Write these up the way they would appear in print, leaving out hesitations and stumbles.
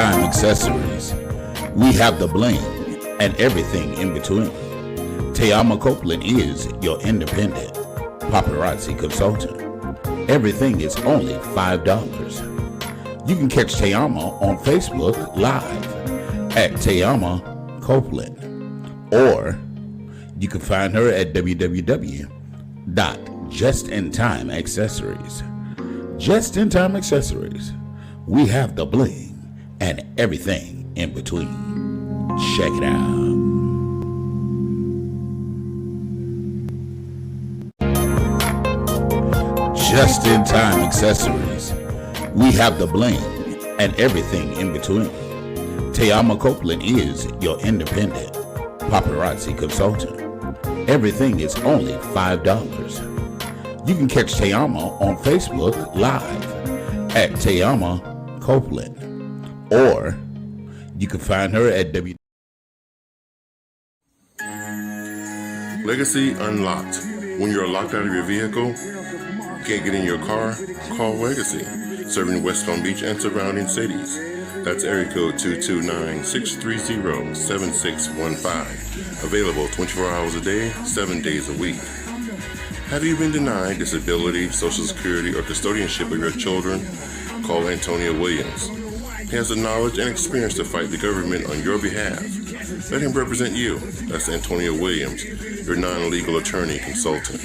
Time Accessories. We have the bling and everything in between. Tayama Copeland is your independent paparazzi consultant. Everything is only $5. You can catch Tayama on Facebook Live at Tayama Copeland, or you can find her at www.justintimeaccessories. Just in Time Accessories. We have the bling and everything in between. Check it out. Just in Time Accessories. We have the bling and everything in between. Tayama Copeland is your independent paparazzi consultant. Everything is only $5. You can catch Tayama on Facebook Live at Tayama Copeland, or you can find her at Legacy Unlocked. When you're locked out of your vehicle, can't get in your car, call Legacy, serving West Palm Beach and surrounding cities. That's area code 229-630-7615. Available 24 hours a day, 7 days a week. Have you been denied disability, Social Security, or custodianship of your children? Call Antonio Williams. He has the knowledge and experience to fight the government on your behalf. Let him represent you. That's Antonio Williams, your non-legal attorney consultant.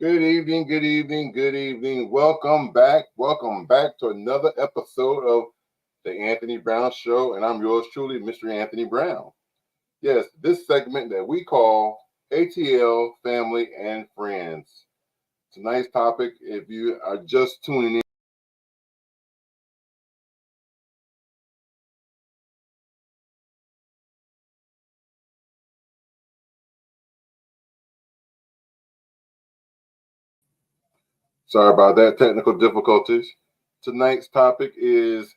Good evening, good evening, good evening. Welcome back to another episode of The Anthony Brown Show, and I'm yours truly, Mr. Anthony Brown. Yes, this segment that we call ATL Family and Friends. Tonight's topic, if you are just tuning in, sorry about that, technical difficulties. Tonight's topic is,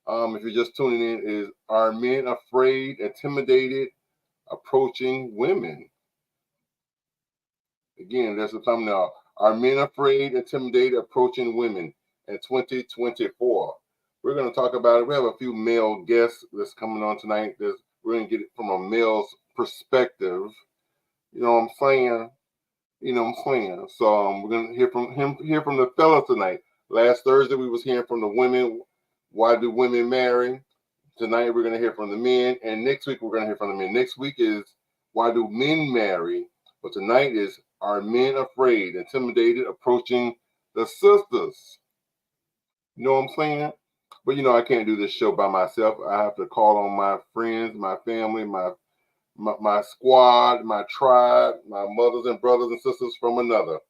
if you're just tuning in, is are men afraid, intimidated, approaching women? Again, that's the thumbnail. Are men afraid, intimidated, approaching women in 2024? We're going to talk about it. We have a few male guests that's coming on tonight. We're going to get it from a male's perspective. You know what I'm saying? So we're going to hear from the fellas tonight. Last Thursday, we was hearing from the women. Why do women marry? Tonight, we're going to hear from the men. And next week, we're going to hear from the men. Next week is why do men marry? But tonight is, are men afraid, intimidated, approaching the sisters? You know what I'm saying? But I can't do this show by myself. I have to call on my friends, my family, my squad, my tribe, my mothers and brothers and sisters from another.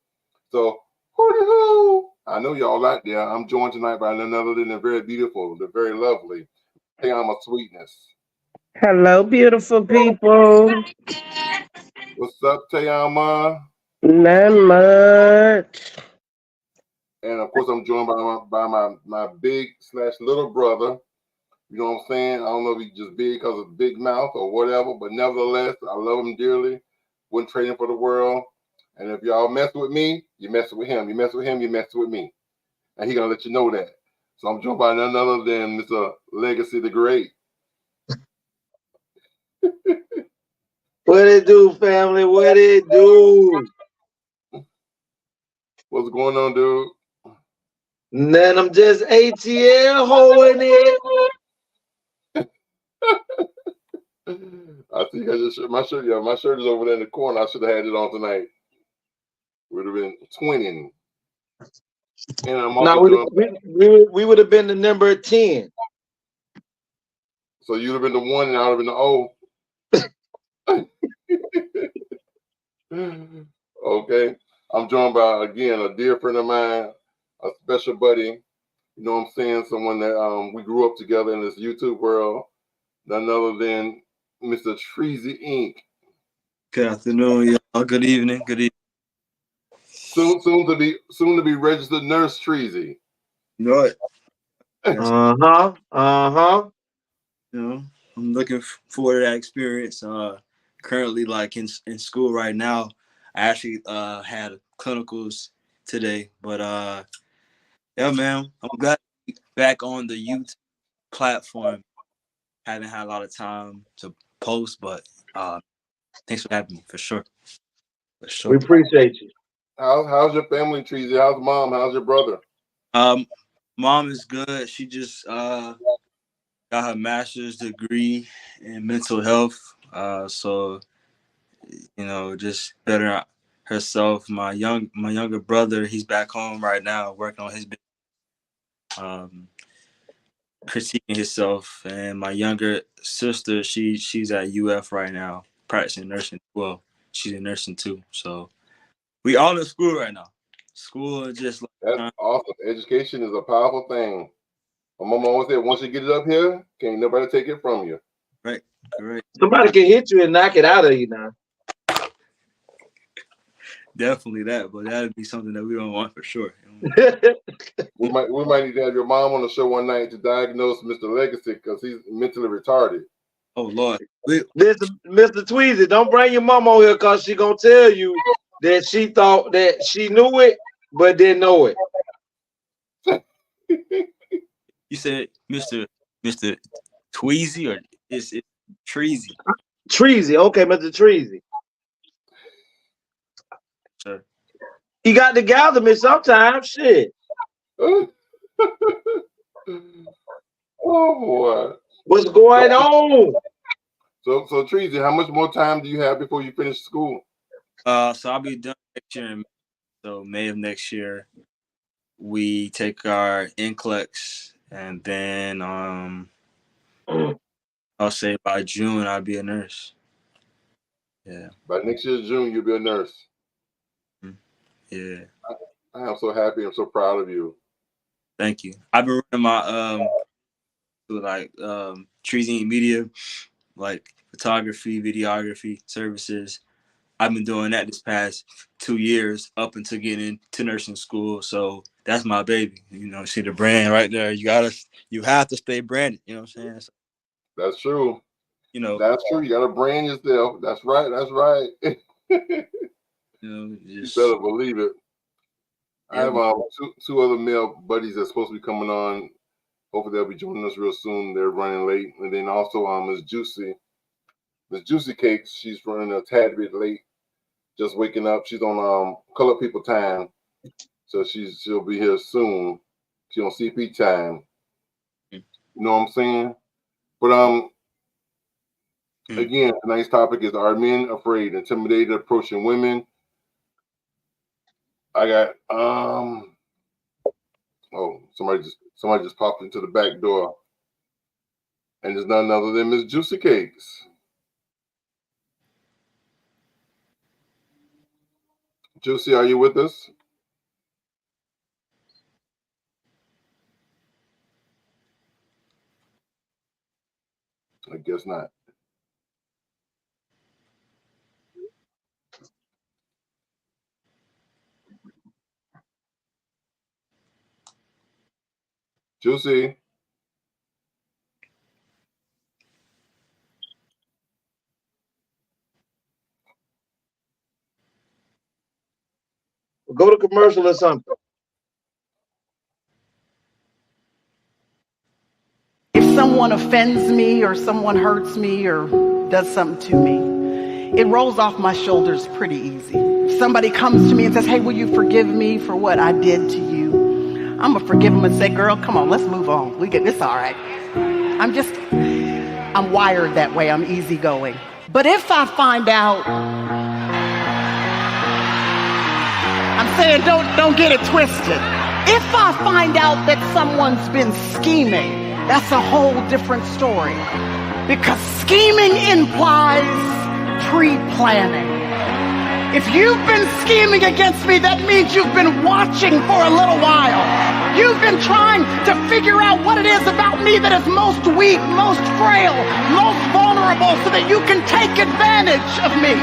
So, hoo-dee-hoo! I know y'all out there. I'm joined tonight by none other than the very beautiful, the very lovely Tayama Sweetness. Hello, beautiful people. What's up, Tayama? Not much. And of course, I'm joined by my big / little brother. You know what I'm saying? I don't know if he's just big because of big mouth or whatever, but nevertheless, I love him dearly. Wouldn't trade him for the world. And if y'all mess with me, you mess with him. You mess with him, you mess with me. And he gonna let you know that. So I'm joined by none other than Mr. Legacy the Great. What it do, family? What it do? What's going on, dude? Man, I'm just ATL hoeing it. I think I just my shirt. Yeah, my shirt is over there in the corner. I should have had it on tonight. Would have been twinning. And I'm also we would have been the number 10. So you'd have been the 1 and I would have been the 0. Okay. I'm joined by, again, a dear friend of mine, a special buddy. You know what I'm saying? Someone that we grew up together in this YouTube world. None other than Mr. Treasy Inc. Good afternoon, y'all. Good evening. Good evening. Soon to be registered nurse Treasy. You know it. You know, I'm looking forward to that experience. Currently, like in school right now, I actually had clinicals today, but yeah, man, I'm glad to be back on the youth platform. Haven't had a lot of time to post, but thanks for having me for sure. For We sure. appreciate you. How's your family, Treasy? How's mom? How's your brother? Mom is good. She just got her master's degree in mental health. So just better herself. My younger brother, he's back home right now working on his critiquing himself, and my younger sister, she's at UF right now practicing nursing. Well, she's in nursing too. So we all in school right now. School is just That's awesome. Education is a powerful thing. My mom always said, once you get it up here, can't nobody take it from you. right. Correct. Somebody can hit you and knock it out of you now. Definitely that, but that'd be something that we don't want for sure. We might need to have your mom on the show one night to diagnose Mr. Legacy because he's mentally retarded. Oh Lord. Listen, Mr. Tweezy, don't bring your mom on here because she gonna tell you that she thought that she knew it but didn't know it. You said Mr. Tweezy or is it Treasy? Treasy, okay, Mr. Treasy. Sure. You got to gather me sometimes, shit. Oh boy. What's going on? So Treasy, how much more time do you have before you finish school? So I'll be done next year. So May of next year, we take our NCLEX, and then I'll say by June I'll be a nurse. Yeah. By next year's June, you'll be a nurse. Yeah. I am so happy. I'm so proud of you. Thank you. I've been running my Treasy Media, like photography, videography services. I've been doing that this past 2 years up until getting into nursing school. So that's my baby. See the brand right there. You have to stay branded. You know what I'm saying? So, That's true. That's true. You gotta brand yourself. That's right. That's right. You better believe it. I have two other male buddies that's supposed to be coming on. Hopefully they'll be joining us real soon. They're running late. And then also Miss Juicy Cakes, she's running a tad bit late. Just waking up. She's on Color People time. So she'll be here soon. She's on CP time. You know what I'm saying? But again, tonight's topic is, are men afraid, intimidated, approaching women? I got somebody just popped into the back door. And there's none other than Miss Juicy Cakes. Juicy, are you with us? I guess not. Juicy. Go to commercial or something. If someone offends me or someone hurts me or does something to me, it rolls off my shoulders pretty easy. If somebody comes to me and says, hey, will you forgive me for what I did to you? I'm going to forgive them and say, girl, come on, let's move on. We get this all right. I'm wired that way. I'm easygoing. But if I find out, I'm saying don't get it twisted. If I find out that someone's been scheming, that's a whole different story. Because scheming implies pre-planning. If you've been scheming against me, that means you've been watching for a little while. You've been trying to figure out what it is about me that is most weak, most frail, most vulnerable, so that you can take advantage of me.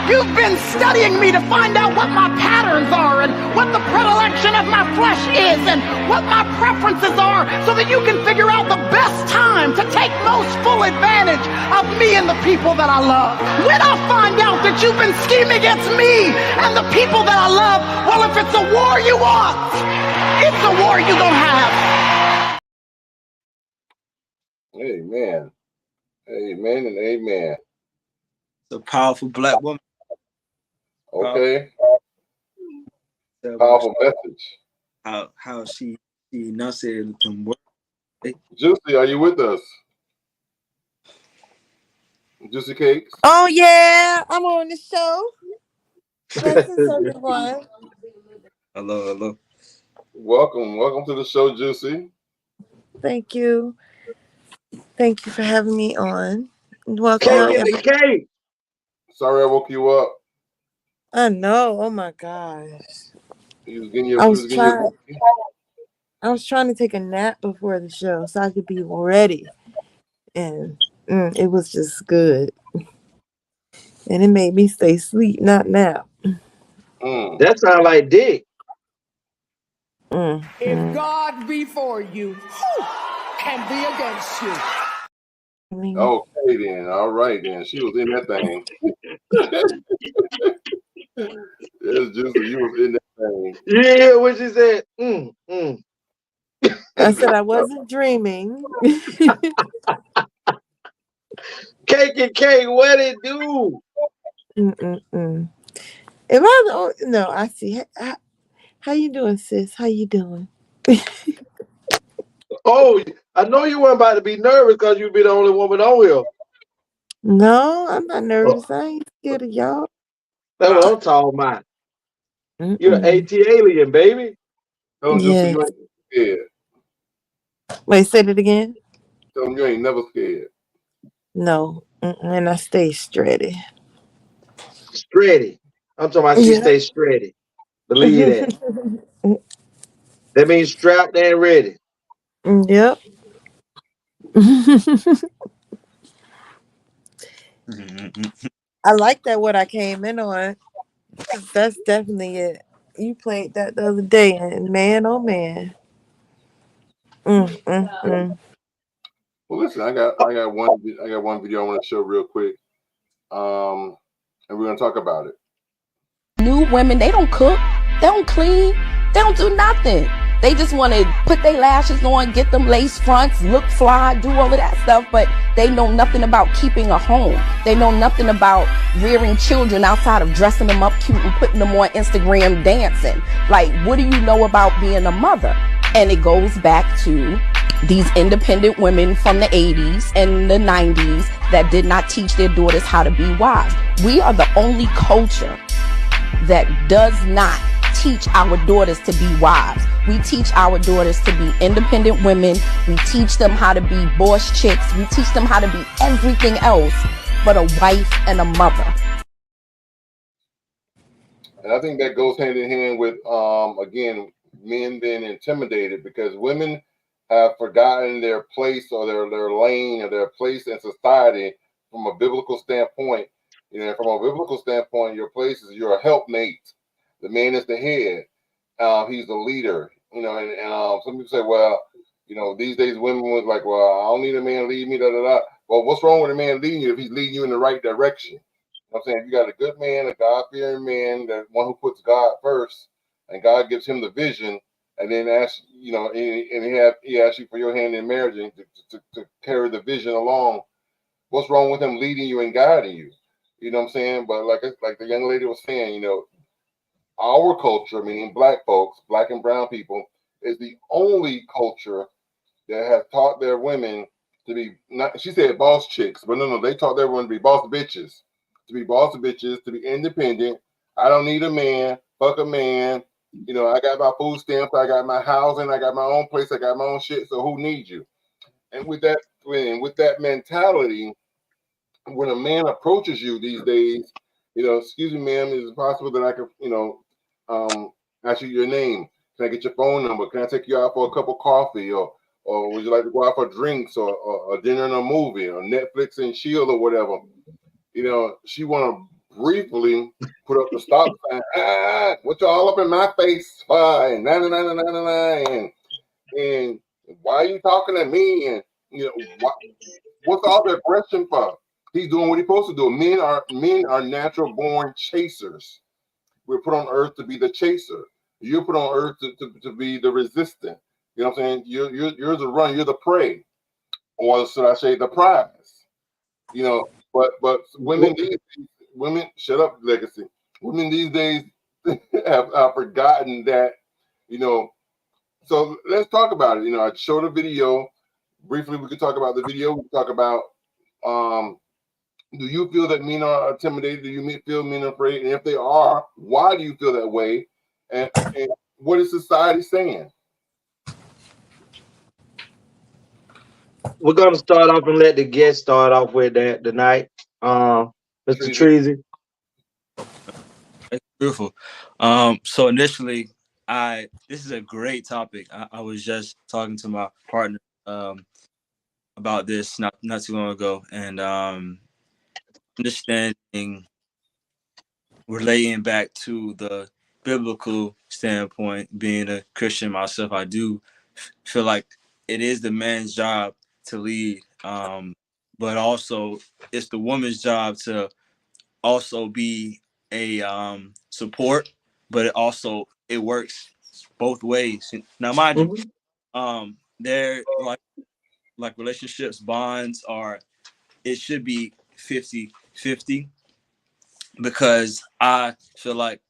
You've been studying me to find out what my patterns are and what the predilection of my flesh is and what my preferences are so that you can figure out the best time to take most full advantage of me and the people that I love. When I find out that you've been scheming against me and the people that I love, well, if it's a war you want, it's a war you gonna have. Amen. Amen and amen. It's a powerful black woman. Okay. Powerful message. How she enunciated them words. Juicy, are you with us? Juicy Cakes. Oh yeah, I'm on the show. Blessings, everyone. Hello. Welcome to the show, Juicy. Thank you for having me on. Welcome, Cake in the cake. Sorry I woke you up. I know. Oh my gosh. I was trying to take a nap before the show so I could be ready, and it was just good, and it made me stay asleep, not nap. That sounds like dick. If God be for you, who can be against you? Okay then. All right then. She was in that thing. Yes, Juicy, you was in that thing. Yeah, what she said. I said I wasn't dreaming. Cake and cake, what it do? Am I the no? I see. How you doing, sis? How you doing? Oh, I know you weren't about to be nervous because you'd be the only woman on here. No, I'm not nervous. I ain't scared of y'all. That's what I'm talking about. You're an AT alien, baby. Tell them, Juicy, you ain't scared. Wait, say it again. Tell them you ain't never scared. No, and I stay steady. Steady. I'm talking about she stay steady. Believe that. That means strapped and ready. Yep. I like that what I came in on. That's definitely it. You played that the other day, and man, oh man. Well, listen, I got one video I want to show real quick, and we're gonna talk about it. New women, they don't cook, they don't clean, they don't do nothing. They just want to put their lashes on, get them lace fronts, look fly, do all of that stuff, but they know nothing about keeping a home. They know nothing about rearing children outside of dressing them up cute and putting them on Instagram dancing. Like, what do you know about being a mother? And it goes back to these independent women from the 80s and the 90s that did not teach their daughters how to be wives. We are the only culture that does not teach our daughters to be wives. We teach our daughters to be independent women. We teach them how to be boss chicks. We teach them how to be everything else but a wife and a mother. And I think that goes hand in hand with, again, men being intimidated because women have forgotten their place or their lane or their place in society from a biblical standpoint. You know, from a biblical standpoint, your place is you're a helpmate. The man is the head. He's the leader. You know, and some people say, well, you know, these days women was like, well, I don't need a man to lead me, da da da. Well, what's wrong with a man leading you if he's leading you in the right direction? You know what I'm saying? If you got a good man, a God-fearing man, that one who puts God first, and God gives him the vision, and then asks, you know, and he asks you for your hand in marriage and to carry the vision along. What's wrong with him leading you and guiding you? You know what I'm saying? But like the young lady was saying, you know, our culture, meaning black folks, black and brown people, is the only culture that has taught their women to be not. She said boss chicks, but no, they taught their women to be boss bitches, to be independent. I don't need a man. Fuck a man. You know, I got my food stamps, I got my housing, I got my own place, I got my own shit. So who needs you? And with that mentality, when a man approaches you these days, you know, excuse me, ma'am, is it possible that I could, you know, ask you your name? Can I get your phone number? Can I take you out for a cup of coffee, or would you like to go out for drinks, or a dinner and a movie, or Netflix and chill, or whatever? You know, she want to briefly put up the stop sign. What you all up in my face for? And and why are you talking to me? And what's all the aggression for? He's doing what he's supposed to do. Men are natural born chasers. We're put on earth to be the chaser. You're put on earth to be the resistant. You know what I'm saying? You're the run. You're the prey, or should I say the prize? But women, shut up, Legacy. Women these days have forgotten that. So let's talk about it. I showed a video briefly. We could talk about the video. We could talk about do you feel that men are intimidated? Do you feel men are afraid? And if they are, why do you feel that way? And what is society saying? We're gonna start off and let the guest start off with that tonight. Mr. Treasy. It's beautiful. So initially, this is a great topic. I was just talking to my partner about this not too long ago, and understanding, relating back to the biblical standpoint, being a Christian myself, I do feel like it is the man's job to lead, but also it's the woman's job to also be a support, but it works both ways. Now, mind you, they're like relationships, bonds it should be 50-50, because I feel like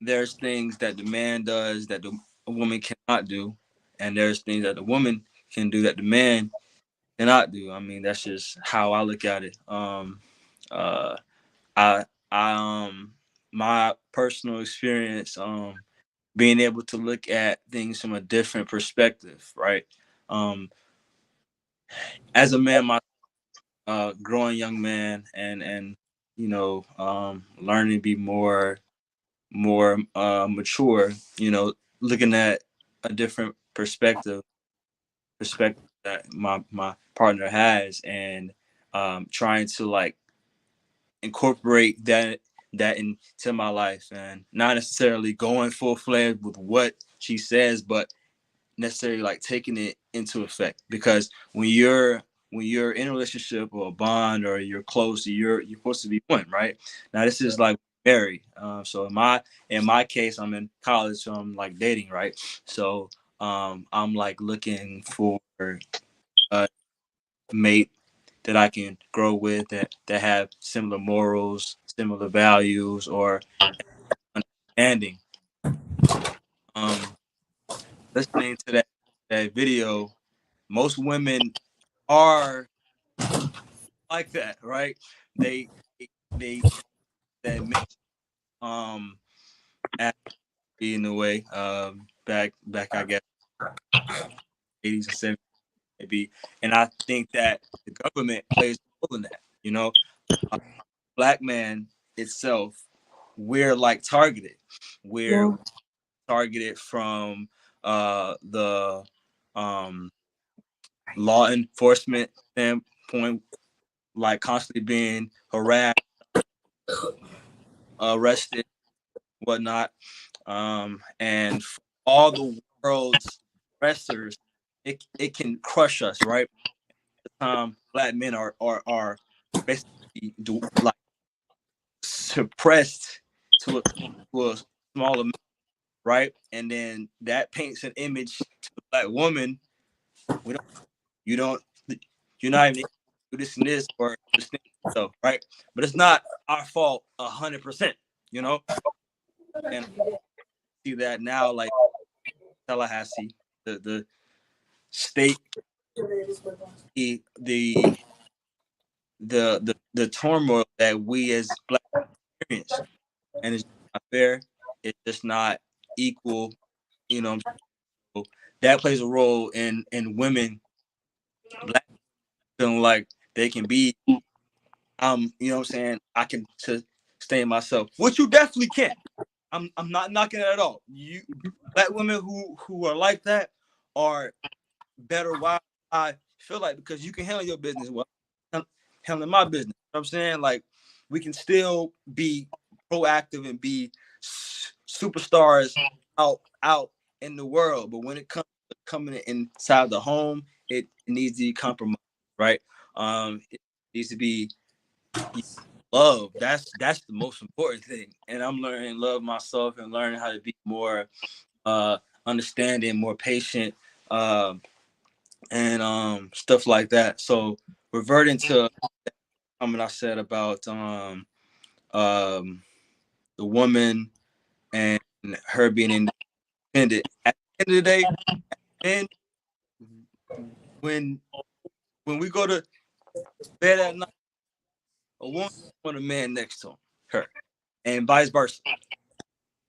there's things that the man does that the woman cannot do, and there's things that the woman can do that the man cannot do. I mean, that's just how I look at it. I my personal experience, being able to look at things from a different perspective, right? As a man, my growing young man, and learning to be more mature, looking at a different perspective that my partner has, and trying to like incorporate that into my life, and not necessarily going full fledged with what she says, but necessarily like taking it into effect. Because when you're in a relationship or a bond, or you're close, you're supposed to be one, right? Now this is like married. So in my case, I'm in college, so I'm like dating, right? So I'm like looking for a mate that I can grow with, that have similar morals, similar values, or understanding. Listening to that video, most women are like that, right? They that make in a way, back I guess 80s and 70s maybe, and I think that the government plays a role in that. Black man itself, we're like targeted. We're targeted from the law enforcement standpoint, like constantly being harassed, arrested, whatnot, and for all the world's oppressors, it can crush us, right? Black men are basically like suppressed to a small amount, right? And then that paints an image to the black woman. You don't, you're not even do this and this, or this thing, so right? But it's not our fault 100%, And I see that now, like Tallahassee, the state, the turmoil that we as black experience, and it's not fair. It's just not equal, you know. So that plays a role in women, black, feeling like they can be, I can sustain myself, which you definitely can. I'm not knocking it at all. You black women who are like that are better wives, I feel like, because you can handle your business well. I'm handling my business. You know what I'm saying? Like, we can still be proactive and be superstars out in the world. But when it comes to coming inside the home, it needs to be compromised, right? It needs to be love. That's the most important thing. And I'm learning to love myself and learning how to be more understanding, more patient, and stuff like that. So reverting to something I said about the woman and her being independent. At the end of the day, and when we go to bed at night, a woman want a man next to her, and vice versa.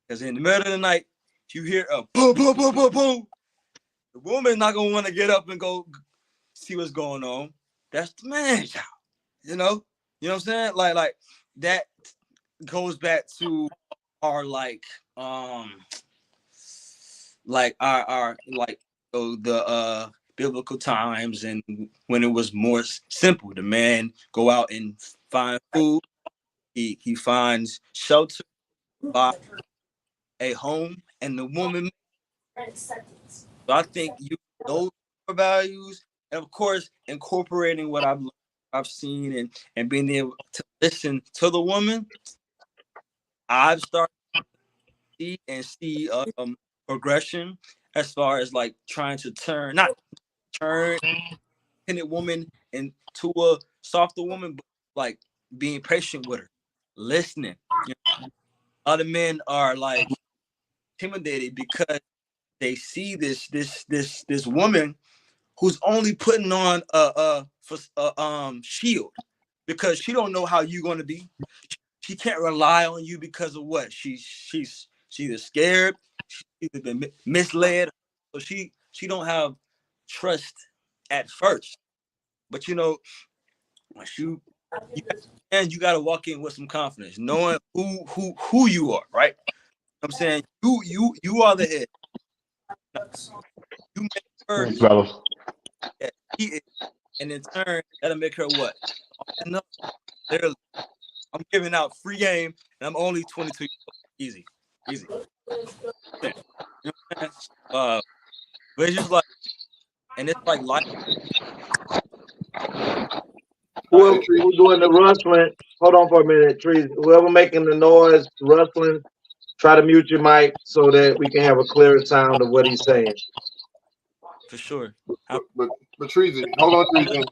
Because in the middle of the night, you hear a boom, boom, boom, boom, boom. The woman's not gonna want to get up and go see what's going on. That's the man's job, you know. You know what I'm saying? Like that goes back to our our the biblical times, and when it was more simple. The man go out and find food. He finds shelter, buy a home, and the woman. So I think those values, and of course incorporating what I've seen and being able to listen to the woman, I've started to see progression as far as like trying to turn independent woman into a softer woman, but like being patient with her, listening. You know, other men are like intimidated because they see this woman who's only putting on a shield because she don't know how you're going to be. She can't rely on you because of what she's either scared, she's either been misled, so she don't have trust at first. But you know, once you got to walk in with some confidence, knowing who you are, right? I'm saying you are the head. You make her he is, and in turn that'll make her what? Enough. I'm giving out free game, and I'm only 22 years old. Easy. You know what I'm saying? But it's just like, and it's like life. Whoever doing the rustling, hold on for a minute, Trees. Whoever making the noise, rustling, try to mute your mic so that we can have a clearer sound of what he's saying. For sure. But Treason, hold on, Treason.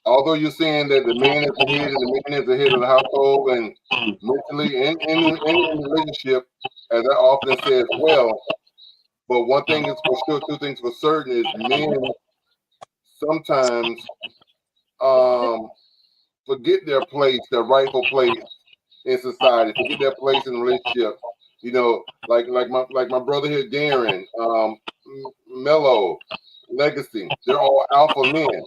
Although you're saying that the man is the head and the man is the head of the household and mentally and in the relationship, as I often say as well. But one thing is for sure, two things for certain is men sometimes forget their place, their rightful place in society, forget their place in relationships. You know, like my brother here, Darren, Mello, Legacy, they're all alpha men.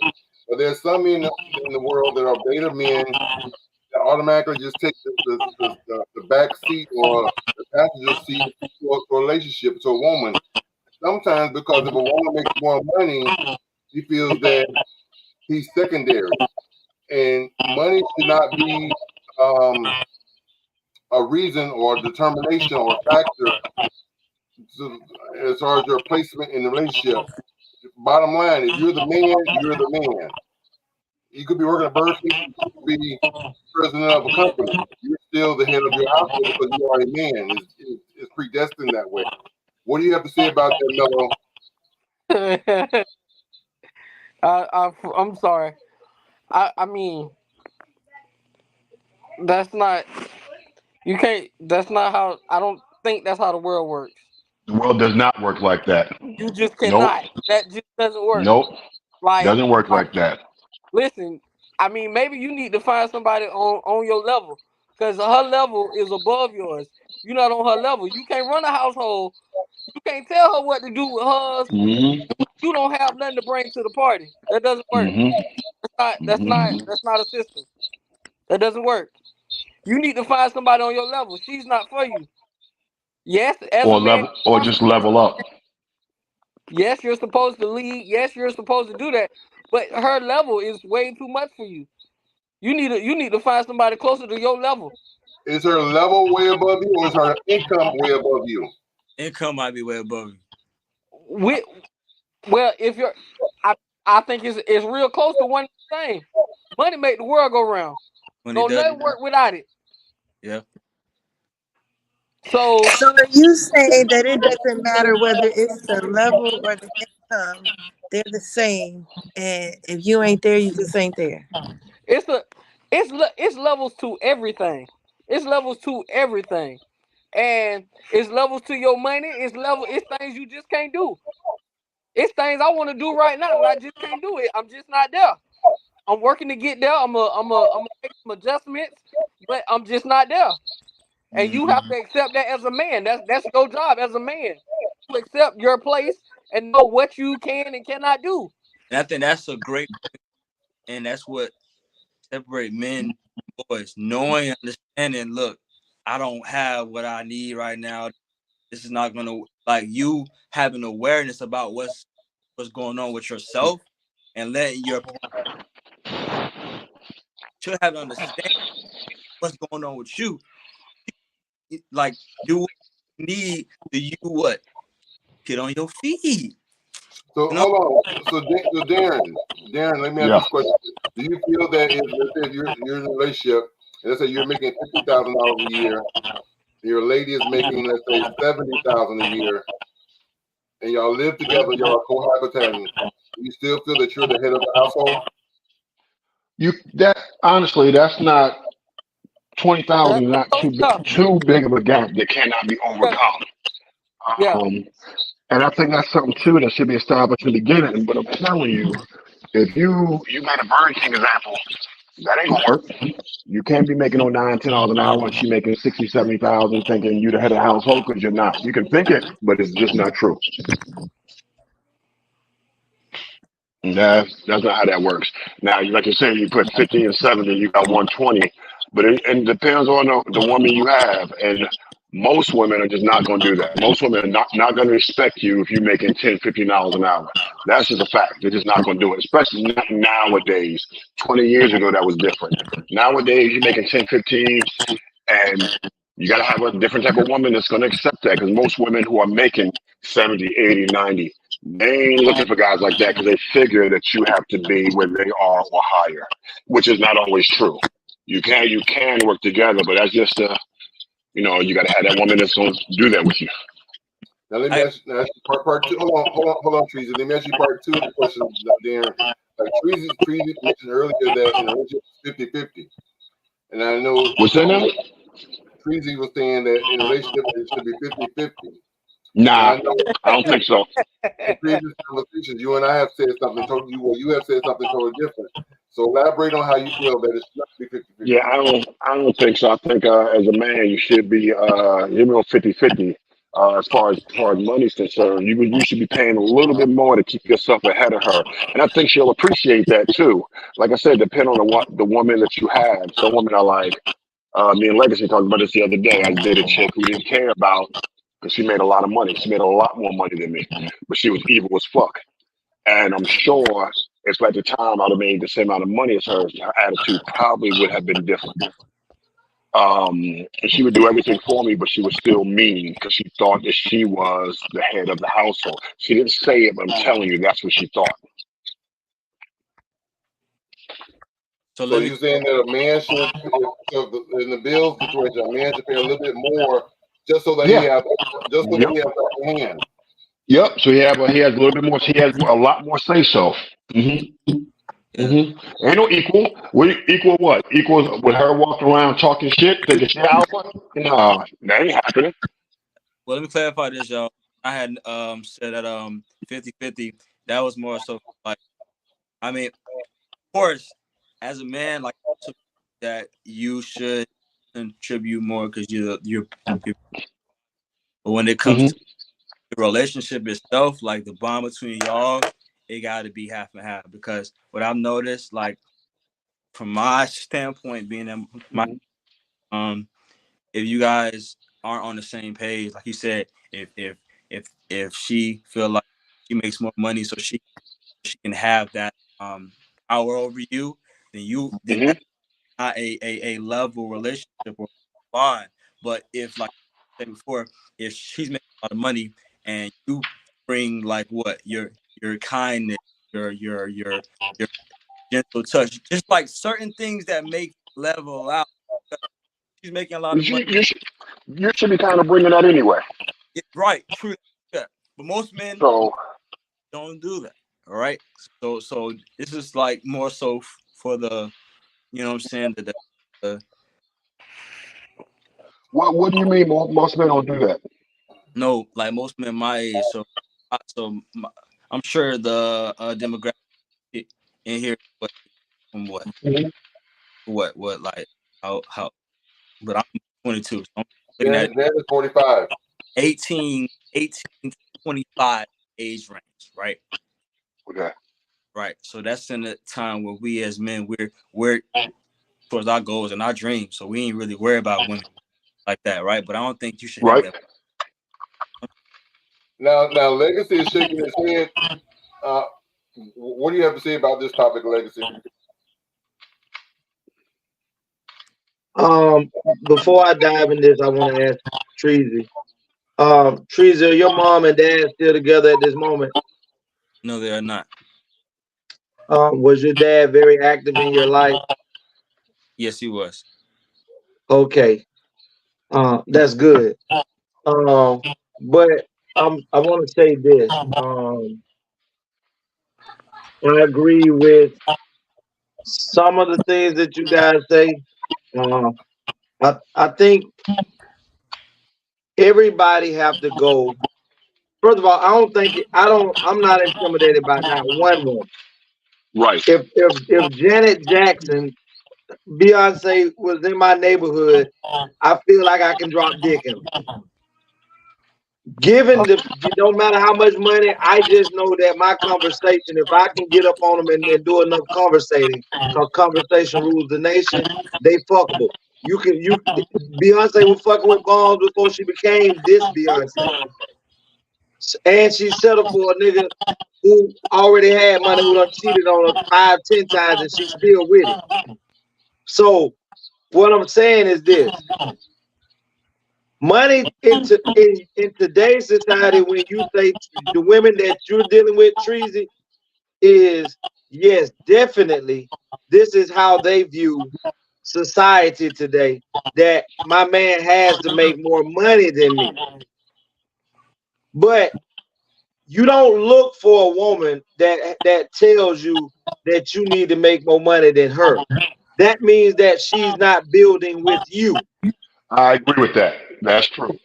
But there's some men in the world that are beta men that automatically just take the back seat or the passenger seat to a relationship to a woman. Sometimes because if a woman makes more money, he feels that he's secondary. And money should not be a reason or determination or a factor as far as your placement in the relationship. Bottom line, if you're the man, you're the man. You could be working at Burger King, you could be president of a company. You're still the head of your household because you are a man. It's predestined that way. What do you have to say about that, Mello? I'm sorry. I mean, that's not. You can't. That's not how. I don't think that's how the world works. The world does not work like that. You just Nope. cannot. That just doesn't work. Nope. Like Doesn't work like that. Listen, I mean, maybe you need to find somebody on your level because her level is above yours. You're not on her level. You can't run a household. You can't tell her what to do with hers. Mm-hmm. You don't have nothing to bring to the party. That doesn't work. Mm-hmm. That's not a system. That doesn't work. You need to find somebody on your level. She's not for you. Yes, as a man, or just level up. yes, you're supposed to lead. Yes, you're supposed to do that. But her level is way too much for you. You need to find somebody closer to your level. Is her level way above you, or is her income way above you? Income might be way above you. Well, if you're, I think it's real close to one thing. Money make the world go round. Money Don't does. nothing work without it. Yeah. So are you saying that it doesn't matter whether it's the level or the income, they're the same, and if you ain't there, you just ain't there? it's levels to everything. It's levels to everything, and it's levels to your money. It's things you just can't do. It's things I want to do right now, and I just can't do it. I'm just not there. I'm working to get there. I'm gonna make some adjustments, but I'm just not there. And you have to accept that as a man. That's your job as a man to accept your place and know what you can and cannot do. And I think that's a great point, and that's what separates men and boys. Knowing, understanding. Look, I don't have what I need right now. This is not gonna, like, you having awareness about what's going on with yourself, and letting your should have to understand what's going on with you. Like, do what you need to you what? Get on your feet. So You know? hold on. So Darren, let me ask Yeah. this question: do you feel that if you're in a relationship, and let's say you're making $50,000 a year, your lady is making, let's say, $70,000 a year, and y'all live together, y'all are cohabitating, do you still feel that you're the head of the household? That honestly, that's not 20,000 is not Yeah, too big of a gap that cannot be yeah, overcome. yeah. And I think that's something too that should be established in the beginning. But I'm telling you, if you made a Burger King example, that ain't gonna work. You can't be making no $9, $10 an hour and she making 60, 70,000 thinking you the head of the household, because you're not. You can think it, but it's just not true. And that's not how that works. Now, like you said, you put 50 and 70, you got 120, but it depends on the woman you have. And most women are just not going to do that. Most women are not going to respect you if you're making $10, $15 an hour. That's just a fact. They're just not going to do it, especially not nowadays. 20 years ago, that was different. Nowadays, you're making 10, 15, and you got to have a different type of woman that's going to accept that, because most women who are making 70, 80, 90, they ain't looking for guys like that because they figure that you have to be where they are or higher, which is not always true. You can work together, but that's just you got to have that woman that's going to do that with you. Now let me ask you part two. Hold on, Treasy. Let me ask you part two of the question, Darren. Like Treasy mentioned earlier that in a relationship it's 50-50. And I know What's that now? Treasy was saying that in a relationship it should be 50-50. Now Nah, I know I don't think so. in previous conversations you and I have said something totally, you have said something totally different. So elaborate on how you feel that it should not be 50-50. Yeah, I don't think so. I think as a man you should be you know 50-50. As far as money's concerned, you should be paying a little bit more to keep yourself ahead of her, and I think she'll appreciate that too. Like I said, depending on the woman that you have. Some women are like, me and Legacy talked about this the other day. I dated a chick who didn't care about, because she made a lot of money. She made a lot more money than me, but she was evil as fuck. And I'm sure if at the time I'd have made the same amount of money as her attitude probably would have been different. And she would do everything for me, but she was still mean because she thought that she was the head of the household. She didn't say it, but I'm telling you, that's what she thought. So you're saying that a man should, in the bill situation, a man should pay a little bit more just so that he Yeah. has, Yep. the upper hand. Yep. So he has a little bit more. He has a lot more say so. Ain't no equal. We equal what? Equal with her walking around talking shit, thinking she alpha? No, that ain't happening. Well, let me clarify this, y'all. I had said that 50-50. That was more so like, I mean, of course, as a man, like, that you should contribute more because you're. But when it comes to the relationship itself, like the bond between y'all, it got to be half and half. Because what I've noticed, like from my standpoint, being in my if you guys aren't on the same page, like you said, if she feel like she makes more money, so she can have that power over you, then not a level relationship or bond. But if, like I said before, if she's making a lot of money and you bring like what your kindness, your gentle touch, just like certain things that make level out. She's making a lot of money. You should be kind of bringing that anyway. Yeah, right, true. Yeah. But most men So don't do that. All right. So this is like more so for the, you know what I'm saying, the what do you mean most men don't do that? no, like most men my age. I'm sure the demographic in here, what from Mhm. what like how, but I'm 22, so I'm looking Dan, at Dan is 45. 18 to 25 age range, right? Okay. Right. So that's in the time where we as men we're towards our goals and our dreams. So we ain't really worry about women like that, right? But I don't think you should have Right. that. Now, Legacy is shaking his head. What do you have to say about this topic, Legacy? Before I dive in this, I want to ask Treasy. Treasy, are your mom and dad still together at this moment? No, they are not. Was your dad very active in your life? Yes, he was. Okay. That's good. But I want to say this. I agree with some of the things that you guys say. I think everybody have to go. First of all, I'm not intimidated by not one woman. Right. If Janet Jackson, Beyonce was in my neighborhood, I feel like I can drop dick in them. It don't matter how much money, I just know that my conversation, if I can get up on them and do enough conversating, because conversation rules the nation, they fuckable. Beyonce was fucking with bombs before she became this Beyonce. And she settled for a nigga who already had money, who done cheated on her 5, 10 times, and she's still with it. So what I'm saying is this. Money in today's society, when you say the women that you're dealing with, Treasy, is yes, definitely. This is how they view society today. That my man has to make more money than me. But you don't look for a woman that tells you that you need to make more money than her. That means that she's not building with you. I agree with that. That's true.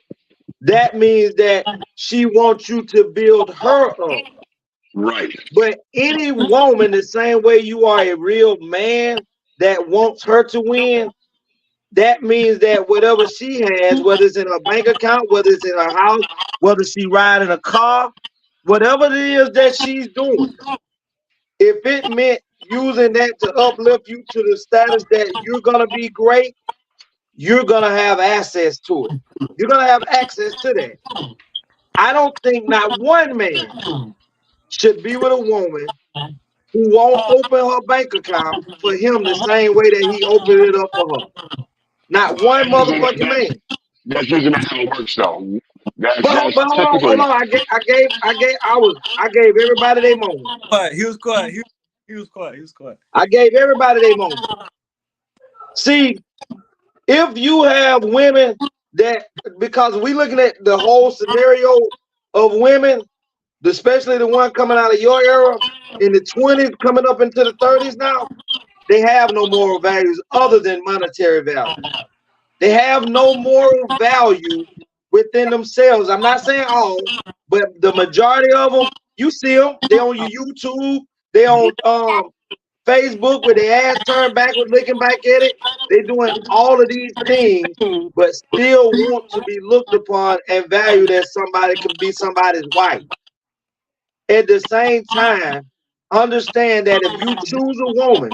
That means that she wants you to build her up. Right. But any woman, the same way you are a real man that wants her to win, that means that whatever she has, whether it's in her bank account, whether it's in her house, whether she riding a car, whatever it is that she's doing, if it meant using that to uplift you to the status that you're gonna be great, you're gonna have access to it. You're gonna have access to that. I don't think not one man should be with a woman who won't open her bank account for him the same way that he opened it up for her. Not one motherfucking man. That's usually not how it works, though. But That's hold technically. on. I gave everybody their moment. He was quiet. He was quiet. I gave everybody their moment. See, if you have women that, because we looking at the whole scenario of women, especially the one coming out of your era in the 20s, coming up into the 30s now, they have no moral values other than monetary value. They have no moral value within themselves. I'm not saying all, but the majority of them, you see them, they on your YouTube, they on Facebook with their ass turned backward, looking back at it. They doing all of these things, but still want to be looked upon and valued as somebody can be somebody's wife. At the same time, understand that if you choose a woman,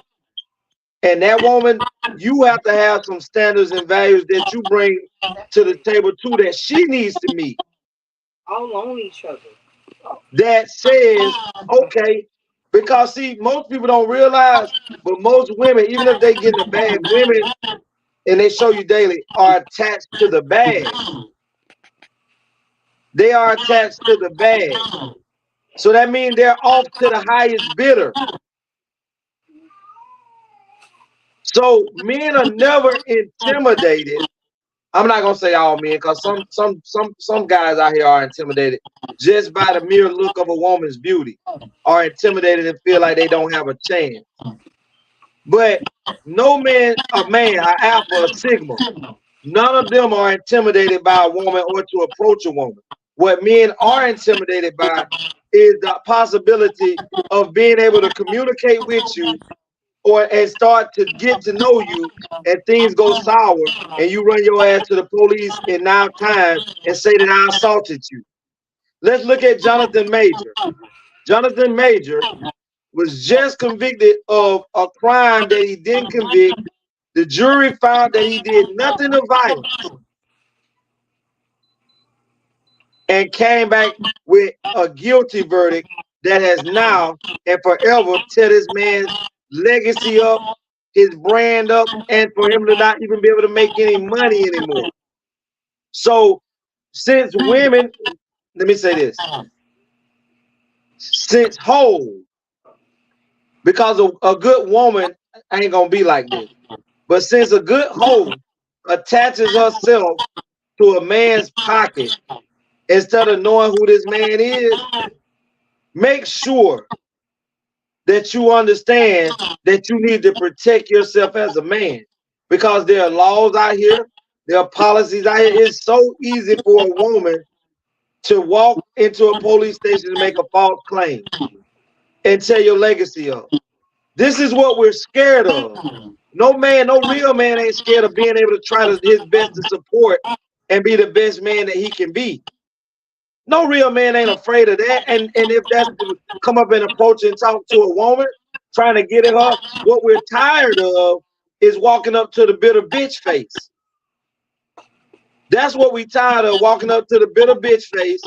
and that woman, you have to have some standards and values that you bring to the table too, that she needs to meet. All on each other. That says, okay, Because see, most people don't realize, but most women, even if they get in a bag, women, and they show you daily, are attached to the bag. They are attached to the bag. So that means they're off to the highest bidder. So men are never intimidated. I'm not gonna say all men, because some guys out here are intimidated just by the mere look of a woman's beauty, are intimidated and feel like they don't have a chance. But no man, a man, an alpha, a sigma, none of them are intimidated by a woman or to approach a woman. What men are intimidated by is the possibility of being able to communicate with you and start to get to know you, and things go sour and you run your ass to the police in now time and say that I assaulted you. Let's look at Jonathan Major. Jonathan Major was just convicted of a crime that he didn't convict. The jury found that he did nothing of violence and came back with a guilty verdict that has now and forever tear this man's legacy up, his brand up, and for him to not even be able to make any money anymore. So since women, let me say this, since because a good woman ain't gonna be like this, but since a good hoe attaches herself to a man's pocket instead of knowing who this man is, make sure that you understand that you need to protect yourself as a man, because there are laws out here, there are policies out here. It's so easy for a woman to walk into a police station and make a false claim and tear your legacy up. This is what we're scared of. No man, no real man ain't scared of being able to try his best to support and be the best man that he can be. No real man ain't afraid of that. And if that's to come up and approach and talk to a woman, trying to get at her, what we're tired of is walking up to the bitter bitch face. That's what we tired of, walking up to the bitter bitch face.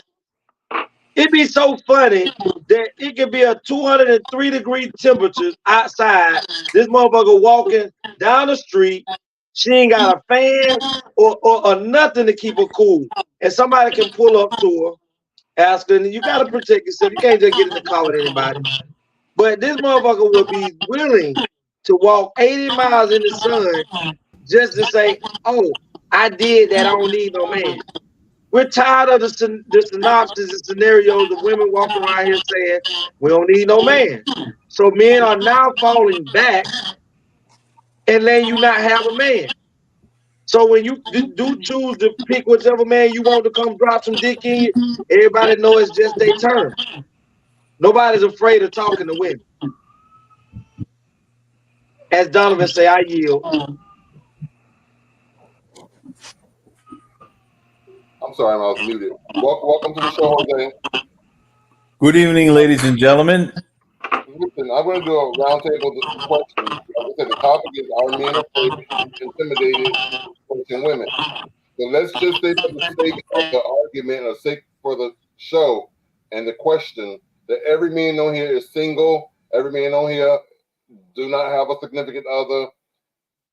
It'd be so funny that it could be a 203-degree temperature outside. This motherfucker walking down the street. She ain't got a fan or nothing to keep her cool. And somebody can pull up to her, ask her, and you got to protect yourself. You can't just get in the car with anybody. But this motherfucker would be willing to walk 80 miles in the sun just to say, oh, I did that. I don't need no man. We're tired of the synopsis and scenarios of women walking around here saying, we don't need no man. So men are now falling back and letting you not have a man. So when you do choose to pick whichever man you want to come drop some dick in you, everybody know it's just their turn. Nobody's afraid of talking to women. As Donovan say, I yield. I'm sorry, I was muted. Welcome to the show, Jose. Good evening, ladies and gentlemen. Listen, I'm going to do a roundtable question. Like I said, the topic is, are men afraid to be intimidated approaching women? So let's just say for the sake of the argument or sake for the show and the question that every man on here is single, every man on here do not have a significant other.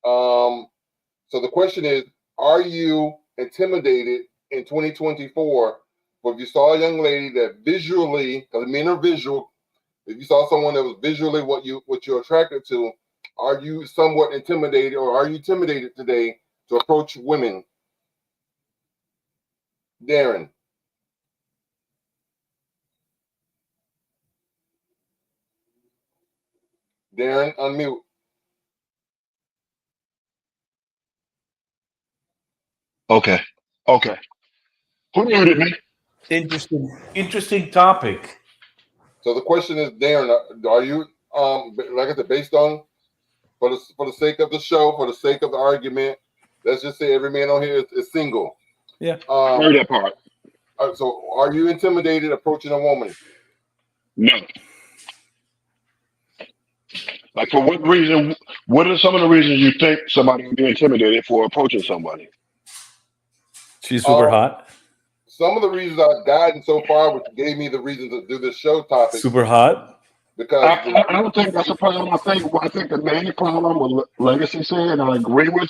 So the question is, are you intimidated in 2024 if you saw a young lady that visually, because men are visual, if you saw someone that was visually what you're attracted to, are you somewhat intimidated, or are you intimidated today to approach women? Darren. Darren, unmute. Okay. Who muted me? Interesting topic. So the question is, Darren, are you like I said, based on for the sake of the show, for the sake of the argument, let's just say every man on here is single. Yeah. I heard that part. So are you intimidated approaching a woman? No. Like, for what reason? What are some of the reasons you think somebody would be intimidated for approaching somebody? She's super hot. Some of the reasons I've gotten so far, which gave me the reason to do this show topic. Super hot. because I don't think that's a problem. I think the main problem with Legacy said, and I agree with.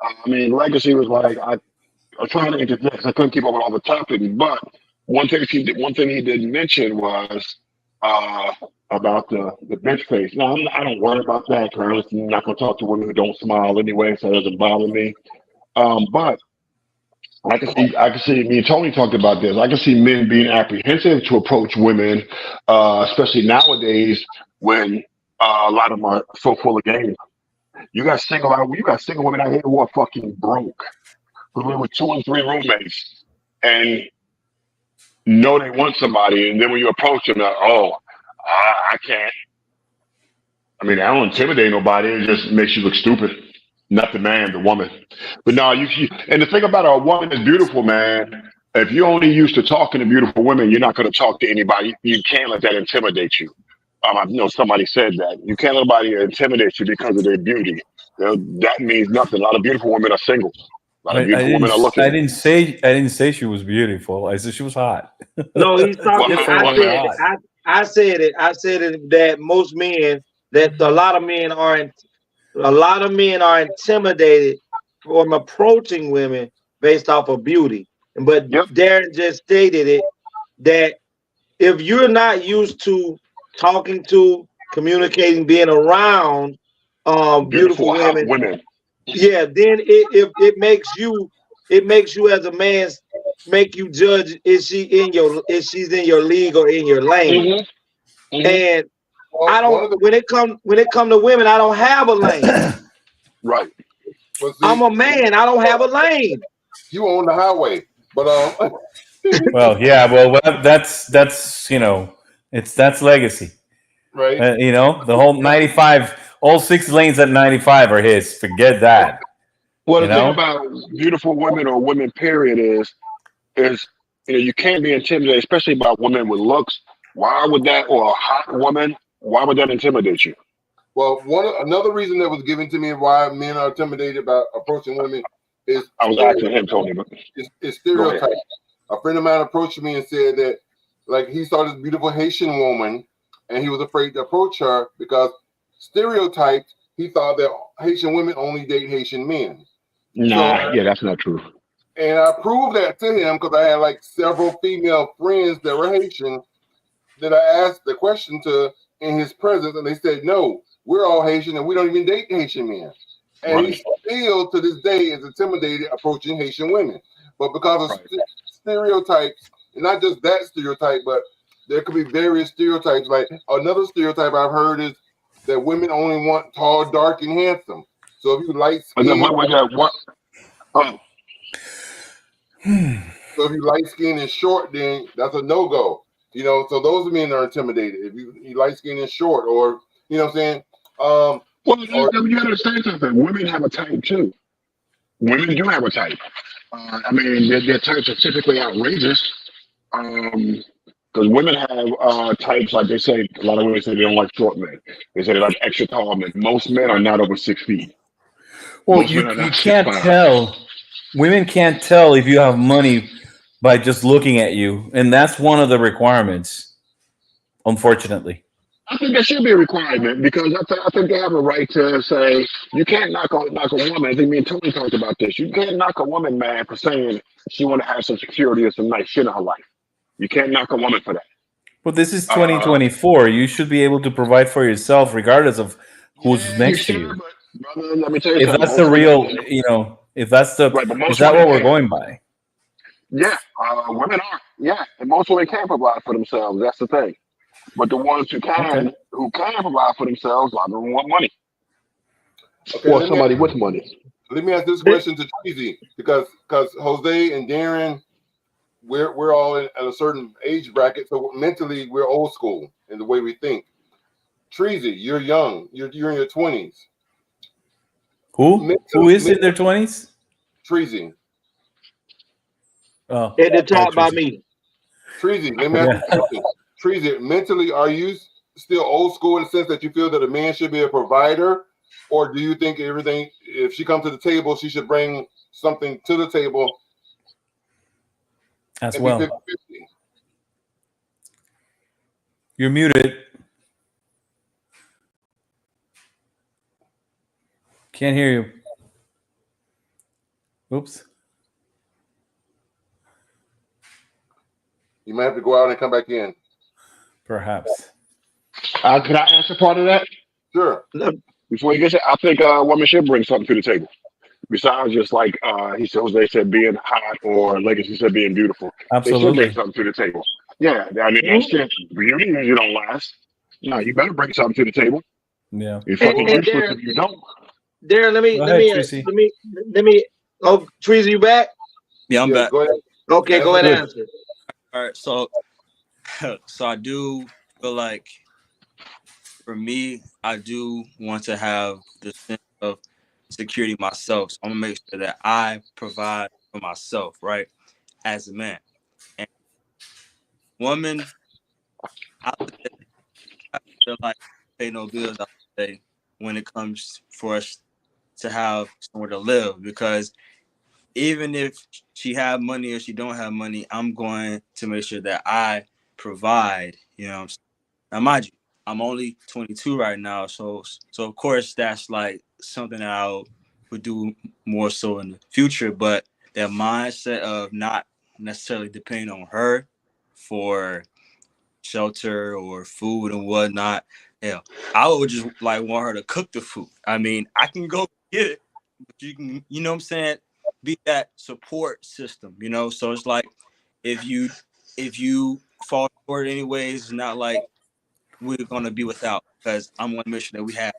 I mean, Legacy was like, I was trying to interject 'cause I couldn't keep up with all the topics. But one thing he did mention was uh, about the bitch face. Now, I don't worry about that because I'm not going to talk to women who don't smile anyway, so it doesn't bother me. But I can see. Me and Tony talked about this. I can see men being apprehensive to approach women, especially nowadays when a lot of them are so full of game. You got single women out here who are fucking broke, who live with two and three roommates, and know they want somebody, and then when you approach them, they're like, oh, I can't. I mean, I don't intimidate nobody. It just makes you look stupid. Not the man, the woman. But no, and the thing about a woman is beautiful, man. If you're only used to talking to beautiful women, you're not going to talk to anybody. You can't let that intimidate you. I know somebody said that. You can't let anybody intimidate you because of their beauty. That means nothing. A lot of beautiful women are single. A lot of beautiful women are looking. I didn't say she was beautiful. I said she was hot. No, he's talking. Different. I said it that most men, that a lot of men are intimidated from approaching women based off of beauty. But Darren just stated it that if you're not used to talking to, communicating, being around beautiful women, yeah, then it makes you as a man, make you judge if she's in your league or in your lane. And I don't, when it come to women, I don't have a lane. Right. I'm a man. I don't have a lane. You on the highway, but well, yeah, well, that's that's legacy, right? The whole 95, all 6 lanes at 95 are his. Forget that. Well, the thing about beautiful women or women, period, is you can't be intimidated, especially by women with looks. Why would that, or a hot woman? Why would that intimidate you? Well, another reason that was given to me why men are intimidated about approaching women is I was asking him, Tony, but it's stereotypes. A friend of mine approached me and said that, like, he saw this beautiful Haitian woman and he was afraid to approach her because stereotypes. He thought that Haitian women only date Haitian men. Nah, yeah, that's not true. And I proved that to him because I had like several female friends that were Haitian that I asked the question to in his presence, and they said, no, we're all Haitian and we don't even date Haitian men. And he still to this day is intimidated approaching Haitian women. But because of stereotypes, and not just that stereotype, but there could be various stereotypes. Like another stereotype I've heard is that women only want tall, dark, and handsome. So if you light skin, so if you light skin and short, then that's a no-go. So those men are intimidated. If you light skin and short, or what I'm saying. Well, you gotta understand something. Women have a type too. Women do have a type. I mean, their types are typically outrageous. Because women have types, like they say, a lot of women say they don't like short men. They say they like extra tall men. Most men are not over 6 feet. Well, you can't tell. Women can't tell if you have money by just looking at you, and that's one of the requirements, unfortunately. I think that should be a requirement because I think they have a right to say you can't knock a woman. I think me and Tony talked about this. You can't knock a woman, man, for saying she want to have some security or some nice shit in her life. You can't knock a woman for that. But this is 2024. You should be able to provide for yourself, regardless of who's next to you. But, brother, let me tell you if something. That's the real, is that what we're going by? Yeah, women are. Yeah, and most women can provide for themselves. That's the thing. But the ones who can provide for themselves, a lot of them want money. Okay, or somebody with money. Let me ask this question to Treasy, because Jose and Darren, we're all in a certain age bracket, so mentally we're old school in the way we think. Treasy, you're young. You're in your 20s. Who is in their 20s? Treasy. Oh, at the top by me. Treasy, let me ask you a question. Treasy, mentally, are you still old school in the sense that you feel that a man should be a provider, or do you think everything, if she comes to the table, she should bring something to the table as well? 50-50? You're muted. Can't hear you. Oops. You might have to go out and come back in. Perhaps. Can I answer part of that? Sure. Before you get it, I think a woman should bring something to the table. Besides just like Jose said, being hot, or Legacy said, being beautiful. They should bring Absolutely. something to the table. Yeah, I mean, that shit, beauty usually don't last. No, you better bring something to the table. Yeah. You're And, fucking and useless Darren, if you don't. Darren, Go ahead, Tracy. let me. Oh, Trees, you back? Yeah, I'm Yeah, back. go ahead. Okay, go ahead and Good. answer. All right, so so I do feel like for me, I do want to have the sense of security myself. So I'm gonna make sure that I provide for myself, right, as a man. And woman, I would say, I feel like pay no bills. I would say when it comes for us to have somewhere to live, because even if she have money or she don't have money, I'm going to make sure that I provide. You know what I'm saying? Now, mind you, I'm only 22 right now, so of course that's like something that I would do more so in the future. But that mindset of not necessarily depending on her for shelter or food and whatnot, hell, I would just like want her to cook the food. I mean, I can go get it, but you can, you know what I'm saying, be that support system, you know. So it's like if you fall short anyways, it's not like we're gonna be without, because I'm gonna make sure that we have.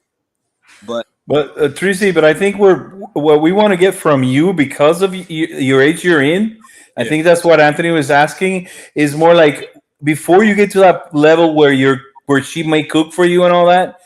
But Tracy, but I think what we want to get from you, because of your age you're in. I yeah, think that's what Anthony was asking. Is more like before you get to that level where she may cook for you and all that.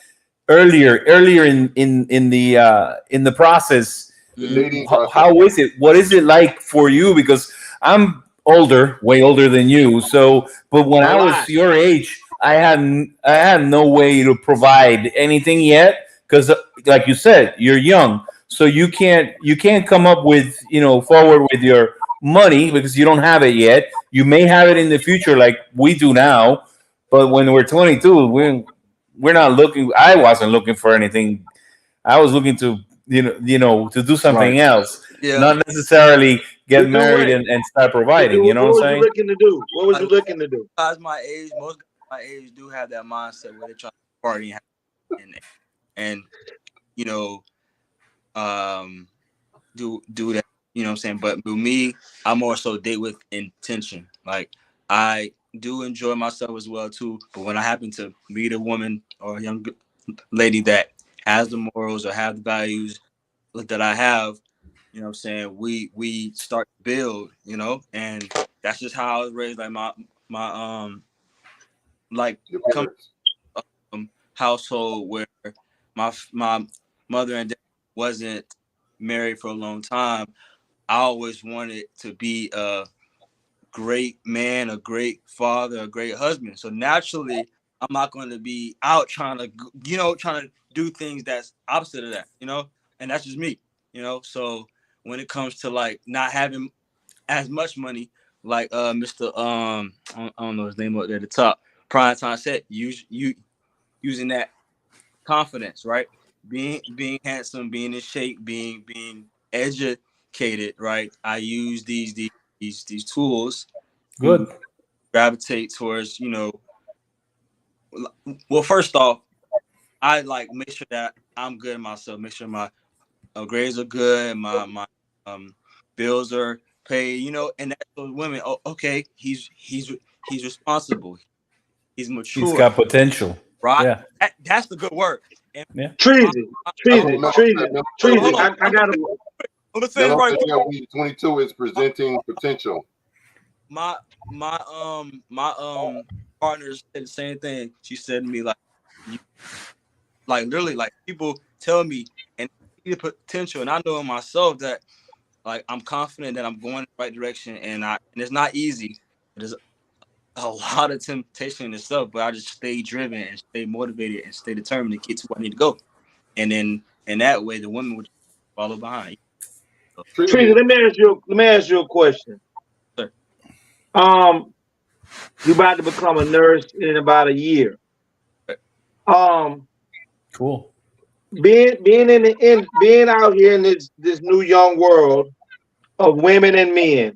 Earlier in the process, The mm, dating process. how is it? What is it like for you? Because I'm older, way older than you. So, but when A I lot. was your age, I had no way to provide anything yet. Because, like you said, you're young, so you can't come up with forward with your money because you don't have it yet. You may have it in the future, like we do now. But when we're 22, we're not looking. I wasn't looking for anything. I was looking to to do Right. something else, yeah. not necessarily To get do married what? and start To providing. You do know what I'm what was you saying? looking to do? What was you Like looking to do? guys my age, most guys my age do have that mindset where they're trying to party and you know um do that, you know what I'm saying? But with me, I'm more so date with intention. Like I do enjoy myself as well too, but when I happen to meet a woman or a young lady that has the morals or have the values that I have, you know what I'm saying, we start to build, and that's just how I was raised. Like my like Your come parents. household where my mother and dad wasn't married for a long time. I always wanted to be a great man, a great father, a great husband. So naturally, I'm not going to be out trying to, trying to do things that's opposite of that, and that's just me, So when it comes to like not having as much money, like Mr. I don't know his name up there at the top, Prime Time said, using that confidence, right? Being handsome, being in shape, being educated, right? I use these tools to Good. gravitate towards, well, first off, I like make sure that I'm good in myself, make sure my grades are good, my bills are paid, and that's those women. Oh, okay, he's responsible, he's He's mature, got potential. right? Yeah. That's the good word. And Yeah. my, Treasy, my, Mellow, Treasy, mellow, Treasy, mellow, hold Treasy. on, I I'm gotta. gonna say this mellow right said quick. that we 22 is presenting potential. My partner said the same thing. She said to me like, you, like literally, like people tell me and see the potential, and I know in myself that like I'm confident that I'm going in the right direction, and it's not easy. There's a lot of temptation in itself, but I just stay driven and stay motivated and stay determined to get to where I need to go, and then in that way, the women would follow behind. So, Treasy, Treaty. let me ask you a question. sir. Um, you about to become a nurse in about a year. Um, Cool. being out here in this new young world of women and men,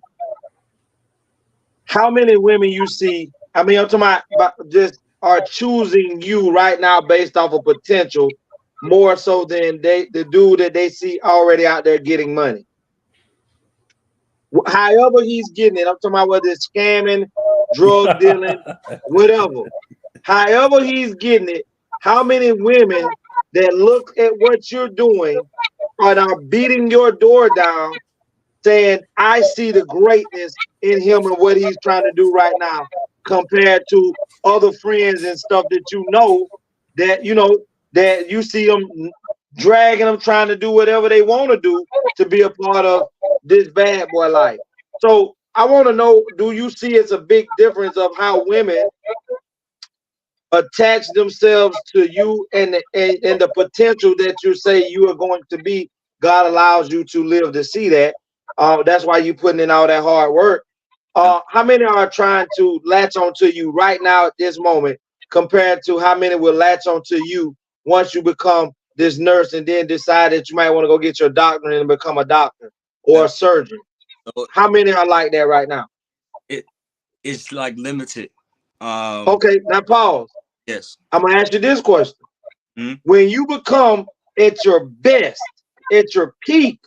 how many women you see? I mean, I'm talking about just are choosing you right now based off of potential more so than the dude that they see already out there getting money. However he's getting it, I'm talking about whether it's scamming, drug dealing, whatever. However he's getting it, how many women that look at what you're doing are now beating your door down saying, I see the greatness in him and what he's trying to do right now, compared to other friends and stuff that that you see them dragging them, trying to do whatever they want to do to be a part of this bad boy life. So I want to know, do you see it's a big difference of how women attach themselves to you and the potential that you say you are going to be? God allows you to live to see that. That's why you're putting in all that hard work. How many are trying to latch onto you right now at this moment compared to how many will latch onto you once you become this nurse and then decide that you might want to go get your doctorate and become a doctor or a surgeon? How many are like that right now? It's like limited. Okay, now pause. Yes. I'm gonna ask you this question. Mm-hmm. When you become at your best, at your peak,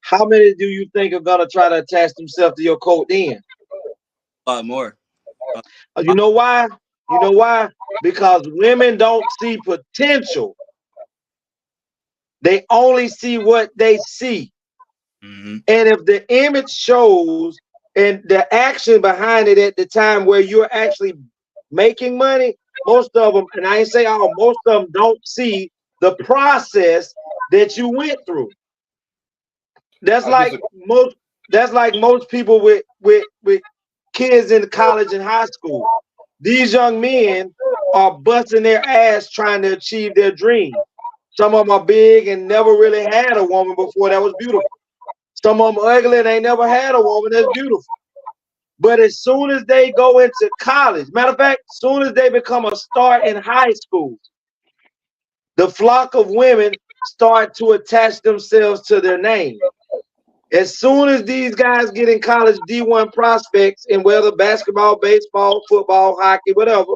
how many do you think are gonna try to attach themselves to your coat then? A lot more. You know why? You know why? Because women don't see potential. They only see what they see. Mm-hmm. And if the image shows and the action behind it at the time where you're actually making money, most of them, and I ain't say all, most of them don't see the process that you went through. That's like most people with kids in college and high school. These young men are busting their ass trying to achieve their dream. Some of them are big and never really had a woman before that was beautiful. Some of them ugly and they never had a woman that's beautiful. But as soon as they go into college, matter of fact, as soon as they become a star in high school, the flock of women start to attach themselves to their name. As soon as these guys get in college, D1 prospects in whether basketball, baseball, football, hockey, whatever,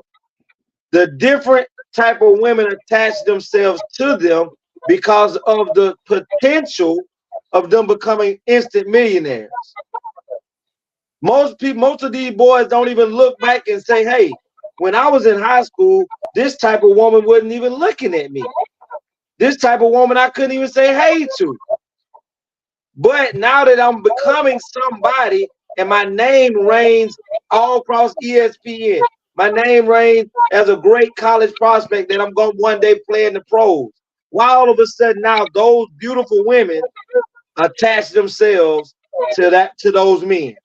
the different type of women attach themselves to them because of the potential of them becoming instant millionaires. Most of these boys don't even look back and say, hey, when I was in high school, this type of woman wasn't even looking at me. This type of woman I couldn't even say hey to. But now that I'm becoming somebody and my name reigns all across ESPN, my name reigns as a great college prospect that I'm going to one day play in the pros. Why all of a sudden now those beautiful women attach themselves to those men?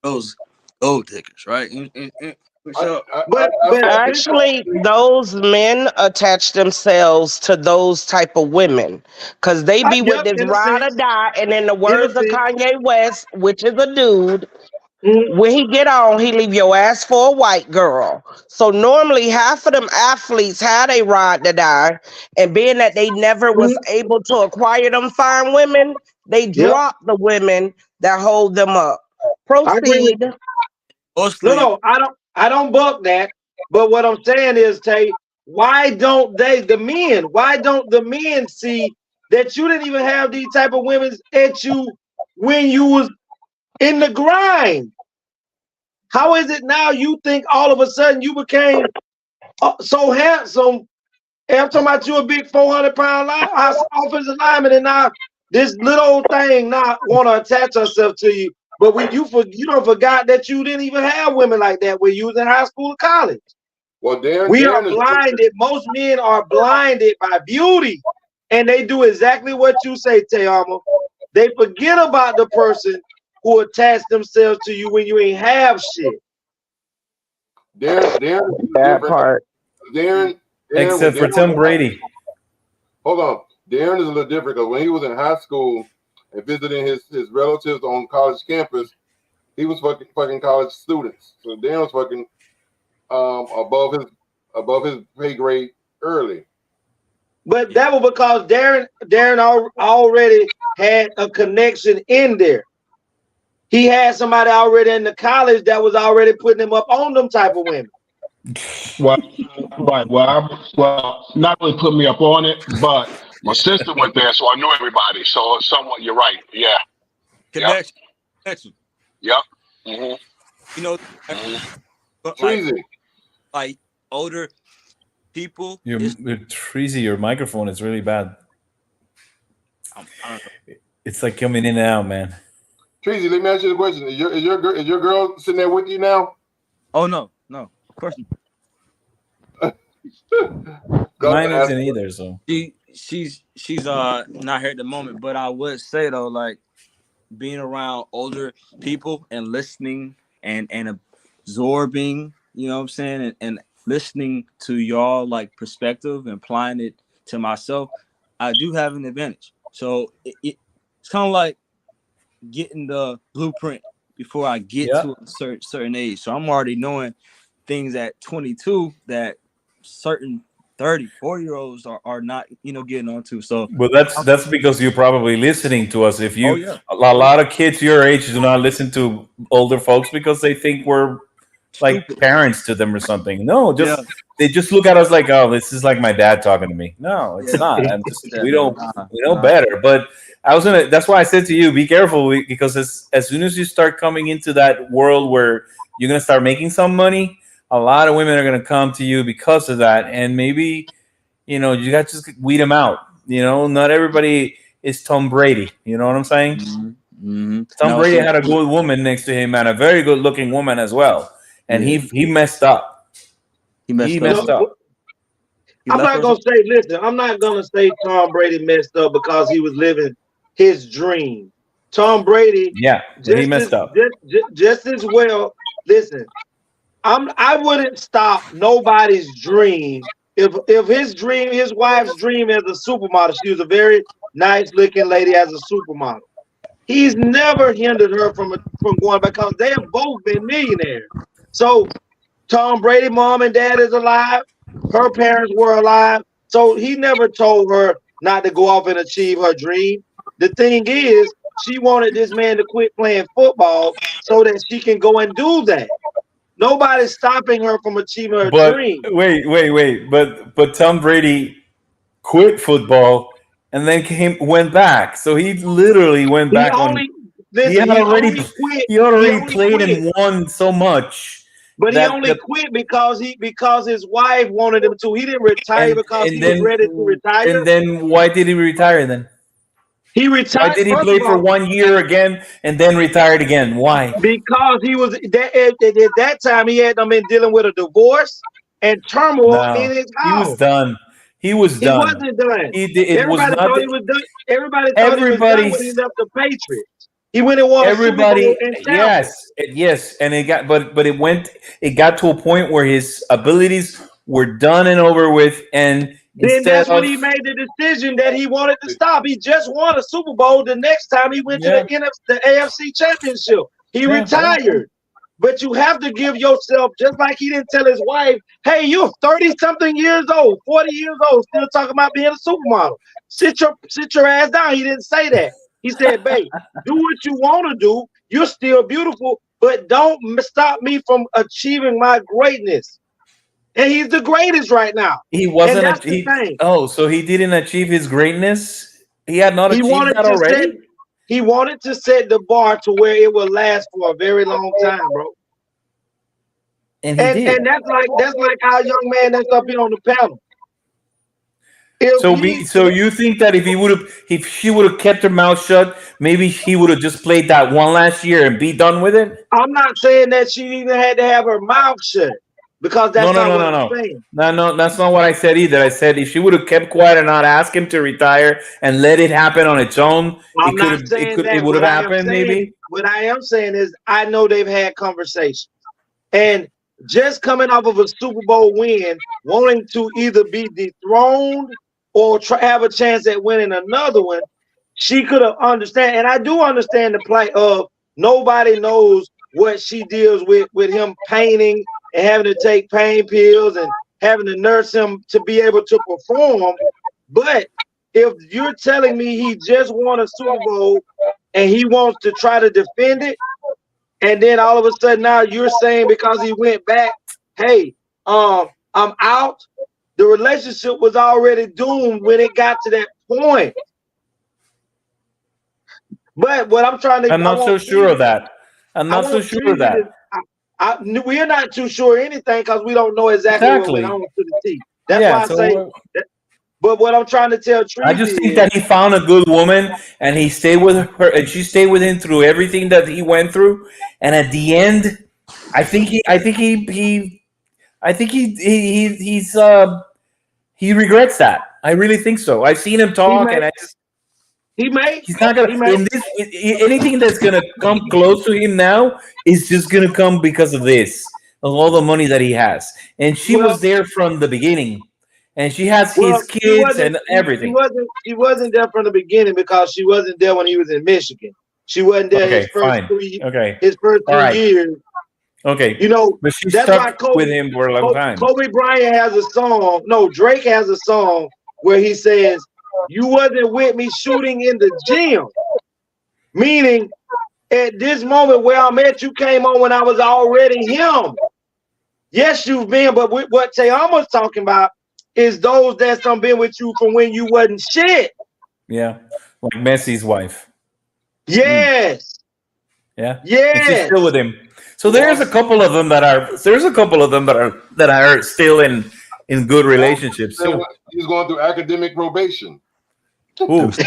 Those gold diggers, right? But actually, those men attach themselves to those type of women because they be with this ride or die. And in the words of Kanye West, which is a dude, when he get on, he leave your ass for a white girl. So normally half of them athletes had a ride to die, and being that they never was able to acquire them fine women, they drop the women that hold them up. Proceed. No, I don't buck that. But what I'm saying is, Tay, why don't the men see that you didn't even have these type of women at you when you was in the grind? How is it now you think all of a sudden you became so handsome? And I'm talking about you a big 400-pound offensive lineman, and now this little thing now want to attach herself to you. But when you don't forgot that you didn't even have women like that when you was in high school or college. Well, we are blinded. Most men are blinded by beauty, and they do exactly what you say, Teama. They forget about the person who attached themselves to you when you ain't have shit. That part. Darren except for Tom Brady. Hold on. Darren is a little different because when he was in high school and visiting his relatives on college campus, he was fucking college students. So Darren was fucking above his pay grade early. But that was because Darren already had a connection in there. He had somebody already in the college that was already putting him up on them type of women. Well, right. Well, not really put me up on it, but my sister went there, so I knew everybody. So somewhat, you're right. Yeah. Yep. Connection. Yep. Mm-hmm. You know, Mm-hmm. but Treasy. like older people. Treasy, your microphone is really bad. I don't know. It's like coming in and out, man. Treasy, let me ask you the question: Is your girl sitting there with you now? Oh no, of course not. Mine isn't either. So she's not here at the moment, but I would say though, like being around older people and listening and absorbing, you know what I'm saying, and listening to y'all like perspective and applying it to myself, I do have an advantage. So it's kind of like getting the blueprint before I get to a certain age. So I'm already knowing things at 22 that certain 30, 40-year-olds are not, getting onto. So, but that's because you're probably listening to us. If you, a Oh, lot of kids your age do not listen to older folks because they think we're like parents to them or something. No, they just look at us like, oh, this is like my dad talking to me. No, it's not. We know better. But that's why I said to you, be careful, because as soon as you start coming into that world where you're gonna start making some money, a lot of women are gonna come to you because of that, and maybe you got to just weed them out. Not everybody is Tom Brady. You know what I'm saying? Mm-hmm. Tom Brady had a good woman next to him and a very good looking woman as well. And he messed up. He messed up. I'm not gonna say. Listen, I'm not gonna say Tom Brady messed up because he was living his dream. Tom Brady, but he messed up just as well. Listen, I wouldn't stop nobody's dream if his wife's dream as a supermodel. She was a very nice looking lady as a supermodel. He's never hindered her from going because they have both been millionaires. So Tom Brady, mom and dad is alive. Her parents were alive. So he never told her not to go off and achieve her dream. The thing is, she wanted this man to quit playing football so that she can go and do that. Nobody's stopping her from achieving her dream. Wait. But Tom Brady quit football and then went back. So he literally went back he already played and won so much. But he only quit because his wife wanted him to. He didn't retire because he was ready to retire. And then why did he retire then? He retired. Why did he play for 1 year again and then retired again? Why? Because he was at that time he had been dealing with a divorce and turmoil in his house. He was done. He was done. He wasn't done. Everybody thought he was done. Everybody thought he was done when he left the Patriots. He went and won a Super Bowl in Tampa. Yes, and it got to a point where his abilities were done and over with, and then that's when he made the decision that he wanted to stop. He just won a Super Bowl. The next time he went to the AFC Championship, he retired. But you have to give yourself, just like he didn't tell his wife, hey, you're 30-something years old, 40 years old, still talking about being a supermodel. Sit your ass down. He didn't say that. He said, babe, do what you want to do. You're still beautiful, but don't stop me from achieving my greatness. And he's the greatest right now. He wasn't. So he didn't achieve his greatness? He had not achieved that already? He wanted to set the bar to where it will last for a very long time, bro. And he did. And that's like our young man that's up here on the panel. So you think that if she would have kept her mouth shut, maybe he would have just played that one last year and be done with it? I'm not saying that she even had to have her mouth shut. Because that's not what I'm saying. No, that's not what I said either. I said if she would have kept quiet and not asked him to retire and let it happen on its own, it would have happened maybe. What I am saying is I know they've had conversations. And just coming off of a Super Bowl win, wanting to either be dethroned or have a chance at winning another one, she could have understand. And I do understand the plight of nobody knows what she deals with him painting and having to take pain pills and having to nurse him to be able to perform. But if you're telling me he just won a Super Bowl and he wants to try to defend it, and then all of a sudden now you're saying because he went back, hey, I'm out. The relationship was already doomed when it got to that point. But what I'm trying to, I'm not so sure of that. I'm not so sure of that. We're not too sure anything because we don't know exactly what went on to the T. That's why I say. But what I'm trying to tell Treasy, I just think that he found a good woman and he stayed with her, and she stayed with him through everything that he went through. And at the end, I think he regrets that. I really think so. I've seen him talk, and he's not gonna anything that's gonna come close to him now is just gonna come because of this, of all the money that he has. And she was there from the beginning, and she has his kids and everything. She wasn't there from the beginning because she wasn't there when he was in Michigan. She wasn't there his first 3 years. Okay, you know, but she that's stuck why with him for a long time. Kobe Bryant has a song. No, Drake has a song where he says, "You wasn't with me shooting in the gym," meaning at this moment where I'm at, you came on when I was already him. Yes, you've been, but what Tayama's talking about is those that's done been with you from when you wasn't shit. Yeah, like Messi's wife. Yes. Yeah. Yes. And she's still with him. So there's a couple of them that are still in good relationships too. He's going through academic probation. Ooh. That's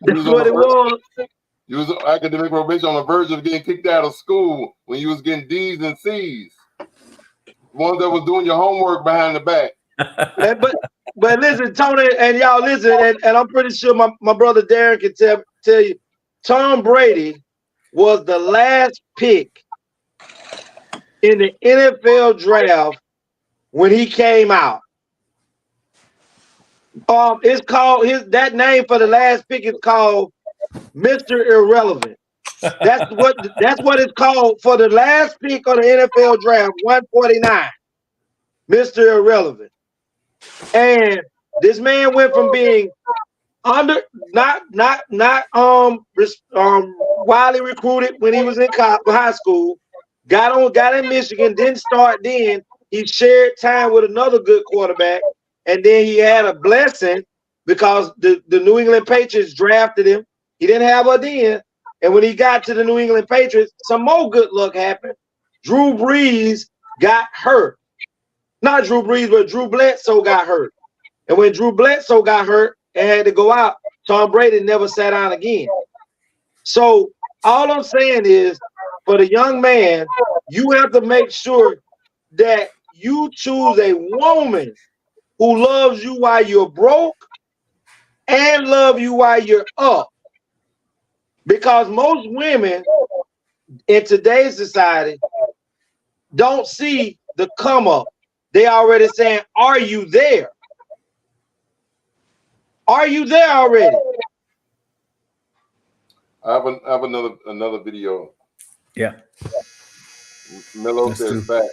what it was. You was on academic probation on the verge of getting kicked out of school when you was getting D's and C's. One that was doing your homework behind the back. But listen, Tony, and y'all listen, and I'm pretty sure my brother Darren can tell you, Tom Brady was the last pick in the NFL draft when he came out. It's called that name for the last pick is called Mr. Irrelevant. That's what it's called for the last pick of the NFL draft, 149. Mr. Irrelevant. And this man went from being not widely recruited when he was in high school, got in Michigan, didn't start then. He shared time with another good quarterback, and then he had a blessing because the New England Patriots drafted him. He didn't have a then, and when he got to the New England Patriots, some more good luck happened. Drew Brees got hurt. Not Drew Brees, but Drew Bledsoe got hurt. And when Drew Bledsoe got hurt and had to go out, Tom Brady never sat down again. So all I'm saying is, for the young man, you have to make sure that you choose a woman who loves you while you're broke and love you while you're up. Because most women in today's society don't see the come up. They already saying, are you there? Are you there already? I have another video. Yeah. Melo says back.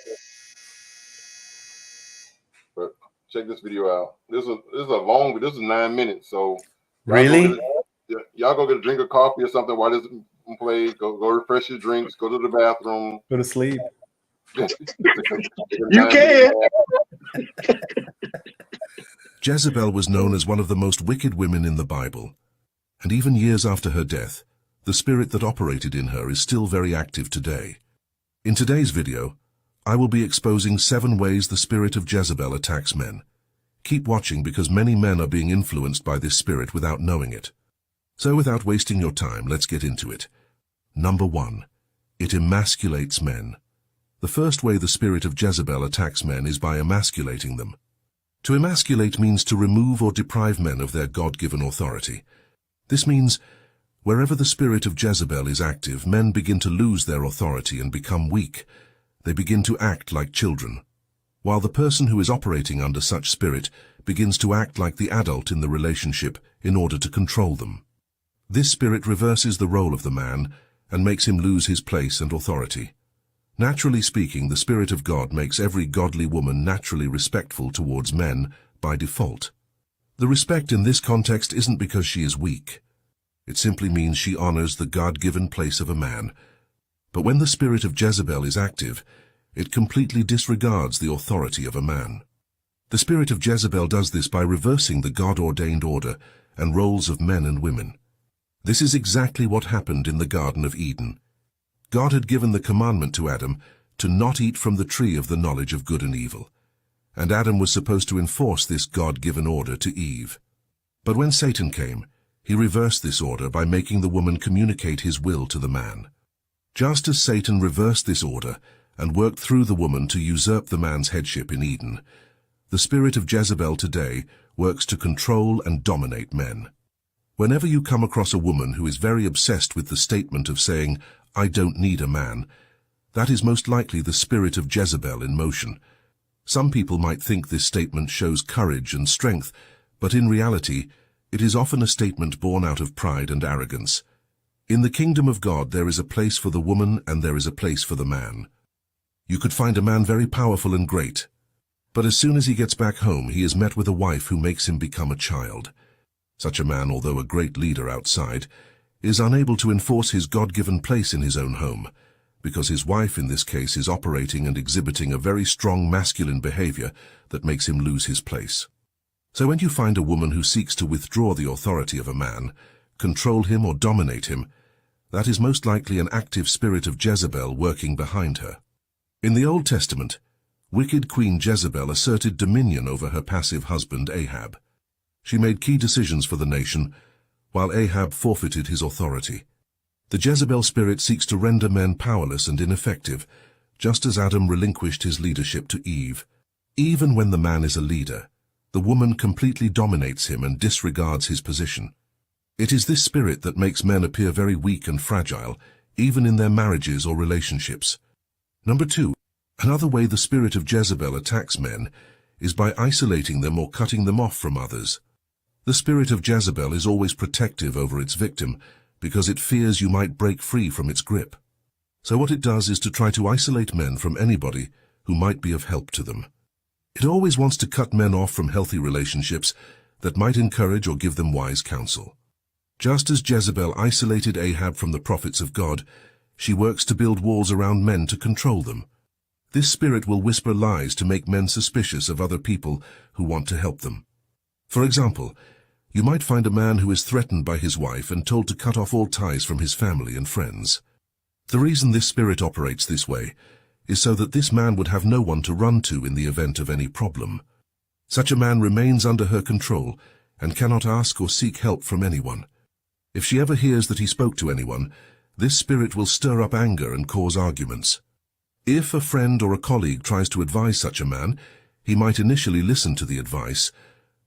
But check this video out. This is a long video. This is 9 minutes. So really, y'all go get a drink of coffee or something while this plays. Go refresh your drinks. Go to the bathroom. Go to sleep. You can. Jezebel was known as one of the most wicked women in the Bible, and even years after her death, the spirit that operated in her is still very active today. In today's video, I will be exposing 7 ways the spirit of Jezebel attacks men. Keep watching because many men are being influenced by this spirit without knowing it. So without wasting your time, let's get into it. Number 1. It emasculates men. The first way the spirit of Jezebel attacks men is by emasculating them. To emasculate means to remove or deprive men of their God-given authority. This means wherever the spirit of Jezebel is active, men begin to lose their authority and become weak. They begin to act like children, while the person who is operating under such spirit begins to act like the adult in the relationship in order to control them. This spirit reverses the role of the man and makes him lose his place and authority. Naturally speaking, the Spirit of God makes every godly woman naturally respectful towards men by default. The respect in this context isn't because she is weak. It simply means she honors the God-given place of a man. But when the spirit of Jezebel is active, it completely disregards the authority of a man. The spirit of Jezebel does this by reversing the God-ordained order and roles of men and women. This is exactly what happened in the Garden of Eden. God had given the commandment to Adam to not eat from the tree of the knowledge of good and evil, and Adam was supposed to enforce this God-given order to Eve. But when Satan came, he reversed this order by making the woman communicate his will to the man. Just as Satan reversed this order and worked through the woman to usurp the man's headship in Eden, the spirit of Jezebel today works to control and dominate men. Whenever you come across a woman who is very obsessed with the statement of saying, "I don't need a man," that is most likely the spirit of Jezebel in motion. Some people might think this statement shows courage and strength, but in reality, it is often a statement born out of pride and arrogance. In the kingdom of God, there is a place for the woman and there is a place for the man. You could find a man very powerful and great, but as soon as he gets back home, he is met with a wife who makes him become a child. Such a man, although a great leader outside, is unable to enforce his God-given place in his own home, because his wife in this case is operating and exhibiting a very strong masculine behavior that makes him lose his place. So when you find a woman who seeks to withdraw the authority of a man, control him or dominate him, that is most likely an active spirit of Jezebel working behind her. In the Old Testament, wicked Queen Jezebel asserted dominion over her passive husband Ahab. She made key decisions for the nation, while Ahab forfeited his authority. The Jezebel spirit seeks to render men powerless and ineffective, just as Adam relinquished his leadership to Eve. Even when the man is a leader, the woman completely dominates him and disregards his position. It is this spirit that makes men appear very weak and fragile, even in their marriages or relationships. Number 2, another way the spirit of Jezebel attacks men is by isolating them or cutting them off from others. The spirit of Jezebel is always protective over its victim because it fears you might break free from its grip. So what it does is to try to isolate men from anybody who might be of help to them. It always wants to cut men off from healthy relationships that might encourage or give them wise counsel. Just as Jezebel isolated Ahab from the prophets of God, she works to build walls around men to control them. This spirit will whisper lies to make men suspicious of other people who want to help them. For example, you might find a man who is threatened by his wife and told to cut off all ties from his family and friends. The reason this spirit operates this way is so that this man would have no one to run to in the event of any problem. Such a man remains under her control and cannot ask or seek help from anyone. If she ever hears that he spoke to anyone, this spirit will stir up anger and cause arguments. If a friend or a colleague tries to advise such a man, he might initially listen to the advice,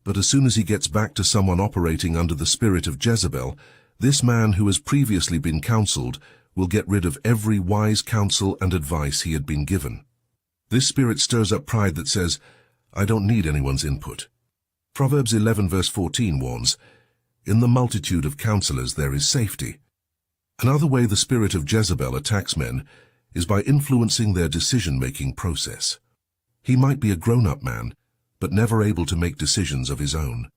but as soon as he gets back to someone operating under the spirit of Jezebel, this man who has previously been counseled will get rid of every wise counsel and advice he had been given. This spirit stirs up pride that says, "I don't need anyone's input." Proverbs 11 verse 14 warns, "In the multitude of counselors there is safety." Another way the spirit of Jezebel attacks men is by influencing their decision-making process. He might be a grown-up man, but never able to make decisions of his own.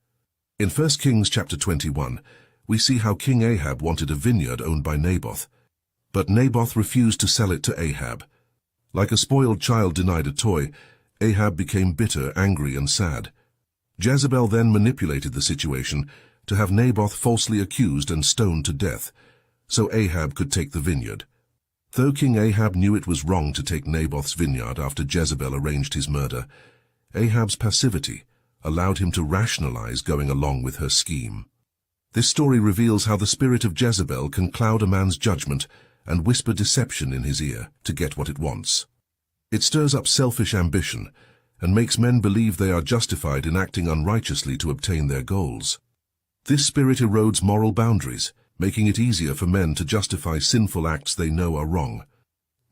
In 1 Kings chapter 21, we see how King Ahab wanted a vineyard owned by Naboth, but Naboth refused to sell it to Ahab. Like a spoiled child denied a toy, Ahab became bitter, angry, and sad. Jezebel then manipulated the situation to have Naboth falsely accused and stoned to death, so Ahab could take the vineyard. Though King Ahab knew it was wrong to take Naboth's vineyard after Jezebel arranged his murder, Ahab's passivity allowed him to rationalize going along with her scheme. This story reveals how the spirit of Jezebel can cloud a man's judgment and whisper deception in his ear to get what it wants. It stirs up selfish ambition and makes men believe they are justified in acting unrighteously to obtain their goals. This spirit erodes moral boundaries, making it easier for men to justify sinful acts they know are wrong.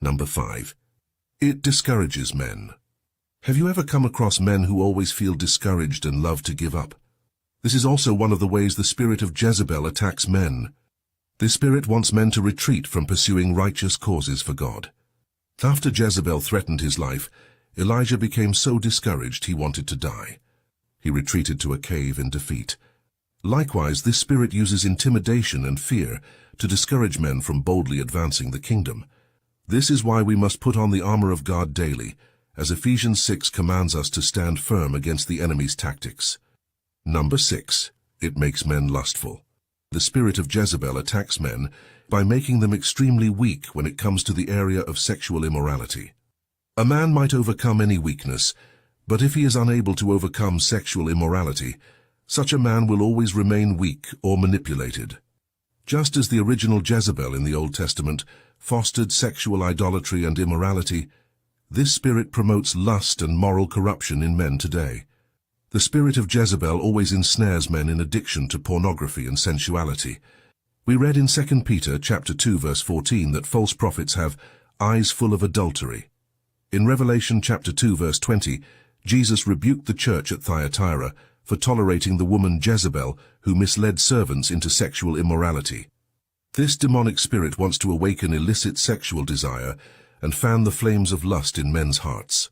Number 5. It discourages men. Have you ever come across men who always feel discouraged and love to give up? This is also one of the ways the spirit of Jezebel attacks men. This spirit wants men to retreat from pursuing righteous causes for God. After Jezebel threatened his life, Elijah became so discouraged he wanted to die. He retreated to a cave in defeat. Likewise, this spirit uses intimidation and fear to discourage men from boldly advancing the kingdom. This is why we must put on the armor of God daily, as Ephesians 6 commands us to stand firm against the enemy's tactics. Number 6. It makes men lustful. The spirit of Jezebel attacks men by making them extremely weak when it comes to the area of sexual immorality. A man might overcome any weakness, but if he is unable to overcome sexual immorality, such a man will always remain weak or manipulated. Just as the original Jezebel in the Old Testament fostered sexual idolatry and immorality, this spirit promotes lust and moral corruption in men today. The spirit of Jezebel always ensnares men in addiction to pornography and sensuality. We read in 2 Peter chapter 2 verse 14 that false prophets have eyes full of adultery. In Revelation chapter 2 verse 20, Jesus rebuked the church at Thyatira for tolerating the woman Jezebel who misled servants into sexual immorality. This demonic spirit wants to awaken illicit sexual desire and fan the flames of lust in men's hearts.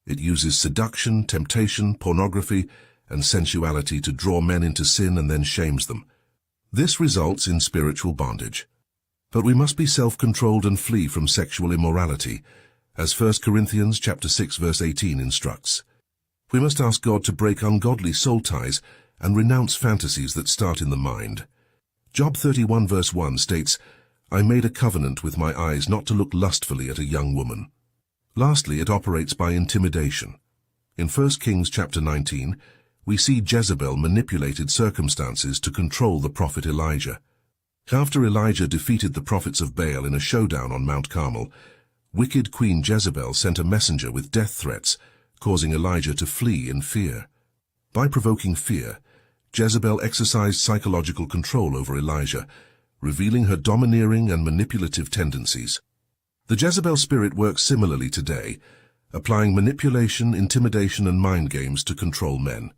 It uses seduction, temptation, pornography, and sensuality to draw men into sin and then shames them. This results in spiritual bondage. But we must be self-controlled and flee from sexual immorality, as 1 Corinthians chapter 6 verse 18 instructs. We must ask God to break ungodly soul ties and renounce fantasies that start in the mind. Job 31 verse 1 states, I made a covenant with my eyes not to look lustfully at a young woman. Lastly, it operates by intimidation. In 1 Kings chapter 19, we see Jezebel manipulated circumstances to control the prophet Elijah. After Elijah defeated the prophets of Baal in a showdown on Mount Carmel, wicked Queen Jezebel sent a messenger with death threats, causing Elijah to flee in fear. By provoking fear, Jezebel exercised psychological control over Elijah, revealing her domineering and manipulative tendencies. The Jezebel spirit works similarly today, applying manipulation, intimidation, and mind games to control men.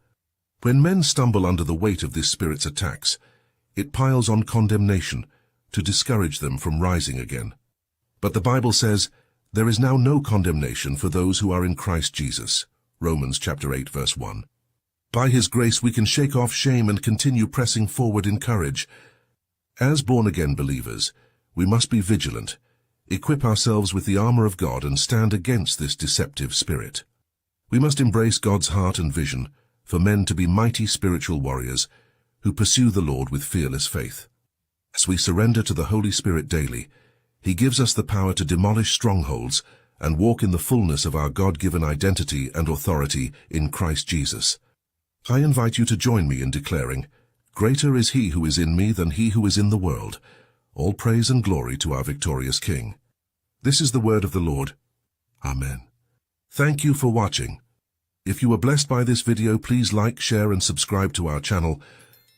When men stumble under the weight of this spirit's attacks, it piles on condemnation to discourage them from rising again. But the Bible says, there is now no condemnation for those who are in Christ Jesus. Romans chapter 8 verse 1. By His grace we can shake off shame and continue pressing forward in courage. As born-again believers, we must be vigilant, equip ourselves with the armor of God and stand against this deceptive spirit. We must embrace God's heart and vision for men to be mighty spiritual warriors who pursue the Lord with fearless faith. As we surrender to the Holy Spirit daily, He gives us the power to demolish strongholds and walk in the fullness of our God-given identity and authority in Christ Jesus. I invite you to join me in declaring, Greater is He who is in me than he who is in the world. All praise and glory to our victorious King. This is the word of the Lord. Amen. Thank you for watching. If you were blessed by this video, please like, share, and subscribe to our channel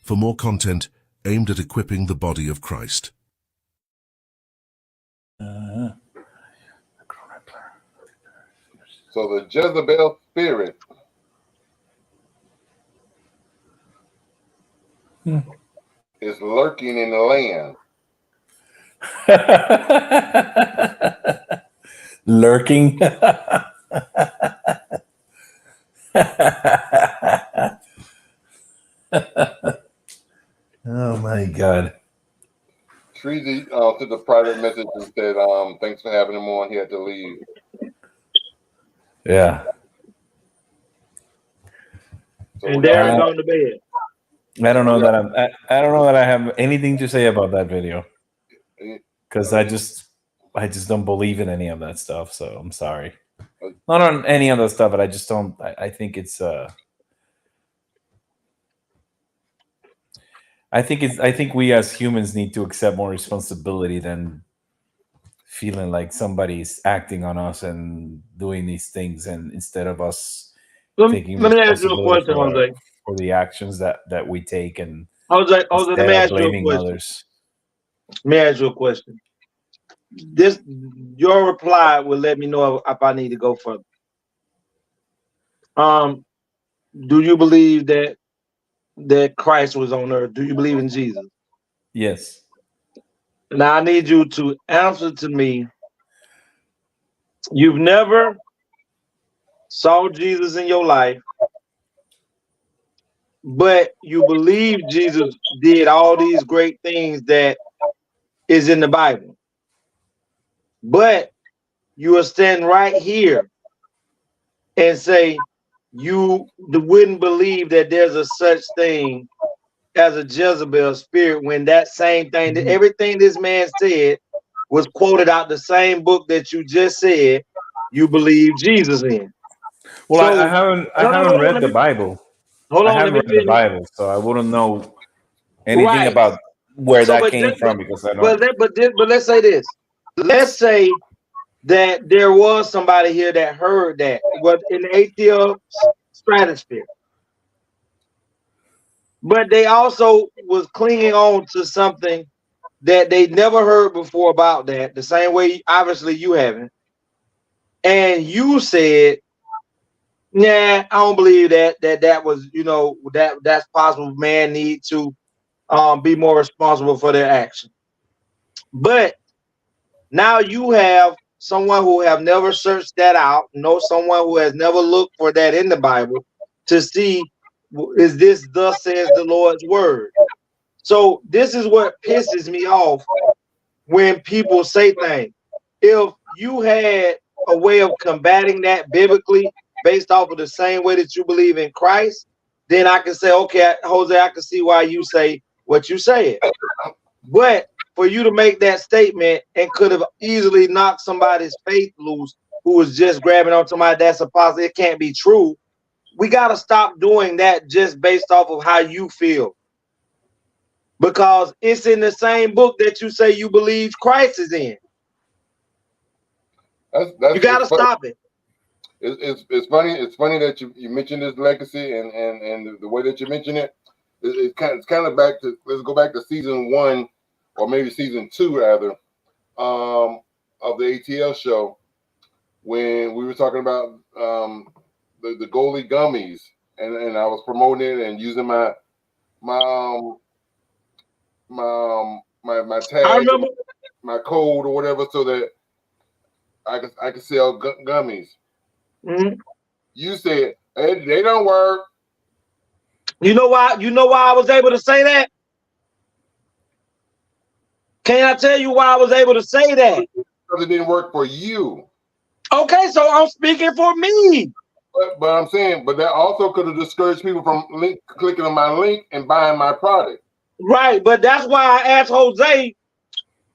for more content aimed at equipping the body of Christ. So the Jezebel spirit is lurking in the land. Lurking. Oh my God. Treasy to the private message and said, thanks for having him on. He had to leave. Yeah. So And Darren's gone to bed. I don't know that I don't know that I have anything to say about that video, because I just don't believe in any of that stuff. So I'm sorry. Not on any of that stuff, but I just don't. I think it's. I think we as humans need to accept more responsibility than feeling like somebody's acting on us and doing these things, and instead of us taking let me ask you a responsibility question, Jose. for the actions that we take, and Jose, let me ask you a blaming question. others. Let me ask you a question. Your reply will let me know if I need to go further. Do you believe that Christ was on earth? Do you believe in Jesus? Yes. Now I need you to answer to me You've never saw Jesus in your life, but you believe Jesus did all these great things that is in the Bible. But you will stand right here and say you wouldn't believe that there's a such thing as a Jezebel spirit when that same thing, everything this man said was quoted out the same book that you just said you believe Jesus in. Well, So I haven't hold on, read the Bible. I let haven't me read the finish. Bible, so I wouldn't know anything Right. about where So that came from because I don't. but let's say this. Let's say that there was somebody here that heard that was in the ATL stratosphere, but they also was clinging on to something that they never heard before about that, the same way obviously you haven't. And you said, nah, I don't believe that was, that's possible. Man need to be more responsible for their action. But now you have someone who have never searched that out, someone who has never looked for that in the Bible to see, is this thus says the Lord's word? So this is what pisses me off when people say things. If you had a way of combating that biblically based off of the same way that you believe in Christ, then I can say, okay, Jose, I can see why you say what you said. But for you to make that statement and could have easily knocked somebody's faith loose who was just grabbing on somebody that's a positive, it can't be true. We got to stop doing that just based off of how you feel. Because it's in the same book that you say you believe Christ is in. You got to stop it. It's funny. It's funny that you mentioned this legacy and the way that you mention it. It's kind of back to, let's go back to season 1 or maybe season 2 rather of the ATL show when we were talking about the goalie gummies and I was promoting it and using my tag, I remember my code or whatever, so that I could sell gummies. Mm-hmm. You said they don't work. You know why? You know why I was able to say that? Can I tell you why I was able to say that? Because it didn't work for you. Okay, so I'm speaking for me. But I'm saying, but that also could have discouraged people from clicking on my link and buying my product. Right, but that's why I asked Jose,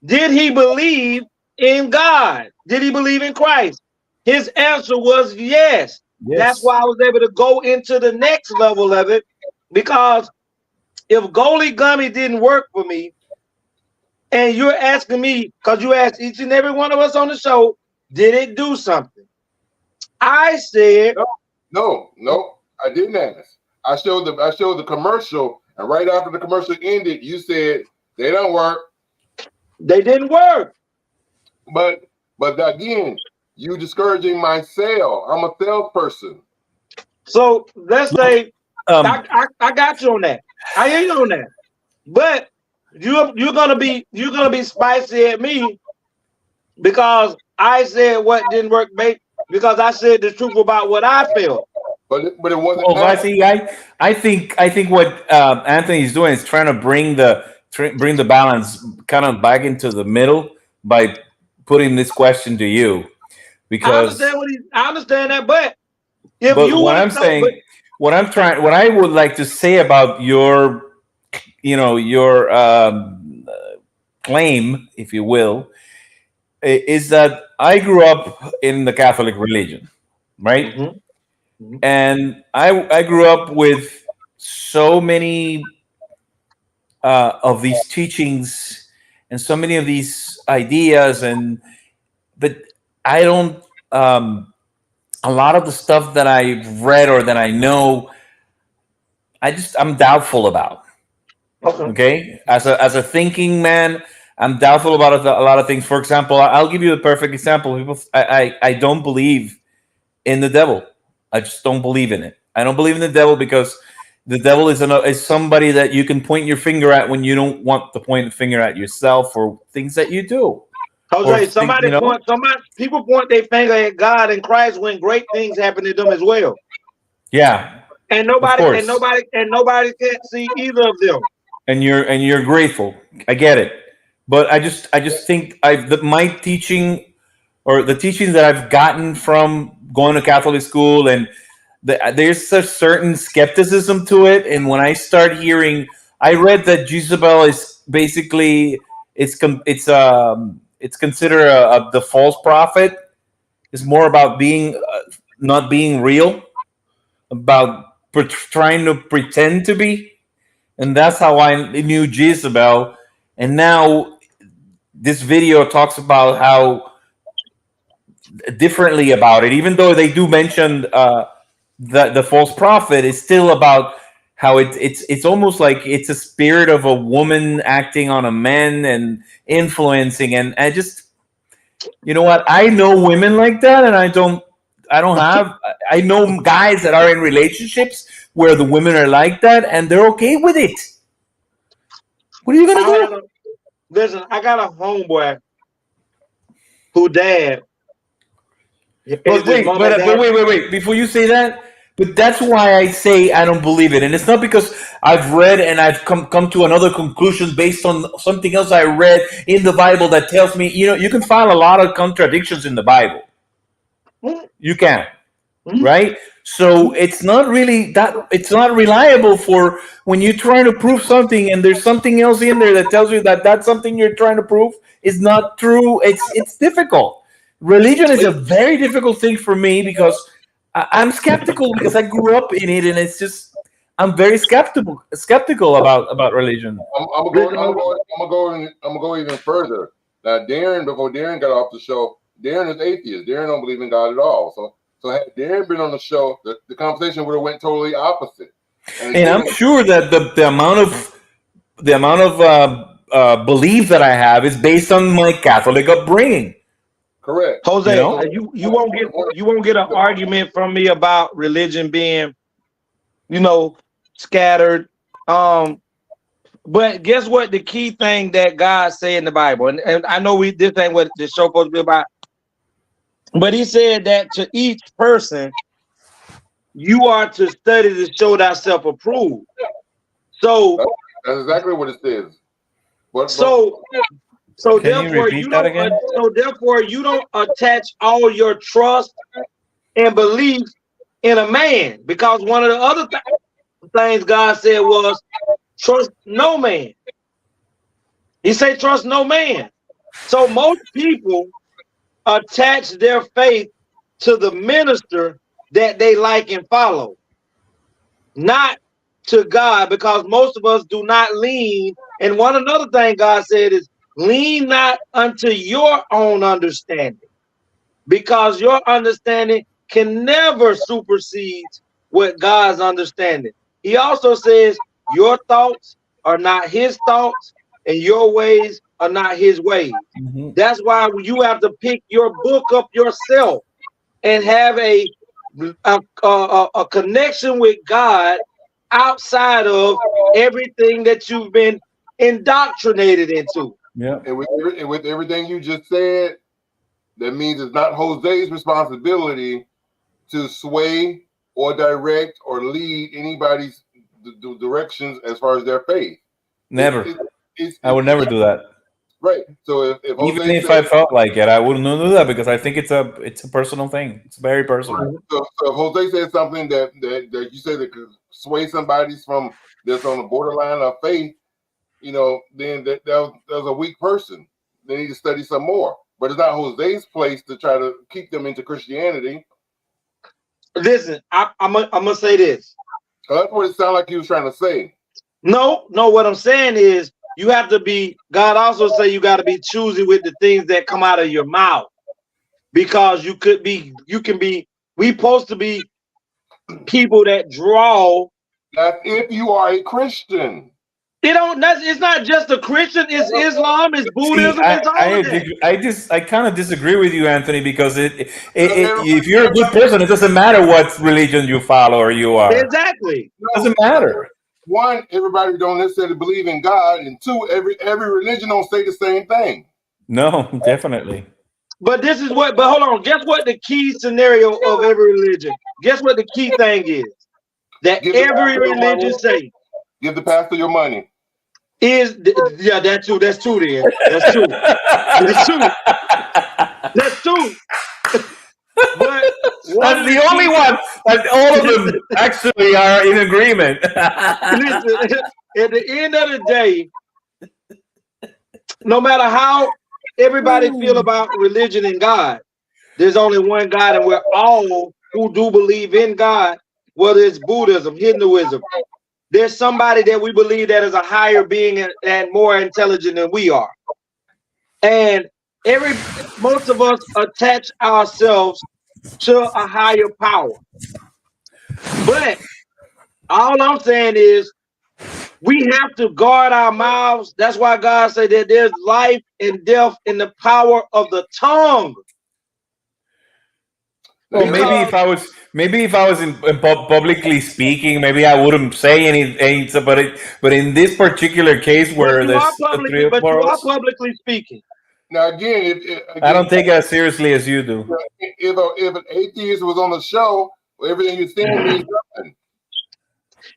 did he believe in God? Did he believe in Christ? His answer was yes. That's why I was able to go into the next level of it, because if goalie gummy didn't work for me, and you're asking me, because you asked each and every one of us on the show, did it do something? I said no, I didn't ask. I showed the commercial, and right after the commercial ended, you said they don't work. They didn't work. But again, you discouraging my sale. I'm a salesperson. So let's say I got you on that. I hear you on that. But you're gonna be spicy at me because I said what didn't work, because I said the truth about what I felt. But it wasn't. Well, I think what Anthony is doing is trying to bring the balance kind of back into the middle by putting this question to you, because I understand that, but if you what I'm saying, what I would like to say about your claim, if you will, is that I grew up in the Catholic religion, right? Mm-hmm. And I grew up with so many of these teachings and so many of these ideas, but I don't. A lot of the stuff that I've read or that I know, I'm doubtful about. Okay, as a thinking man, I'm doubtful about a lot of things. For example, I'll give you a perfect example. People, I don't believe in the devil. I just don't believe in it. I don't believe in the devil because the devil is somebody that you can point your finger at when you don't want to point the finger at yourself or things that you do. Jose, somebody people point their finger at God and Christ when great things happen to them as well. Yeah. And nobody can't see either of them. And you're grateful. I get it. But I just think my teaching, or the teachings that I've gotten from going to Catholic school, and there's a certain skepticism to it. And when I start hearing, I read that Jezebel is basically it's considered the false prophet. It's more about being not being real, about trying to pretend to be, and that's how I knew Jezebel. And now this video talks about how differently about it, even though they do mention the false prophet. Is still about how it's almost like it's a spirit of a woman acting on a man and influencing. And I just, you know what, I know women like that, and I know guys that are in relationships where the women are like that and they're okay with it. What are you gonna do? Listen, I got a homeboy who dad. But wait. Before you say that, but that's why I say I don't believe it. And it's not because I've read and I've come to another conclusion based on something else I read in the Bible that tells me, you can find a lot of contradictions in the Bible. You can. Right? So it's not really that, it's not reliable for when you're trying to prove something and there's something else in there that tells you that that's something you're trying to prove is not true. It's difficult. Religion is a very difficult thing for me because I'm skeptical, because I grew up in it, and it's just, I'm very skeptical about religion. I'm gonna go even further. Now, before Darren got off the show, Darren is atheist. Darren don't believe in God at all. So had Darren been on the show, the conversation would have went totally opposite. And I'm sure that the amount of belief that I have is based on my Catholic upbringing. Correct. Jose, you won't get an argument from me about religion being, scattered. But guess what? The key thing that God said in the Bible, and I know this ain't what the show supposed to be about, but He said that to each person, you are to study to show thyself approved. So that's exactly what it says. So therefore you don't attach all your trust and belief in a man, because one of the other things God said was trust no man. He said trust no man. So most people attach their faith to the minister that they like and follow, not to God, because most of us do not lean. And another thing God said is, lean not unto your own understanding, because your understanding can never supersede what God's understanding. He also says your thoughts are not His thoughts, and your ways are not His ways. Mm-hmm. That's why you have to pick your book up yourself and have a connection with God outside of everything that you've been indoctrinated into. Yeah. And with everything you just said, that means it's not Jose's responsibility to sway or direct or lead anybody's directions as far as their faith. Never. I would never do that. Right. So even if I felt like it, I wouldn't do that, because I think it's a personal thing. It's very personal. So if Jose said something that you say that could sway somebody that's on the borderline of faith, then that was a weak person. They need to study some more. But it's not Jose's place to try to keep them into Christianity. Listen, I'm gonna say this. That's what it sounded like you was trying to say. No, what I'm saying is you have to be, God also say you got to be choosy with the things that come out of your mouth, because we supposed to be people that draw. That's if you are a Christian. It's not just a Christian, it's Islam, it's Buddhism, it's all of that. I kind of disagree with you, Anthony, because if you're a good person, it doesn't matter what religion you follow or you are. Exactly. It doesn't matter. One, everybody don't necessarily believe in God, and two, every religion don't say the same thing. No, definitely. But this is what. But hold on. Guess what the key scenario of every religion? Guess what the key thing is? That every religion say. Give the pastor your money. Yeah, that's true. That's true. Then that's true. That's true. That's true. But that's the only one that all of them actually are in agreement. Listen, at the end of the day, no matter how everybody feel about religion and God, there's only one God, and we're all who do believe in God, whether it's Buddhism, Hinduism. There's somebody that we believe that is a higher being and more intelligent than we are. And most of us attach ourselves to a higher power. But all I'm saying is we have to guard our mouths. That's why God said that there's life and death in the power of the tongue. Well, maybe if I was in publicly speaking, maybe I wouldn't say anything. But in this particular case where there's three of us, you are publicly speaking. Now again, I don't take it as seriously as you do. If an atheist was on the show, everything you're saying means nothing.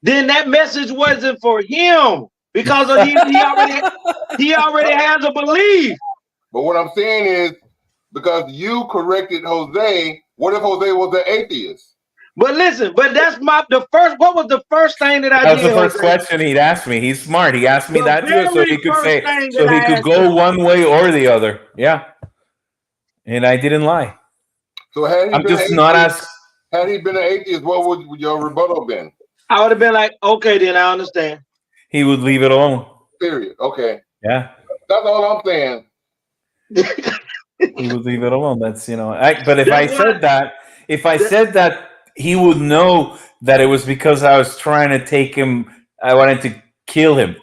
Then that message wasn't for him because he already has a belief. But what I'm saying is, because you corrected Jose, what if Jose was an atheist? But listen, but that's what was the first thing that I did? That was the first question he'd asked me. He's smart. He asked me that too, so he could say, so he could go one way or the other. Yeah. And I didn't lie. So had he been an atheist, what would your rebuttal been? I would have been like, okay, then I understand. He would leave it alone. Period. Okay. Yeah. That's all I'm saying. He would leave it alone. That's, but if I said that, he would know that it was because I was trying to take him. I wanted to kill it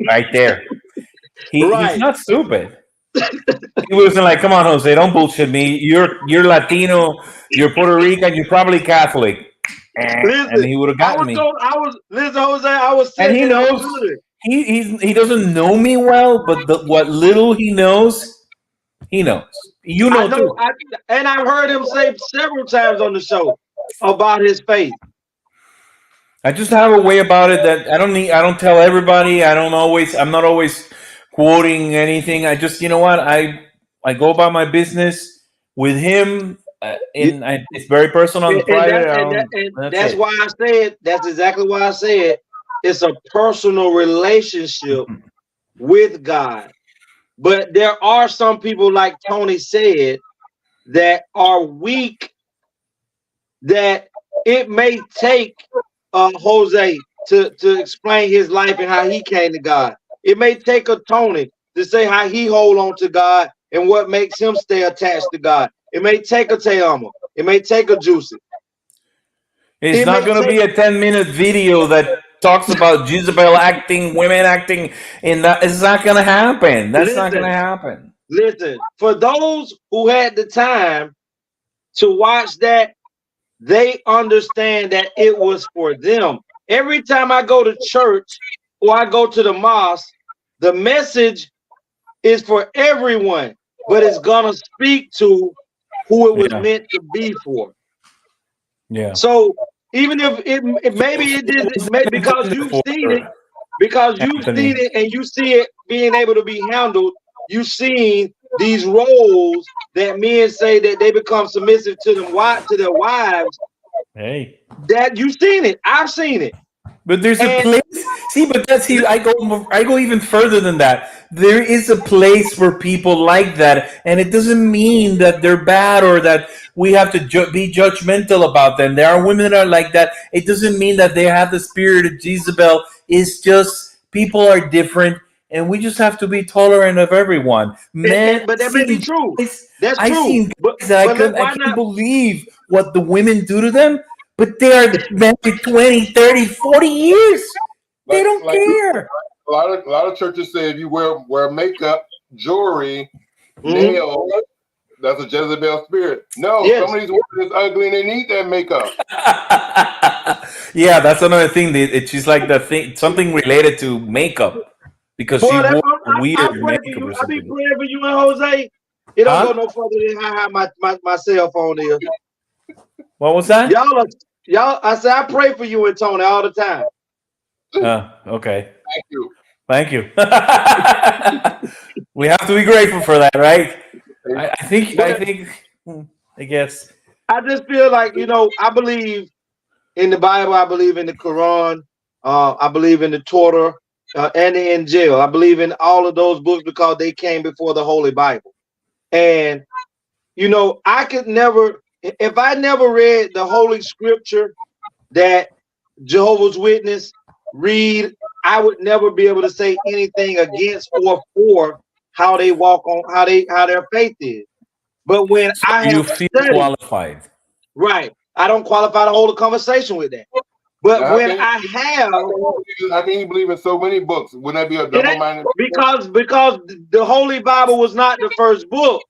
right there. He's not stupid. He wasn't like, come on, Jose, don't bullshit me. You're Latino, you're Puerto Rican, you're probably Catholic. Listen, and he would have gotten me. Listen, Jose, I was saying, and he knows he doesn't know me well, but what little he knows, he knows. You know too. And I've heard him say several times on the show about his faith. I just have a way about it that I don't tell everybody. I'm not always quoting anything. I just, you know what? I go about my business with him. It's very personal and private. That's why I said, that's exactly why I said it's a personal relationship with God. But there are some people, like Tony said, that are weak, that it may take Jose to explain his life and how he came to God. It may take a Tony to say how he hold on to God and what makes him stay attached to God. It may take a Teamo. It may take a Juicy. It's not going to be a 10-minute video that talks about Jezebel acting, women acting, and that is not going to happen. That's not going to happen. Listen, for those who had the time to watch that, they understand that it was for them. Every time I go to church or I go to the mosque, the message is for everyone, but it's going to speak to who it was meant to be for. Yeah. So even if maybe it didn't, because you've seen it, and you see it being able to be handled, you've seen these roles that men say that they become submissive to their wives. Hey, that you've seen it. I've seen it. But there's a place. I go even further than that. There is a place for people like that, and it doesn't mean that they're bad or that we have to be judgmental about them. There are women that are like that. It doesn't mean that they have the spirit of Jezebel. It's just people are different, and we just have to be tolerant of everyone. Man, but that may be true. That's I've true. seen guys that I can't believe what the women do to them. But they are married 20, 30, 40 years. They don't care. A lot of churches say if you wear makeup, jewelry, nails, that's a Jezebel spirit. No, some of these women is ugly and they need that makeup. Yeah, that's another thing. She's like the thing, something related to makeup because she wore weird makeup. I be praying for you and Jose. It don't go no further than how high my cell phone is. What was that? Y'all. I said I pray for you and Tony all the time. Okay. Thank you. Thank you. We have to be grateful for that, right? I guess. I just feel like, I believe in the Bible. I believe in the Quran. I believe in the Torah and the Injil. I believe in all of those books because they came before the Holy Bible. And, I could never, if I never read the Holy Scripture that Jehovah's Witness read, I would never be able to say anything against or for how they walk on, how their faith is. But when I you have feel studied, qualified, right? I don't qualify to hold a conversation with that. But Now, when I have, how can you believe in so many books? Wouldn't that be a double-minded? Because the Holy Bible was not the first book.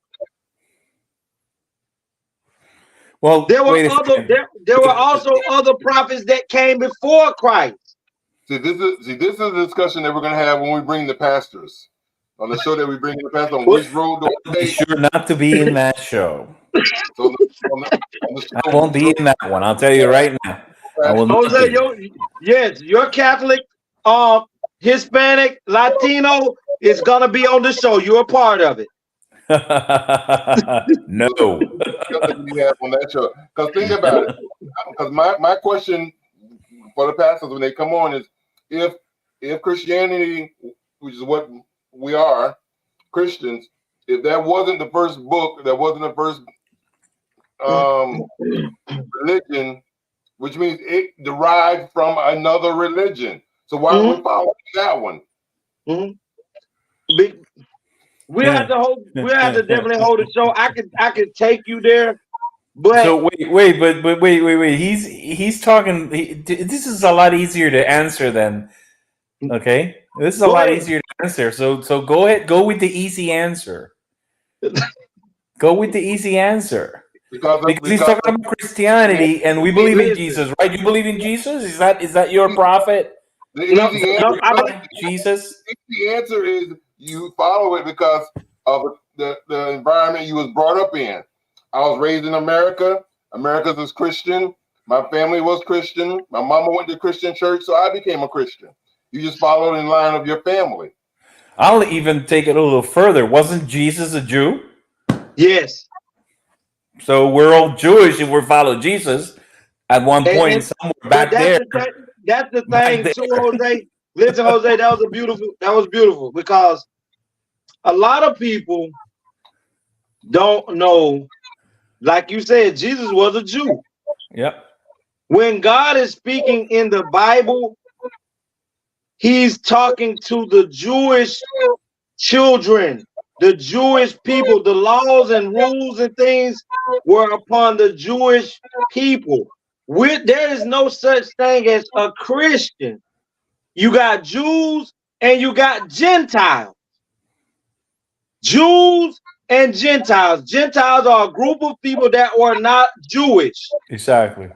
Well, there were also other prophets that came before Christ. See, this is a discussion that we're going to have when we bring the pastors on the show that we bring the pastors on which road to be sure not to be in that show. So I won't be in that one. I'll tell you right now. I will not Jose, be. Your Catholic, Hispanic, Latino is gonna be on the show. You're a part of it. No. We have on that show. Because think about it. Because my question for the pastors when they come on is if Christianity, which is what we are, Christians, if that wasn't the first book, that wasn't the first religion, which means it derived from another religion. So why are we following that one? We have to definitely hold a show. I could take you there, but so wait. He's talking. This is a lot easier to answer than. Okay, this is a lot easier to answer. So go ahead. Go with the easy answer. Go with the easy answer. Because he's talking about Christianity, and we believe in Jesus, right? You believe in Jesus? Is that your prophet? Jesus. The answer is you follow it because of the environment you was brought up in. I was raised in America. America was Christian. My family was Christian. My mama went to Christian church, so I became a Christian. You just followed in line of your family. I'll even take it a little further. Wasn't Jesus a Jew? Yes. So we're all Jewish and we're following Jesus at one point somewhere back there. That's the thing too, Jose. Listen, Jose, that was beautiful because a lot of people don't know, like you said, Jesus was a Jew. Yep. When God is speaking in the Bible, he's talking to the Jewish children, the Jewish people. The laws and rules and things were upon the Jewish people. There is no such thing as a Christian. You got Jews and you got Gentiles. Jews and Gentiles. Gentiles are a group of people that are not Jewish. Exactly.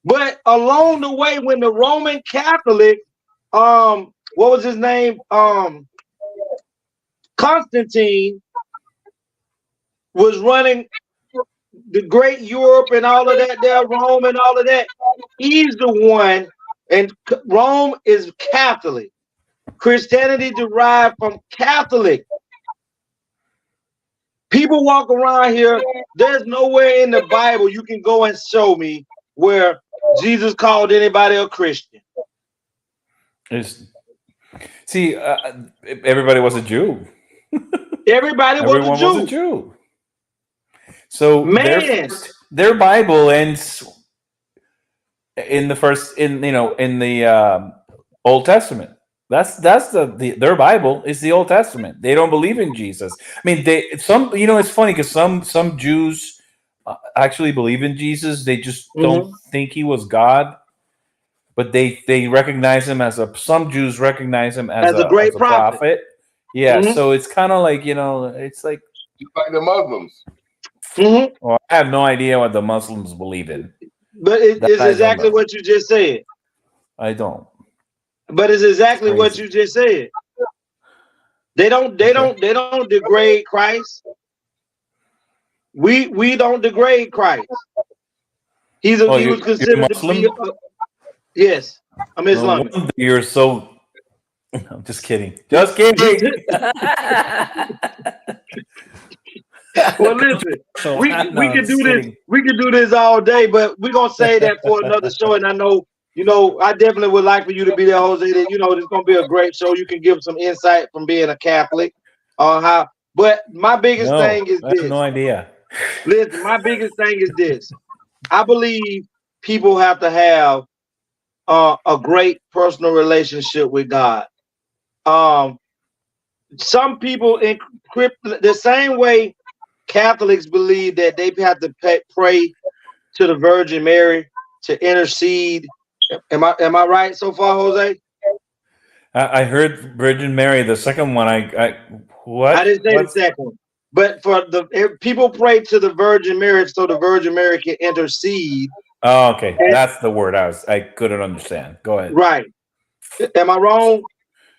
But along the way, when the Roman Catholic, what was his name? Constantine was running the great Europe and all of that, there, Rome and all of that. He's the one, and Rome is Catholic. Christianity derived from Catholic. People walk around here, there's nowhere in the Bible you can go and show me where Jesus called anybody a Christian. See, everybody was a Jew. Everyone was a Jew. So their Bible ends in the Old Testament. That's their Bible is the Old Testament. They don't believe in Jesus. I mean, it's funny because some Jews actually believe in Jesus. They just don't think he was God, but they recognize him some Jews recognize him as a great prophet. Yeah, so it's kind of like it's like the Muslims. Well, I have no idea what the Muslims believe in. But it's exactly what you just said. I don't. But it's exactly what you just said. They don't degrade Christ. We don't degrade Christ. He was considered to be yes. I'm No Islamic. wonder you're so. I'm just kidding. Just kidding. Well, listen, we can do this. We can do this all day, but we're gonna say that for another show. And I know, I definitely would like for you to be there, Jose. That it's gonna be a great show. You can give some insight from being a Catholic on how. But my biggest thing is I this. have no idea. Listen, my biggest thing is this. I believe people have to have a great personal relationship with God. Some people encrypt the same way Catholics believe that they have to pray to the Virgin Mary to intercede. Am I right so far, Jose? I heard Virgin Mary. The second one, what? I didn't say the second one. But people pray to the Virgin Mary so the Virgin Mary can intercede. Oh, okay. That's the word I couldn't understand. Go ahead. Right. Am I wrong?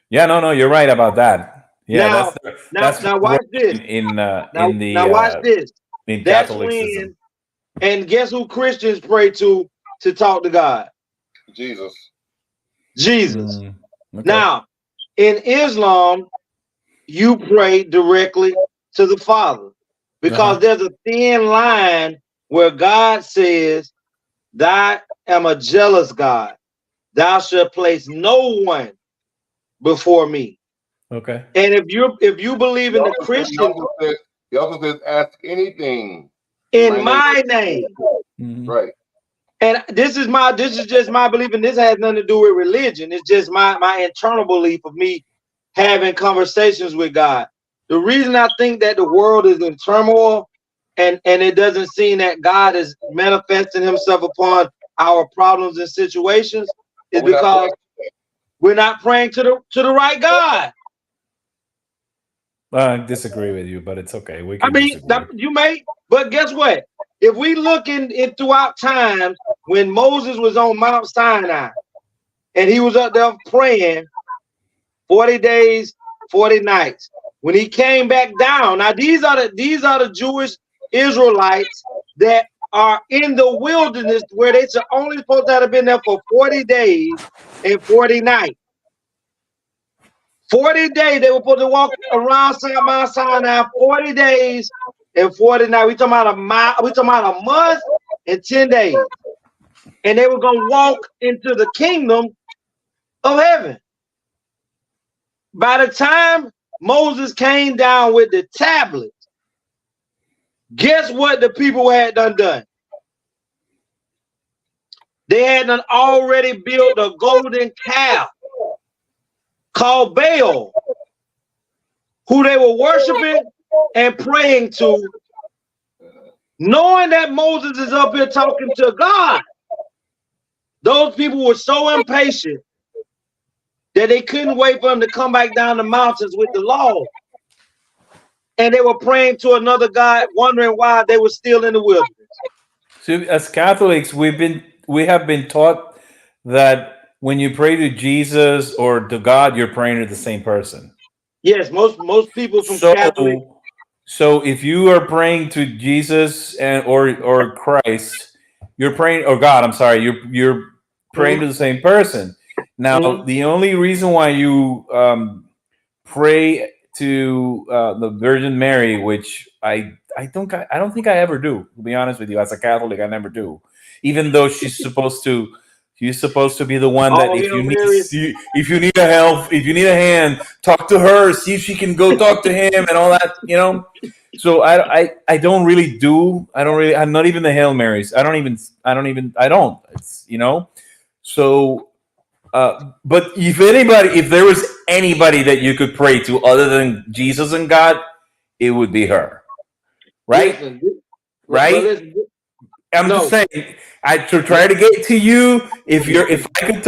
Yeah, no, you're right about that. Yeah, now watch this. Now watch this. In That's Catholicism. And guess who Christians pray to talk to God? Jesus. Okay. Now, in Islam, you pray directly to the Father because there's a thin line where God says, "Thou am a jealous God. Thou shalt place no one before me." Okay. And if you believe in the Christian, he also says, "Ask anything in my name." Right. And this is just my belief, and this has nothing to do with religion. It's just my internal belief of me having conversations with God. The reason I think that the world is in turmoil and it doesn't seem that God is manifesting himself upon our problems and situations is because we're not praying to the right God. I disagree with you, but it's okay. We can disagree. You may, but guess what? If we look in throughout time when Moses was on Mount Sinai and he was up there praying 40 days, 40 nights. When he came back down, now these are the Jewish Israelites that are in the wilderness where they should only supposed to have been there for 40 days and 40 nights. 40 days they were supposed to walk around Mount Sinai 40 days and 40 nights. We talking about a month and 10 days. And they were gonna walk into the kingdom of heaven. By the time Moses came down with the tablets, guess what the people had done? They had already built a golden calf called Baal, who they were worshiping and praying to, knowing that Moses is up here talking to God. Those people were so impatient that they couldn't wait for him to come back down the mountains with the law. And they were praying to another God, wondering why they were still in the wilderness. So as Catholics, we have been taught that when you pray to Jesus or to God, you're praying to the same person. Yes, most people from Catholic. So if you are praying to Jesus or Christ, you're praying, or God, I'm sorry, you're praying to the same person. Now, the only reason why you pray to the Virgin Mary, which I don't think I ever do, to be honest with you, as a Catholic, I never do, even though she's supposed to be the one that if you need a help, if you need a hand, talk to her, see if she can go talk to him and all that, So I don't really do. I'm not even the Hail Marys. I don't. It's So, but if there was anybody that you could pray to other than Jesus and God, it would be her, right? Right? I'm just saying. I try to get to you. If I could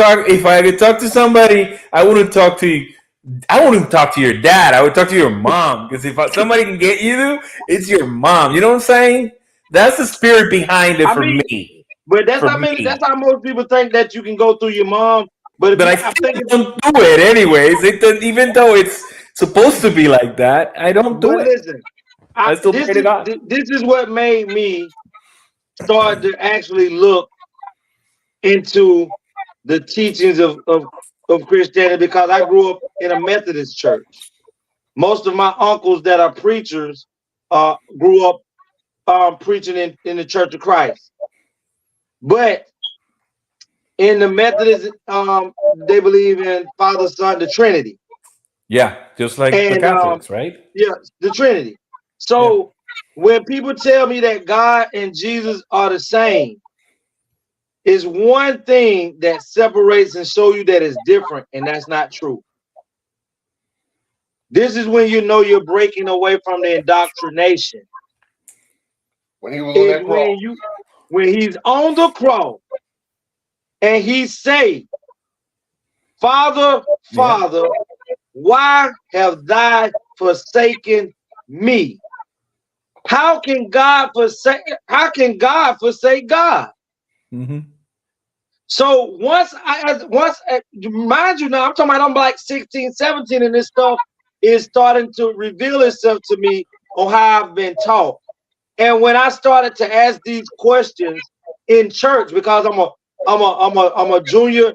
talk to somebody, I wouldn't talk to you. I wouldn't talk to your dad. I would talk to your mom, because if somebody can get you, it's your mom. You know what I'm saying? That's the spirit behind it for me. But that's how most people think that you can go through your mom. But I still don't do it anyways. Even though it's supposed to be like that, I don't do But it. listen, I still pray to God. this is what made me start to actually look into the teachings of Christianity, because I grew up in a Methodist church. Most of my uncles that are preachers grew up preaching in the Church of Christ. But in the Methodist, they believe in Father, Son, the Trinity. Yeah, just like the Catholics, right? Yeah, the Trinity. So when people tell me that God and Jesus are the same, is one thing that separates and show you that it's different, and that's not true. This is when you know you're breaking away from the indoctrination. When he was on that cross. When he's on the cross and he say, Father, Father, why have thou forsaken me? How can God forsake God? Mm-hmm. So once mind you now, I'm talking about I'm like 16, 17, and this stuff is starting to reveal itself to me on how I've been taught. And when I started to ask these questions in church, because I'm a junior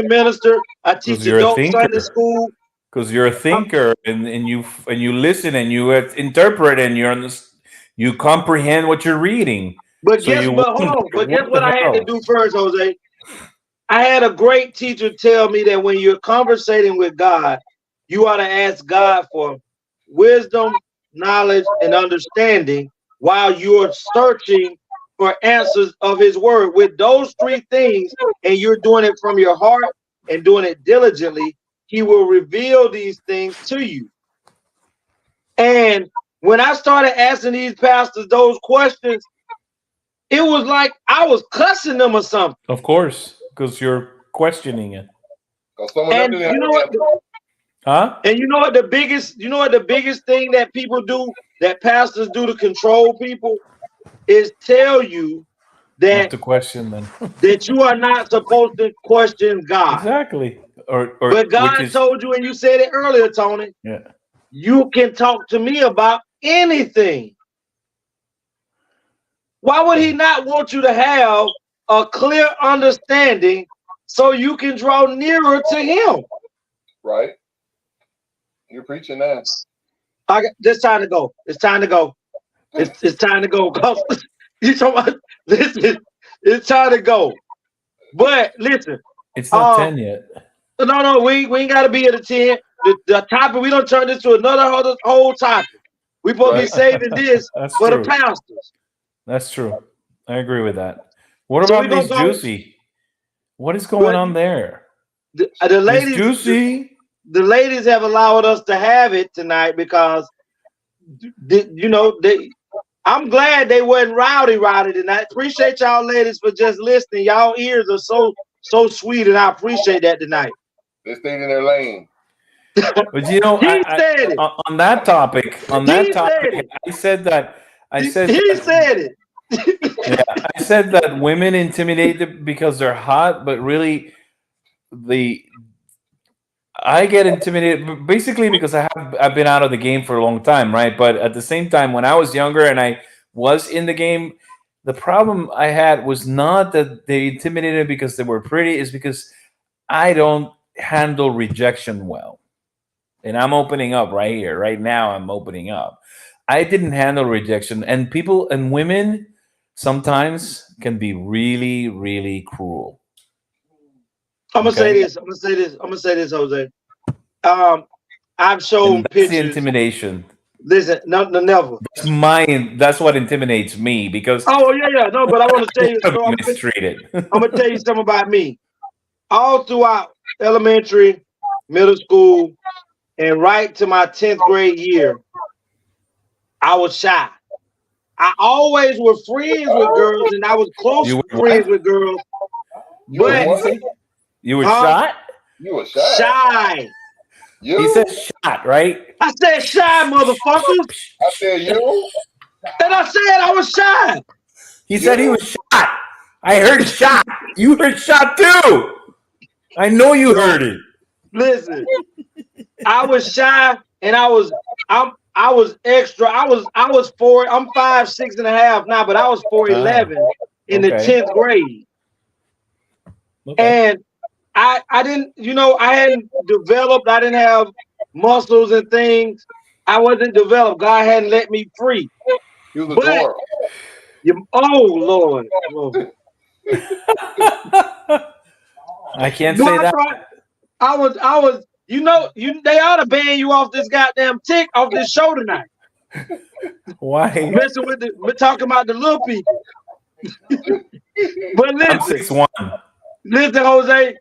minister, I teach adult Sunday school. Because you're a thinker, and you listen and you interpret and you comprehend what you're reading. But guess what I had to do first, Jose? I had a great teacher tell me that when you're conversating with God, you ought to ask God for wisdom, knowledge, and understanding while you're searching for answers of his word. With those three things, and you're doing it from your heart and doing it diligently, he will reveal these things to you. And when I started asking these pastors those questions, it was like I was cussing them or something. Of course, because you're questioning it. And you know what? And you know what the biggest thing that people do, that pastors do to control people, is tell you that not to question them. that you are not supposed to question God. Exactly. But God told you, and you said it earlier, Tony. Yeah. You can talk to me about anything. Why would he not want you to have a clear understanding so you can draw nearer to him? Right. You're preaching that. It's time to go. It's time to go. It's time to go. You talking about, listen, it's time to go. But listen. It's not 10 yet. No, we ain't got to be at a 10. The topic, we don't turn this to another whole topic. We supposed to be saving this for the pastors. That's true. I agree with that. What about Miss Juicy? What is going on there? The ladies, Juicy? The ladies have allowed us to have it tonight because, I'm glad they wasn't rowdy tonight. Appreciate y'all ladies for just listening. Y'all ears are so sweet, and I appreciate that tonight. They stayed in their lane. But on that topic, I said that. He said it. Yeah, I said that women intimidate them because they're hot, but really, I get intimidated basically because I've been out of the game for a long time, right? But at the same time, when I was younger and I was in the game, the problem I had was not that they intimidated because they were pretty, is because I don't handle rejection well. And I'm opening up right here, right now. I'm opening up. I didn't handle rejection, and people and women sometimes can be really, really cruel. I'm gonna say this, Jose. I've shown pictures. The intimidation. Listen, never. That's mine. That's what intimidates me because. Oh yeah. No, but I want to tell you. Mistreated. I'm gonna tell you something about me. All throughout elementary, middle school, and right to my 10th grade year, I was shy. I always was friends with girls, and I was close friends with girls. But you were shot? You were shy. Shy. You? He said shot, right? I said shy, motherfuckers. I said you? And I said I was shy. He said he was shot. I heard shot. You heard shot too. I know you heard it. Listen, I was shy and I was extra. I was 4. I'm 5'6.5" now, but I was 4'11" in the 10th grade. And I didn't, I hadn't developed. I didn't have muscles and things. I wasn't developed. God hadn't let me free. He was adorable. Lord. I can't say that. I was, they ought to ban you off this goddamn off this show tonight. Why? Messing with we're talking about the little people. But listen, I'm 6'1". Listen, Jose,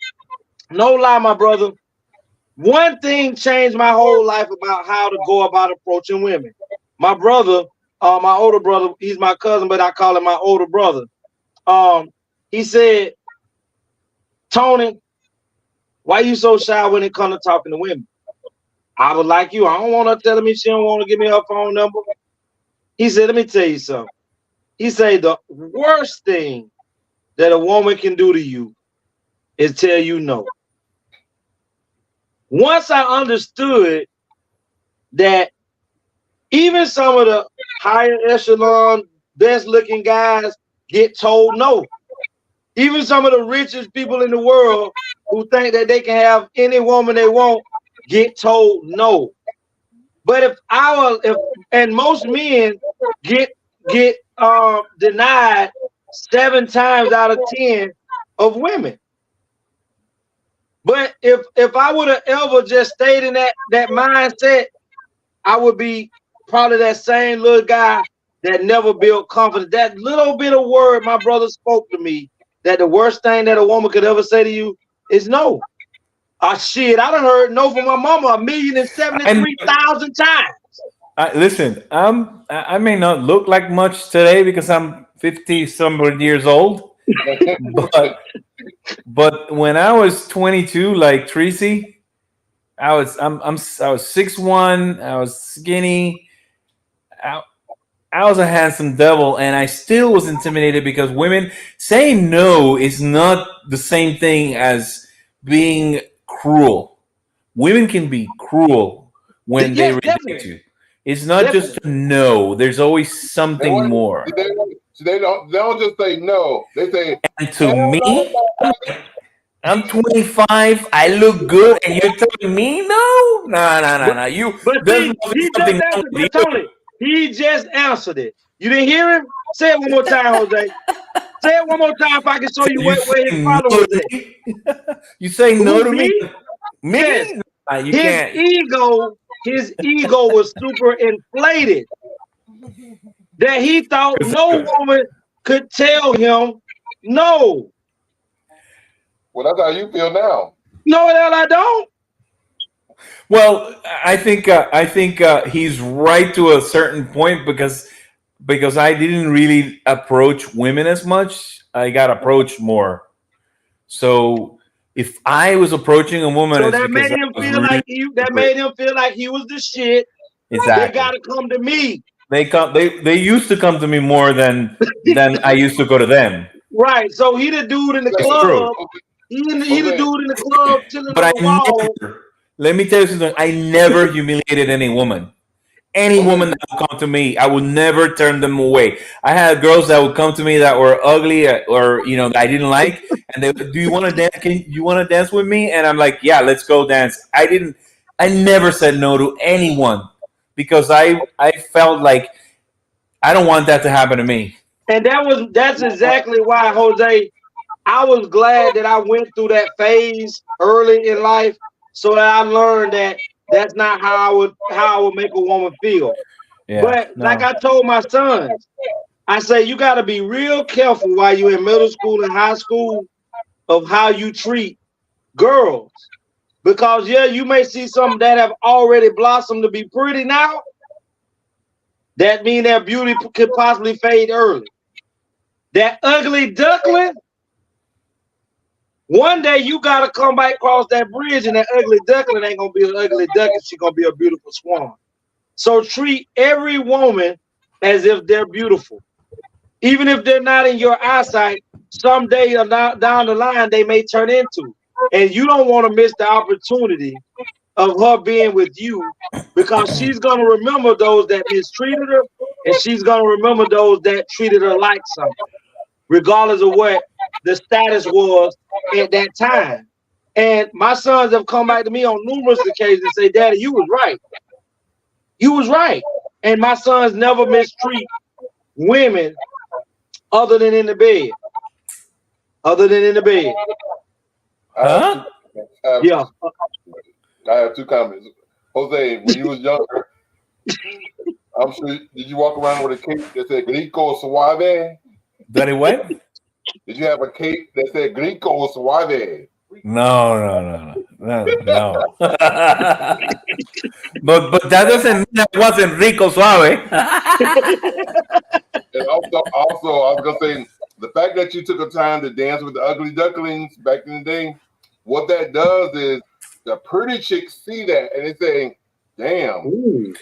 no lie, my brother. One thing changed my whole life about how to go about approaching women. My brother, my older brother, he's my cousin, but I call him my older brother. He said, Tony, why you so shy when it comes to talking to women? I was like you. I don't want her telling me she don't want to give me her phone number. He said, let me tell you something. He said, the worst thing that a woman can do to you is tell you no. Once I understood that even some of the higher echelon, best looking guys get told no. Even some of the richest people in the world who think that they can have any woman they want get told no. But and most men get denied 7 times out of 10 of women. But if I would have ever just stayed in that mindset, I would be probably that same little guy that never built confidence. That little bit of word my brother spoke to me, that the worst thing that a woman could ever say to you is no. Shit, I done heard no from my mama 1,073,000 times. Listen, I may not look like much today because I'm 50-some years old, but when I was 22, like Tracy, I was 6'1", I was skinny, I was a handsome devil, and I still was intimidated because women saying no is not the same thing as being cruel. Women can be cruel when they reject you. It's not just a no. There's always something more. They don't just say no. They say, and to me, I'm 25. I look good, and you're telling me no? No. You. But see, he just answered it. You didn't hear him? Say it one more time, Jose. Say it one more time if I can show you where his problem was at. You say no to me? Me? Yes. You can't. His ego was super inflated. That he thought no woman could tell him no. Well, that's how you feel now. No, hell, I don't. Well, I think he's right to a certain point because I didn't really approach women as much. I got approached more. So if I was approaching a woman, so that made him feel like he was the shit. Exactly. They gotta come to me. They used to come to me more than I used to go to them. Right. So he the dude in the club. He the dude in the club chilling on the wall. Let me tell you something. I never humiliated any woman. Any woman that would come to me, I would never turn them away. I had girls that would come to me that were ugly or that I didn't like, and they would, do you want to dance? You want to dance with me? And I'm like, yeah, let's go dance. I never said no to anyone because I felt like I don't want that to happen to me. And that's exactly why, Jose, I was glad that I went through that phase early in life, so that I learned that that's not how I would make a woman feel. Yeah, but like I told my sons, I say you got to be real careful while you're in middle school and high school of how you treat girls, because you may see some that have already blossomed to be pretty now. That means their beauty could possibly fade early. That ugly duckling, one day you gotta come back across that bridge, and that ugly duckling ain't gonna be an ugly duckling. She's gonna be a beautiful swan. So treat every woman as if they're beautiful, even if they're not in your eyesight. Someday down the line, they may turn into. and you don't want to miss the opportunity of her being with you, because she's gonna remember those that mistreated her, and she's gonna remember those that treated her like something, regardless of what the status was at that time. And my sons have come back to me on numerous occasions and say, "Daddy, you was right. You was right." And my sons never mistreat women other than in the bed. Other than in the bed. Huh? Yeah. I have two comments. Jose, when you was younger, I'm sure, did you walk around with a cape that said Grico Suave? That what? Did you have a cape that said Grico Suave? No. but that doesn't mean I wasn't Rico Suave. And also, I was gonna say, the fact that you took a time to dance with the ugly ducklings back in the day, what that does is the pretty chicks see that and they say, "Damn."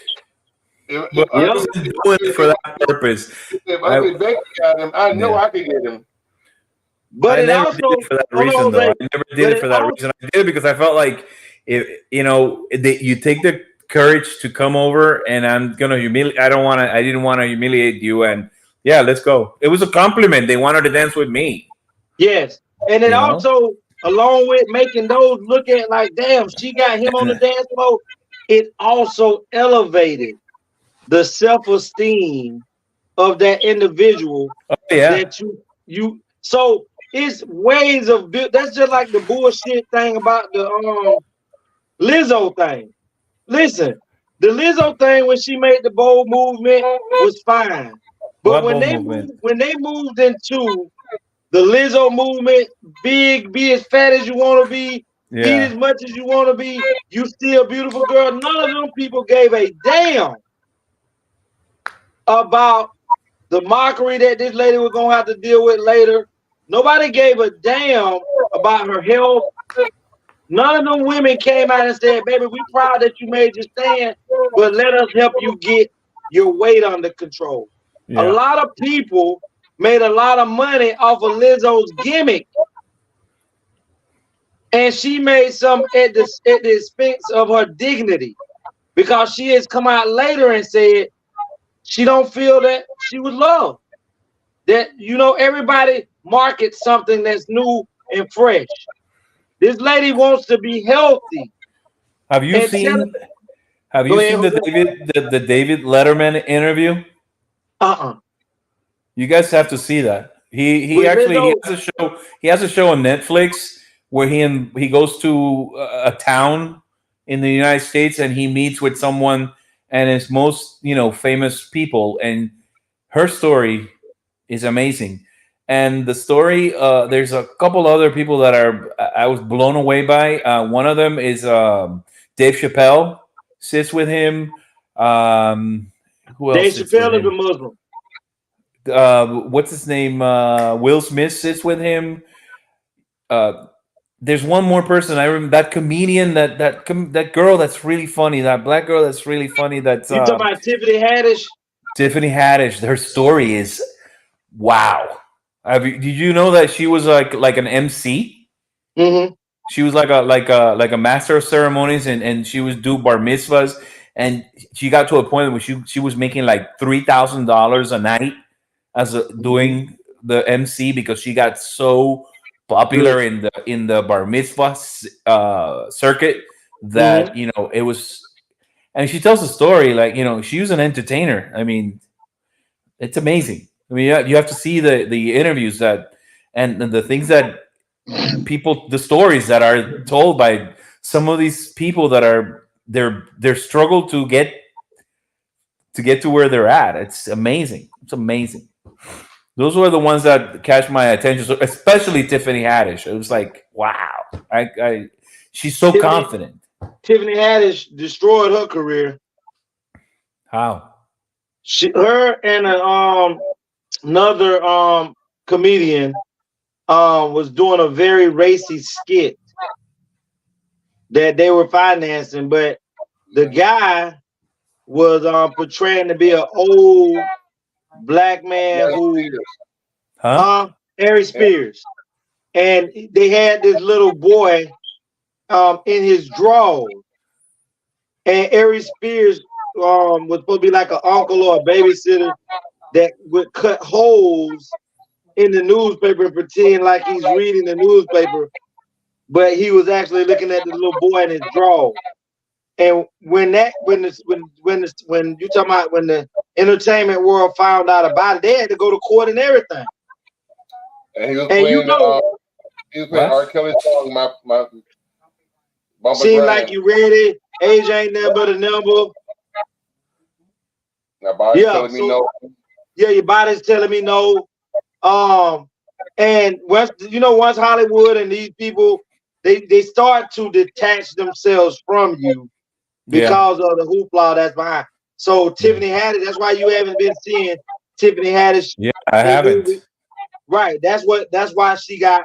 But I wasn't doing it for that purpose. If Ugly Becky got him, I know I could get him. But I it never also, did it for that reason, though. I never did it for that reason. I did it because I felt like, you take the courage to come over, and I'm gonna humiliate. I didn't want to humiliate you, and yeah, let's go. It was a compliment. They wanted to dance with me. Yes, and it also, along with making those look at like, damn, she got him on the dance floor, it also elevated the self-esteem of that individual. That you so it's ways of that's just like the bullshit thing about the Lizzo thing. Listen, the Lizzo thing when she made the bold movement was fine, but when they moved into the Lizzo movement, be as fat as you want to be, eat as much as you want to be, you still a beautiful girl. None of them people gave a damn about the mockery that this lady was gonna have to deal with later. Nobody gave a damn about her health. None of them women came out and said, "Baby, we proud that you made your stand, but let us help you get your weight under control." A lot of people made a lot of money off of Lizzo's gimmick, and she made some at the expense of her dignity, because she has come out later and said she don't feel that she was loved. That everybody markets something that's new and fresh. This lady wants to be healthy. Have you seen the David Letterman interview? You guys have to see that. He has a show on Netflix where he goes to a town in the United States, and he meets with someone and his most famous people, and her story is amazing. And the story, there's a couple other people that I was blown away by. One of them is Dave Chappelle sits with him. Who else? Dave Chappelle is a Muslim. What's his name? Will Smith sits with him. There's one more person. I remember that comedian, that girl that's really funny, that black girl that's really funny. That's you talking about Tiffany Haddish? Tiffany Haddish. Her story is wow. Did you know that she was like an MC? Mm-hmm. She was like a master of ceremonies, and she was do bar mitzvahs, and she got to a point where she was making like $3,000 a night as doing the MC, because she got so popular in the bar mitzvah circuit that it was. And she tells a story like she was an entertainer. I mean, it's amazing. I mean, you have to see the interviews and the things that the stories that are told by some of these people that are their struggle to get to where they're at. It's amazing. It's amazing. Those were the ones that catch my attention, so especially Tiffany Haddish. It was like, wow, she's so confident. Tiffany Haddish destroyed her career. How? Her and another comedian was doing a very racy skit that they were financing, but the guy was portraying to be an old black man who Ari Spears. and they had this little boy in his drawers, and Ari Spears was supposed to be like an uncle or a babysitter that would cut holes in the newspaper and pretend like he's reading the newspaper, but he was actually looking at the little boy in his drawers. And when you talking about when the entertainment world found out about it, they had to go to court and everything. And he was playing R. Kelly's song, my Seem like you ready. Age ain't nothing but a number. My body's telling me no. Yeah, your body's telling me no. And once Hollywood and these people they start to detach themselves from you because of the hoopla that's behind. So Tiffany Haddish, that's why you haven't been seeing Tiffany Haddish. Yeah, I haven't. Right. That's why she got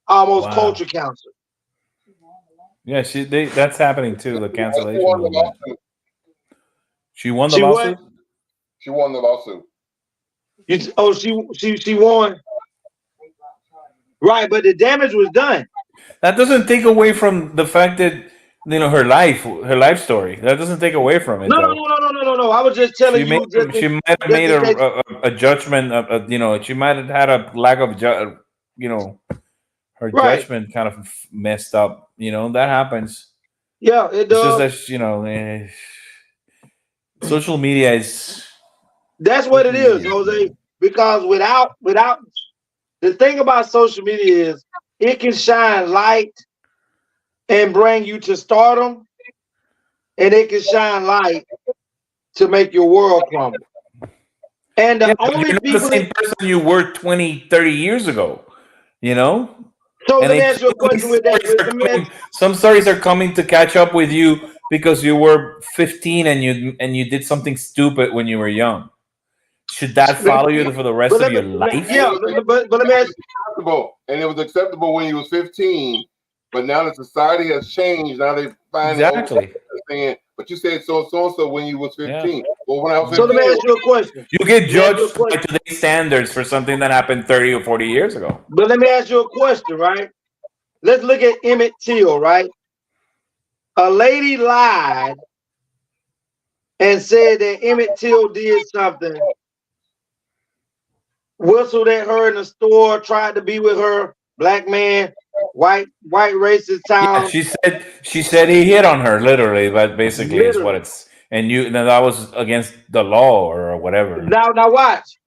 almost culture cancer. Yeah, that's happening too. The cancellation movement. She won the lawsuit. She won the lawsuit. She won. Right, but the damage was done. That doesn't take away from the fact that her life story. That doesn't take away from it. No. I was just telling you. She might have made a judgment. She might have had a lack of her judgment kind of messed up. That happens. Yeah, it does. It's just that social media is. That's what it is, Jose. Because without the thing about social media is it can shine light and bring you to stardom, and it can shine light to make your world crumble. And the only you're people not the same person you were 20, 30 years ago, So let me ask you a question with that. Some stories are coming to catch up with you because you were 15 and you did something stupid when you were young. Should that follow you for the rest of your life? Yeah, but let me ask you. And it was acceptable when you was 15, but now that society has changed, now they find saying, but you said so when you was 15. Yeah. Well, when I was 15, so let me ask you a question. You get judged by today's standards for something that happened 30 or 40 years ago. But let me ask you a question, right? Let's look at Emmett Till, right? A lady lied and said that Emmett Till did something, whistled at her in the store, tried to be with her, black man, white racist town. Yeah, she said he hit on her, literally, but basically is what it's. And that was against the law or whatever. Now watch.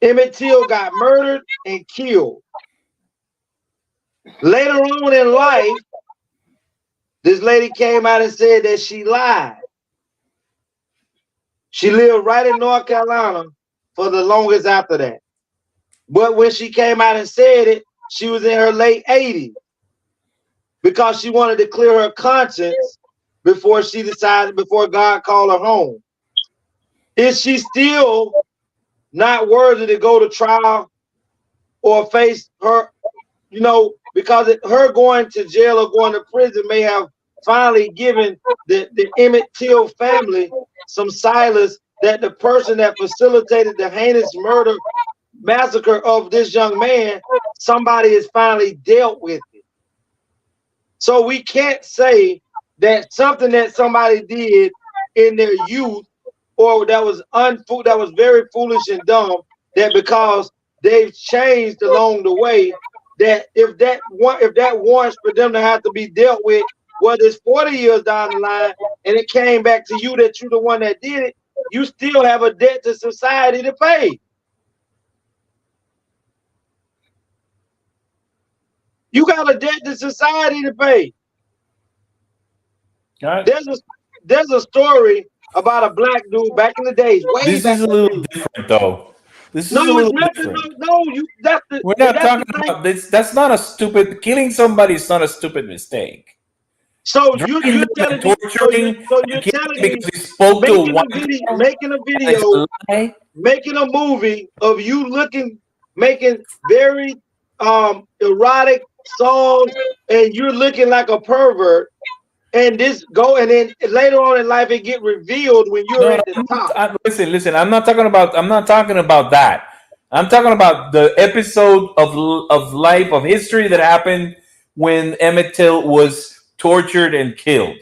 Emmett Till got murdered and killed. Later on in life, this lady came out and said that she lied. She lived right in North Carolina for the longest after that. But when she came out and said it, she was in her late 80s because she wanted to clear her conscience before God called her home. Is she still not worthy to go to trial or face her, because her going to jail or going to prison may have finally given the Emmett Till family some solace that the person that facilitated the heinous massacre of this young man, somebody has finally dealt with it. So we can't say that something that somebody did in their youth or that was very foolish and dumb, that because they've changed along the way, that if that warrants for them to have to be dealt with, whether it's 40 years down the line and it came back to you that you're the one that did it, you still have a debt to society to pay. You got a debt to society to pay. There's a story about a black dude back in the days. This is a little different, though. This is a little different. We're not talking about this. That's not a stupid. Killing somebody is not a stupid mistake. So you're telling me, because he spoke to making a movie of you making very erotic songs, and you're looking like a pervert. And then later on in life it get revealed when you're at the top. Listen. I'm not talking about that. I'm talking about the episode of life of history that happened when Emmett Till was tortured and killed.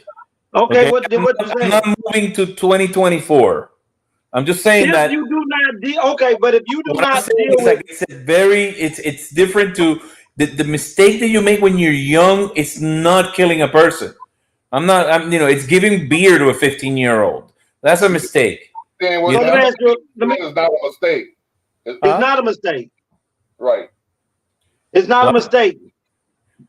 Okay, Okay, what you I'm saying? not moving to 2024. I'm just saying If that you do not deal, okay, but if you do what I'm not saying deal is with, like it's different to the mistake that you make when you're young. It's not killing a person. It's giving beer to a 15-year-old. That's a mistake. Saying You what so let know? me Emmett ask you, said is not a mistake. it's Huh? not a mistake. Right. It's not a What? mistake.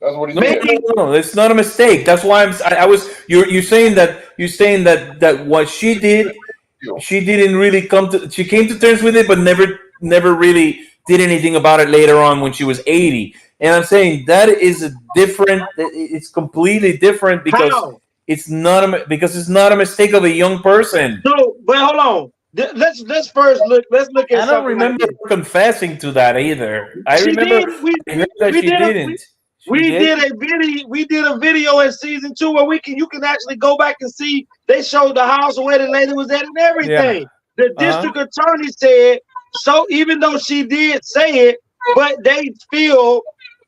That's what he No, said. no, no, no. It's not a mistake. That's why I was. You're saying that what she didn't really come to. She came to terms with it, but never really did anything about it later on when she was 80. And I'm saying that is a different. It's completely different because How? it's not a mistake of a young person. So, but hold on. Let's first look. Let's look at I don't something like remember this. her confessing to that either. I She remember did. I heard that she didn't. She We did did. a video. We did a video in season 2 where you can actually go back and see. They showed the house where the lady was at and Yeah. everything. The Uh huh. district attorney said so. Even though she did say it, but they feel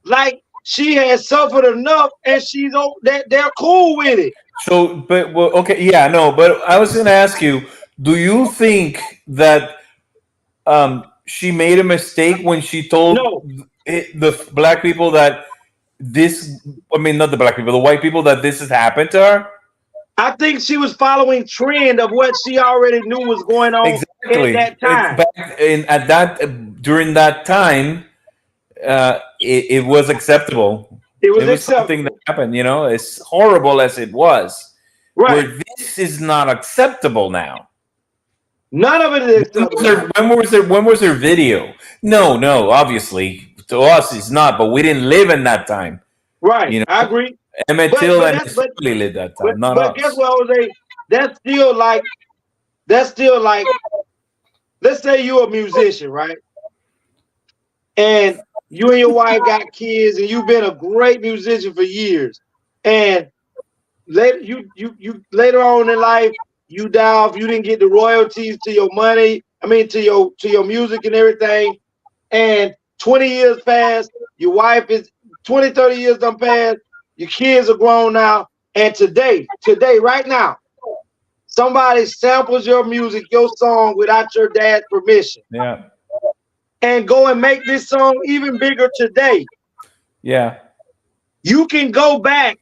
like she has suffered enough, and that they're cool with it. So, but well, okay, yeah, no, but I was going to ask you: do you think that she made a mistake when she told No, the black people that this? I mean, not the black people, the white people that this has happened to her. I think she was following trend of what she already knew was going on at Exactly. that It's time. back in at that during that time. It was acceptable. It was It was something that acceptable, happened. As horrible as it was, right? where this is not acceptable now. None of it is acceptable now. When was there video? No, no, obviously to us it's not, but we didn't live in that time. Right, I agree. Emmett But Till but and that's his family lived that time, not but guess us. what, Jose? That's still like let's say you're a musician, right? And you and your wife got kids, and you've been a great musician for years. And later on in life, you die off. You didn't get the royalties to your money. I mean, to your music and everything. And 20 years pass. Your wife is 20, 30 years done passed. Your kids are grown now. And today, right now, somebody samples your music, your song without your dad's permission, Yeah, and go and make this song even bigger today. yeah, You can go back.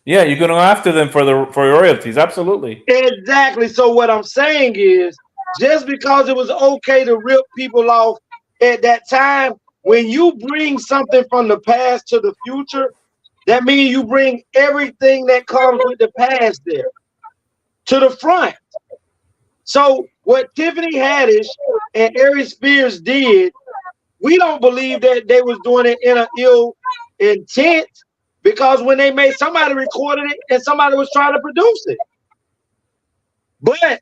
yeah. You're gonna go after them for royalties, absolutely. Exactly. So what I'm saying is, just because it was okay to rip people off at that time, when you bring something from the past to the future, that means you bring everything that comes with the past there to the front. So what Tiffany Haddish and Ari Spears did, we don't believe that they was doing it in an ill intent, because when they made, somebody recorded it and somebody was trying to produce it. But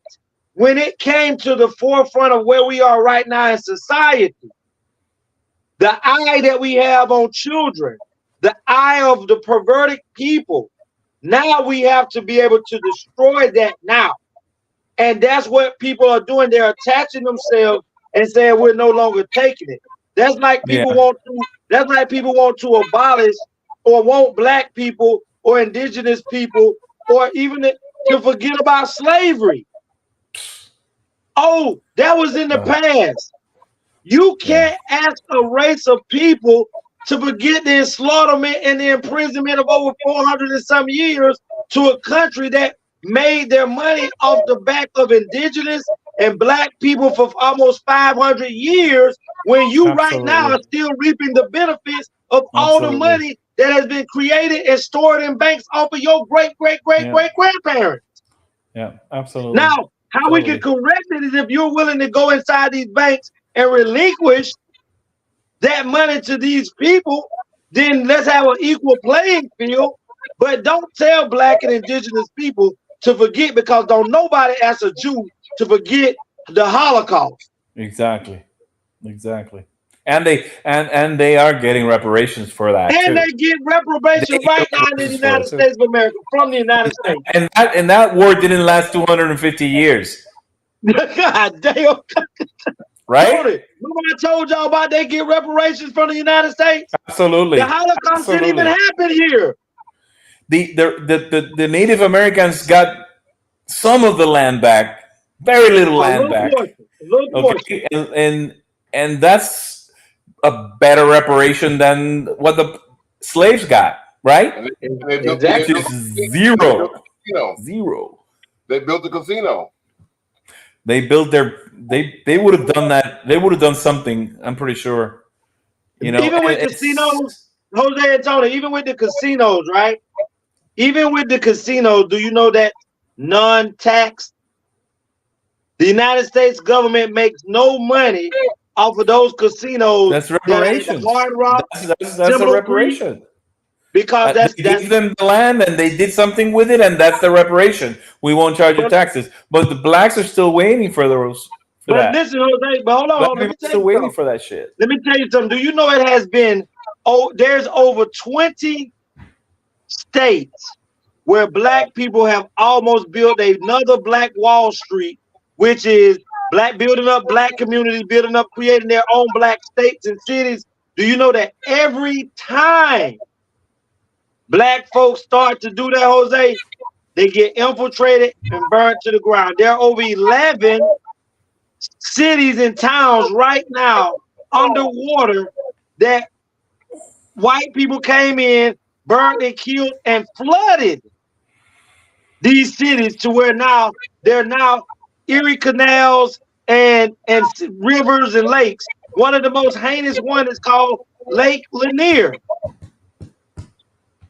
when it came to the forefront of where we are right now in society, the eye that we have on children, the eye of the perverted people, now we have to be able to destroy that now. And that's what people are doing. They're attaching themselves and saying we're no longer taking it. That's like people Yeah, want to abolish or want black people or indigenous people or even to forget about slavery. Oh, that was in the past. You can't ask a race of people to forget the enslavement and the imprisonment of over 400 and some years to a country that made their money off the back of indigenous and black people for almost 500 years, when you right now absolutely, are still reaping the benefits of all the absolutely. money that has been created and stored in banks off of your great, great, great, Yeah, great grandparents. yeah, absolutely, Now, how we can totally. correct it is if you're willing to go inside these banks and relinquish that money to these people, then let's have an equal playing field. But don't tell black and indigenous people to forget, because don't nobody ask a Jew to forget the Holocaust. Exactly, exactly. And they are getting reparations for that And too. they get They reparation get right now in the reparations for United it too. States of America, from the United States. And that war didn't last 250 years, God damn, right? Tony. Remember I told y'all about they get reparations from the United States? Absolutely. The Holocaust didn't even happen here. The Native Americans got some of the land back, very little land back. Okay, and that's a better reparation than what the slaves got, right? Exactly. Which is zero. They built the casino. They built they would have done that. They would have done something, I'm pretty sure. Even with casinos, Jose and Tony, even with the casinos, right? Even with the casinos, do you know that non-tax? The United States government makes no money off of those casinos. That's reparations. Hard Rock, that's a reparation. Because they gave them the land and they did something with it, and that's the reparation. We won't charge you taxes, but the blacks are still waiting for those. But listen, Jose, but hold on, let me tell you waiting for that shit. Let me tell you something. Do you know it has been? There's over 20 states where black people have almost built another Black Wall Street, which is black building up black communities, building up, creating their own black states and cities. Do you know that every time black folks start to do that, Jose, they get infiltrated and burned to the ground? There are over 11 cities and towns right now underwater that white people came in, burned and killed and flooded these cities to where now they're now Erie canals and rivers and lakes. One of the most heinous one is called Lake Lanier.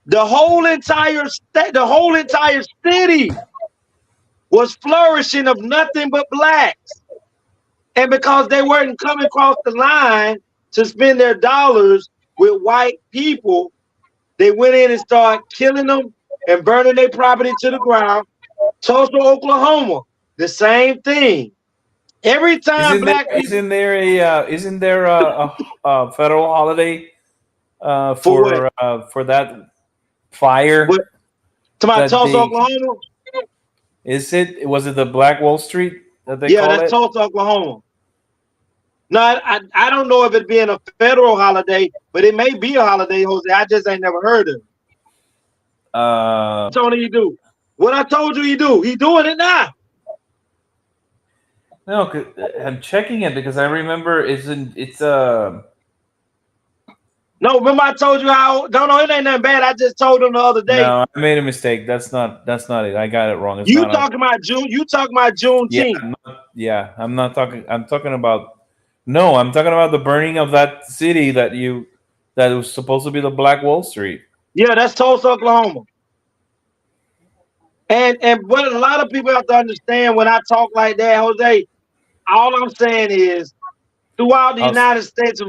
The whole entire state, the whole entire city was flourishing of nothing but blacks. And because they weren't coming across the line to spend their dollars with white people, they went in and started killing them and burning their property to the ground. Tulsa, Oklahoma, the same thing. Every time isn't there a federal holiday for that fire? To my Tulsa, Oklahoma? Was it the Black Wall Street that they call it? Yeah, that's Tulsa, Oklahoma. No, I don't know if it being a federal holiday, but it may be a holiday, Jose. I just ain't never heard of it. Tony, you do what I told you. He do. He doing it now. No, I'm checking it because I remember it's. No, remember I told you how? No, it ain't nothing bad. I just told him the other day. No, I made a mistake. That's not it. I got it wrong. It's you talking about June? You talking about Juneteenth? I'm not talking. I'm talking about. No, I'm talking about the burning of that city that was supposed to be the Black Wall Street. Yeah, that's Tulsa, Oklahoma. And what a lot of people have to understand when I talk like that, Jose, all I'm saying is throughout the United States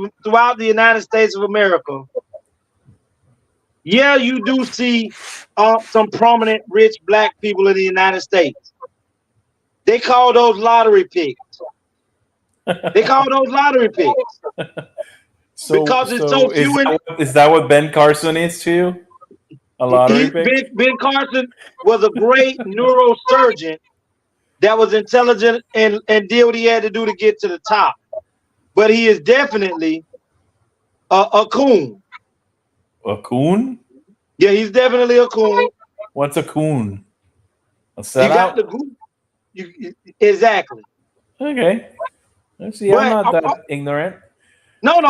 of America, yeah, you do see some prominent rich black people in the United States. They call those lottery picks. Because it's so few. Is that what Ben Carson is to you? A lottery pick? Ben Carson was a great neurosurgeon that was intelligent and did what he had to do to get to the top. But he is definitely a coon. A coon? Yeah, he's definitely a coon. What's a coon? A sellout? Exactly. Okay. Let's see. I'm not that ignorant. No,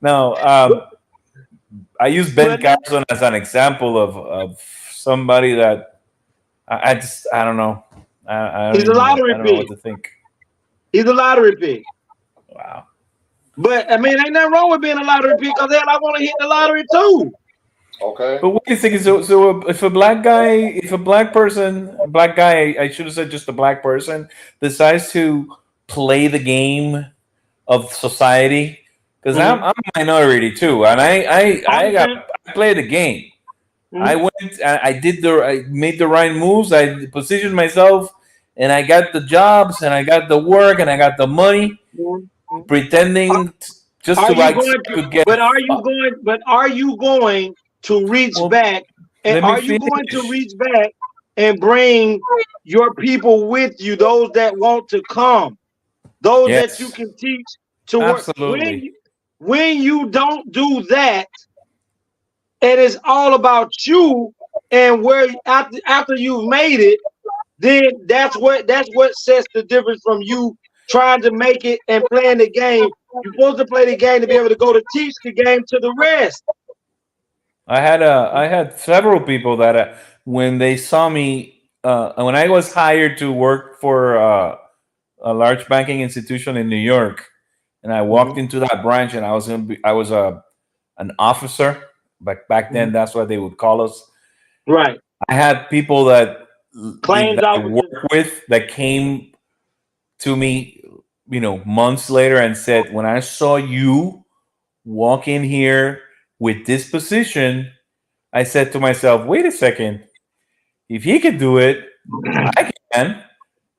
No, I use Ben Carson as an example of somebody that I don't know. He's a lottery pig. I don't know what to think. He's a lottery pig. Wow. But I mean, ain't nothing wrong with being a lottery pig because I want to hit the lottery too. Okay. But what do you think? So if a black guy, I should have said just a black person, decides to play the game of society, because I'm a minority too, and I play the game. I went, I made the right moves. I positioned myself, and I got the jobs, and I got the work, and I got the money, pretending just to get. But are you going to reach back? And are you going to reach back and bring your people with you, those that want to come, those that you Yes, can teach to work. absolutely. When you don't do that, and it's all about you and where after you've made it, then that's what sets the difference from you trying to make it and playing the game. You're supposed to play the game to be able to go to teach the game to the rest. I had several people that when they saw me when I was hired to work for a large banking institution in New York, and I walked into that branch, and I was an officer. Back then, that's what they would call us. Right. I had people that Claims I officers. worked with that came to me, months later and said, "When I saw you walk in here with this position, I said to myself, wait a second, if he could do it, I can."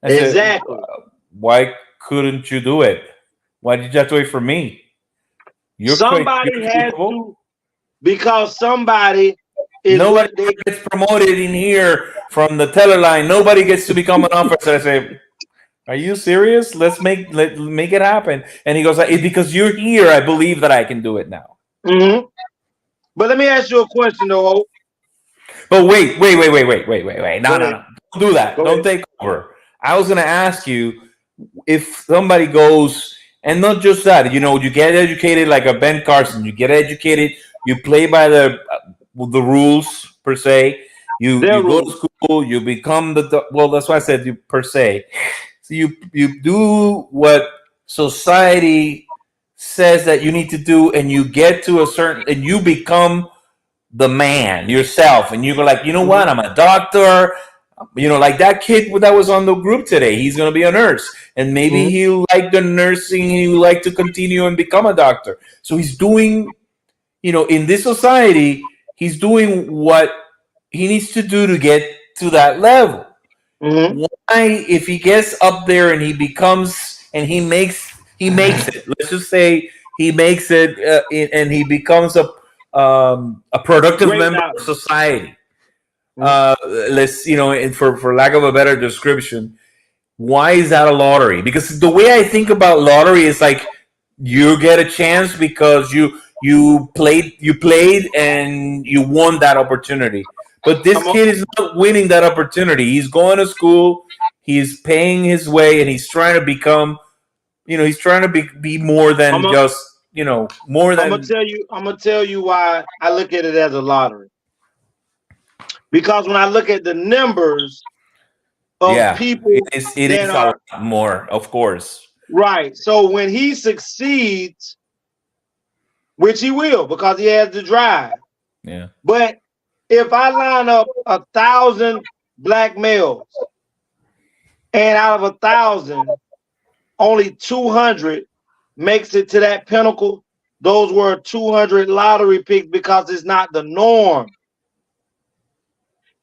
I said, Exactly. why couldn't you do it? Why did you have to wait for me? You're Somebody has capable. to, because somebody is Nobody what they gets promoted in here from the teller line. Nobody gets to become an officer. I say, are you serious? Let's make it happen. And he goes, it's because you're here, I believe that I can do it now. Mm-hmm. But let me ask you a question, though, Hope. But wait. No. Don't do that. Go Don't ahead. take over. I was going to ask you if somebody goes, and not just that, you get educated like a Ben Carson. You get educated. You play by the rules, per se. You go to school. You become well, that's why I said you per se. So you do what society says that you need to do, and you get to a certain, and you become the man yourself, and you go like, you know what, I'm a doctor, like that kid that was on the group today, he's going to be a nurse, and maybe he'll like the nursing, he'll like to continue and become a doctor. So he's doing, in this society, he's doing what he needs to do to get to that level. Why, if he gets up there and he becomes, and he makes it, let's just say he makes it, and he becomes a productive member of society. Let's, and for lack of a better description, why is that a lottery? Because the way I think about lottery is like, you get a chance because you played and you won that opportunity. But this kid is not winning that opportunity. He's going to school, he's paying his way, and he's trying to become, he's trying to be more than just, more than. I'm gonna tell you why I look at it as a lottery. Because when I look at the numbers of people, it is a lot more, of course. Right. So when he succeeds, which he will, because he has the drive. Yeah. But if I line up 1,000 black males, and out of 1,000, only 200 makes it to that pinnacle, those were 200 lottery picks, because it's not the norm.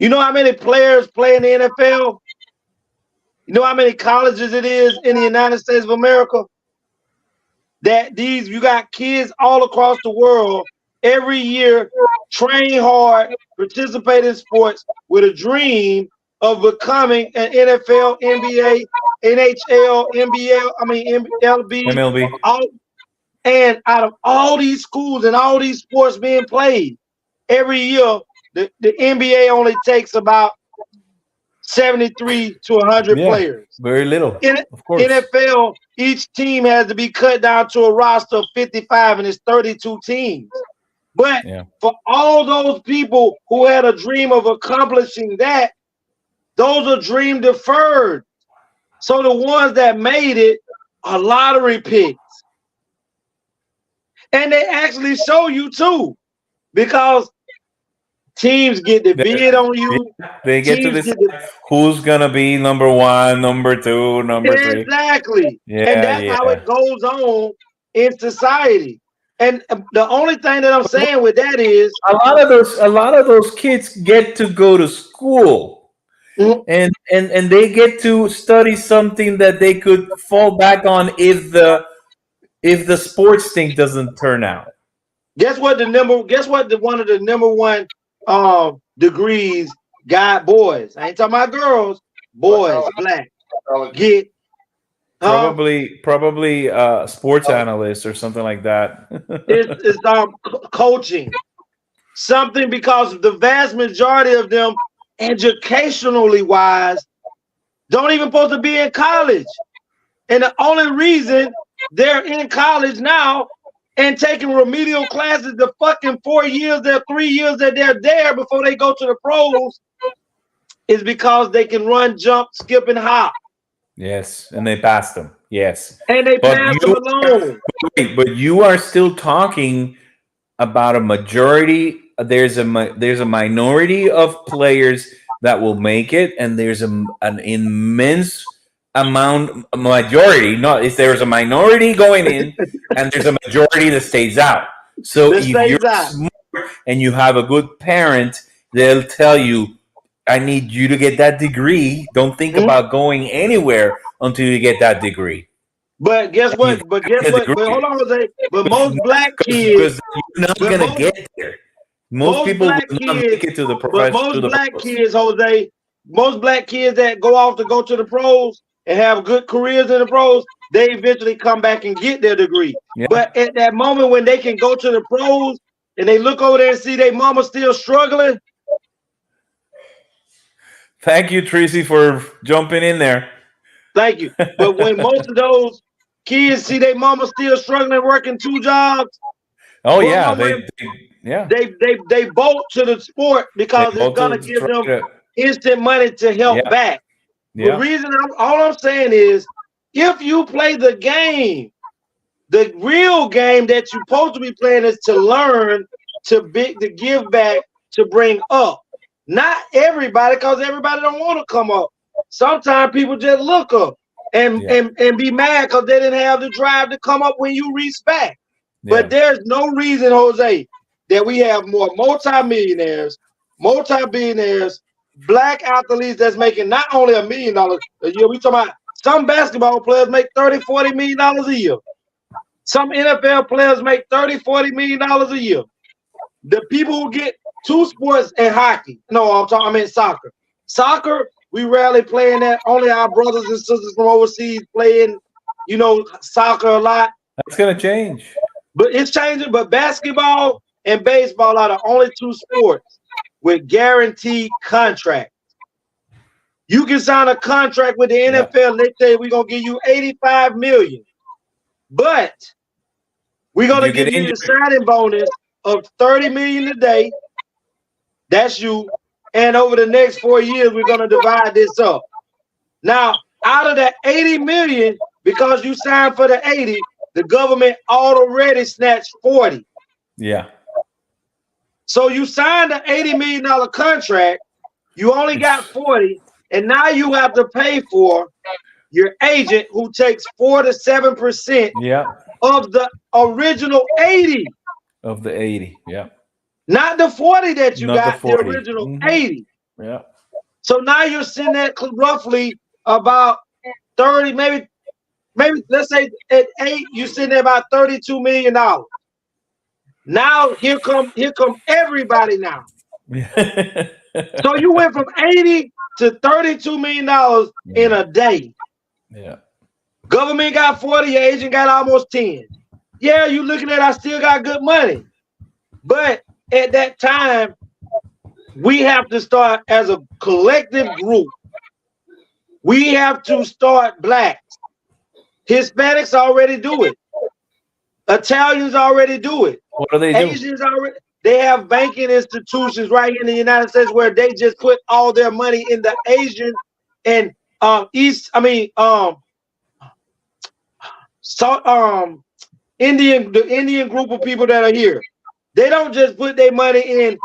You know how many players play in the NFL? You know how many colleges it is in the United States of America? You got kids all across the world every year, train hard, participate in sports with a dream of becoming an NFL, NBA, NHL, MLB. And out of all these schools and all these sports being played, every year, the NBA only takes about 73 to 100 players. Very little. Of course. NFL, each team has to be cut down to a roster of 55, and it's 32 teams. But for all those people who had a dream of accomplishing that, those are dream deferred. So the ones that made it are lottery picks. And they actually show you too, because teams get the bid on you. They get to decide who's gonna be number 1, number 2, number 3. Exactly. And that's how it goes on in society. And the only thing that I'm saying with that is a lot of those kids get to go to school, and they get to study something that they could fall back on if the sports thing doesn't turn out. Guess what one of the number one degrees boys. I ain't talking about girls. Boys, black. Get probably sports analyst or something like that. it's coaching. Something, because the vast majority of them, educationally wise, don't even supposed to be in college. And the only reason they're in college now and taking remedial classes the fucking 4 years, 3 years that they're there before they go to the pros is because they can run, jump, skip, and hop. Yes, and they passed them. Yes. And they passed them alone. But you are still talking about a majority. There's a minority of players that will make it, and there's an immense majority. No, if there's a minority going in, and there's a majority that stays out. So if you're smart and you have a good parent, they'll tell you, I need you to get that degree. Don't think about going anywhere until you get that degree. But guess what? But hold on, Jose. But most black kids, because you're not gonna get there. Most people will not make it to the profession. But most black kids, Jose, most black kids that go off to go to the pros and have good careers in the pros, they eventually come back and get their degree. Yeah. But at that moment when they can go to the pros and they look over there and see their mama still struggling. Thank you, Tracy, for jumping in there. Thank you. But when most of those kids see their mama still struggling, working 2 jobs. Oh yeah, they bolt to the sport because it's gonna give them instant money to help back. The reason all I'm saying is, if you play the game, the real game that you're supposed to be playing is to learn, to give back, to bring up. Not everybody, because everybody don't want to come up. Sometimes people just look up and be mad because they didn't have the drive to come up when you reach back. Yeah. But there's no reason, Jose, that we have more multi-billionaires, black athletes that's making not only $1 million a year. We talking about some basketball players make $30, $40 million a year. Some NFL players make $30, $40 million a year. The people who get 2 sports and hockey. No, I mean soccer. Soccer, we rarely playing that. Only our brothers and sisters from overseas playing, soccer a lot. That's gonna change. But it's changing. But basketball and baseball are the only 2 sports with guaranteed contracts. You can sign a contract with the NFL. They say we're gonna give you $85 million, but we're gonna give you the signing bonus of $30 million a day. That's you. And over the next 4 years, we're gonna divide this up. Now, out of that $80 million, because you signed for the 80, the government already snatched 40. Yeah. So you signed an $80 million contract, you only got 40, and now you have to pay for your agent who takes 4 to 7% of the original 80. Of the 80, Not the 40 that you got, the original 80. Yeah. So now you're sitting at roughly about 30, maybe let's say at 8, you're sitting at about $32 million. Now here come everybody now. So you went from 80 to $32 million in a day. Yeah. Government got 40, your agent got almost 10. Yeah, you looking at I still got good money. But at that time, we have to start as a collective group. We have to start blacks. Hispanics already do it. Italians already do it. What do they do? Asians already. They have banking institutions right here in the United States where they just put all their money in the Asian and the Indian group of people that are here. They don't just put their money in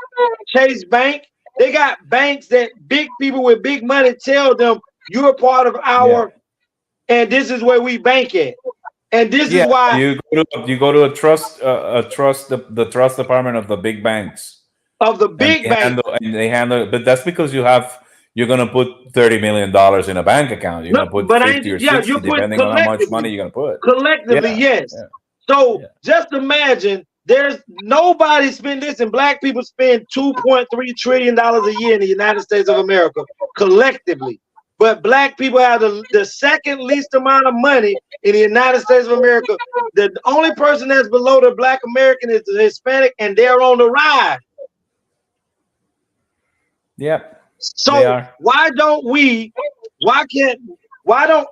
Chase Bank. They got banks that big people with big money tell them you're a part of our, and this is where we bank at. And this is why you go to a trust, the trust department of the big banks. Of the big banks. They handle, but that's because you're gonna put $30 million in a bank account. You're gonna put 50 or 60, depending on how much money you're gonna put. Collectively, yes. So just imagine There's nobody spend this, and black people spend $2.3 trillion a year in the United States of America collectively. But black people have the second least amount of money in the United States of America. The only person that's below the black American is the Hispanic, and they're on the rise. Yep. So why don't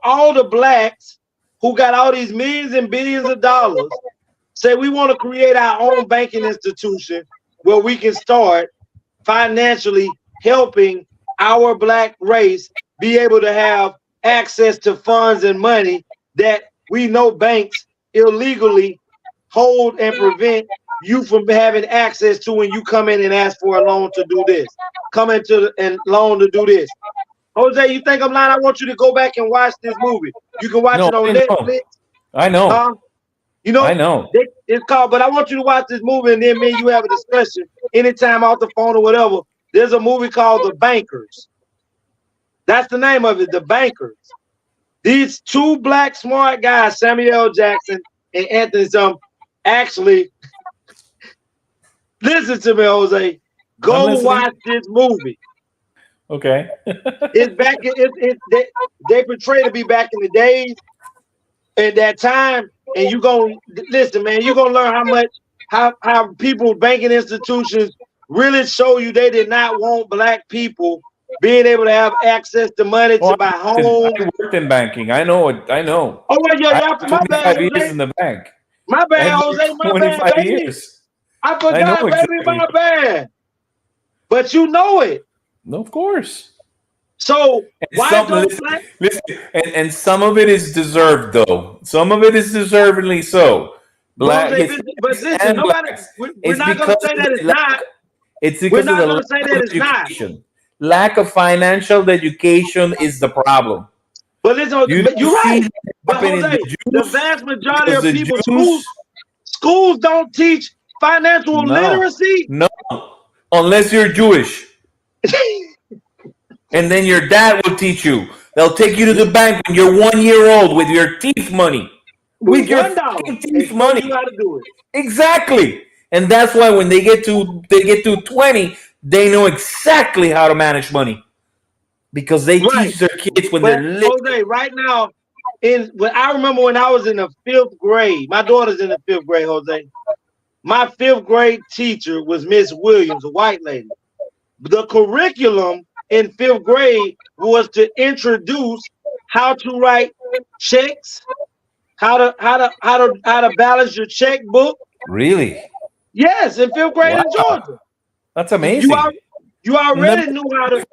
all the blacks who got all these millions and billions of dollars say we want to create our own banking institution where we can start financially helping our black race be able to have access to funds and money that we know banks illegally hold and prevent you from having access to when you come in and ask for a loan to do this. Come into and loan to do this. Jose, you think I'm lying? I want you to go back and watch this movie. You can watch it on Netflix. I know. You know, I know. It's called, but I want you to watch this movie and then me and you have a discussion anytime off the phone or whatever. There's a movie called The Bankers. That's the name of it, The Bankers. These two black smart guys, Samuel L. Jackson and Anthony actually, listen to me, Jose. Go watch this movie. Okay. It's back. They portray to be back in the days at that time, and you gonna listen, man. You gonna learn how people, banking institutions, really show you they did not want black people being able to have access to money to buy homes. I worked in banking. I know it. I know. Oh well, yeah. My bad, 25 years in the bank. My bad, Jose. My 25 bad, baby. years. I forgot, baby. Exactly. My bad. But you know it. No, of course. So why don't listen, and some of it is deserved, though. Some of it is deservedly so. But listen, we're not going to say that it's not. It's because of the lack of education. Lack of financial education is the problem. But listen, you're right. But Jose, the vast majority of people, schools don't teach financial literacy. No, unless you're Jewish. And then your dad will teach you. They'll take you to the bank when you're 1 year old with your teeth money. With your teeth money. You how to do it. Exactly. And that's why when they get to 20, they know exactly how to manage money. Because they teach their kids when they're little. Jose, right now, I remember when I was in the 5th grade. My daughter's in the 5th grade, Jose. My 5th grade teacher was Miss Williams, a white lady. The curriculum in 5th grade was to introduce how to write checks, how to balance your checkbook. Really? Yes, in 5th grade in Georgia. That's amazing. You already knew how to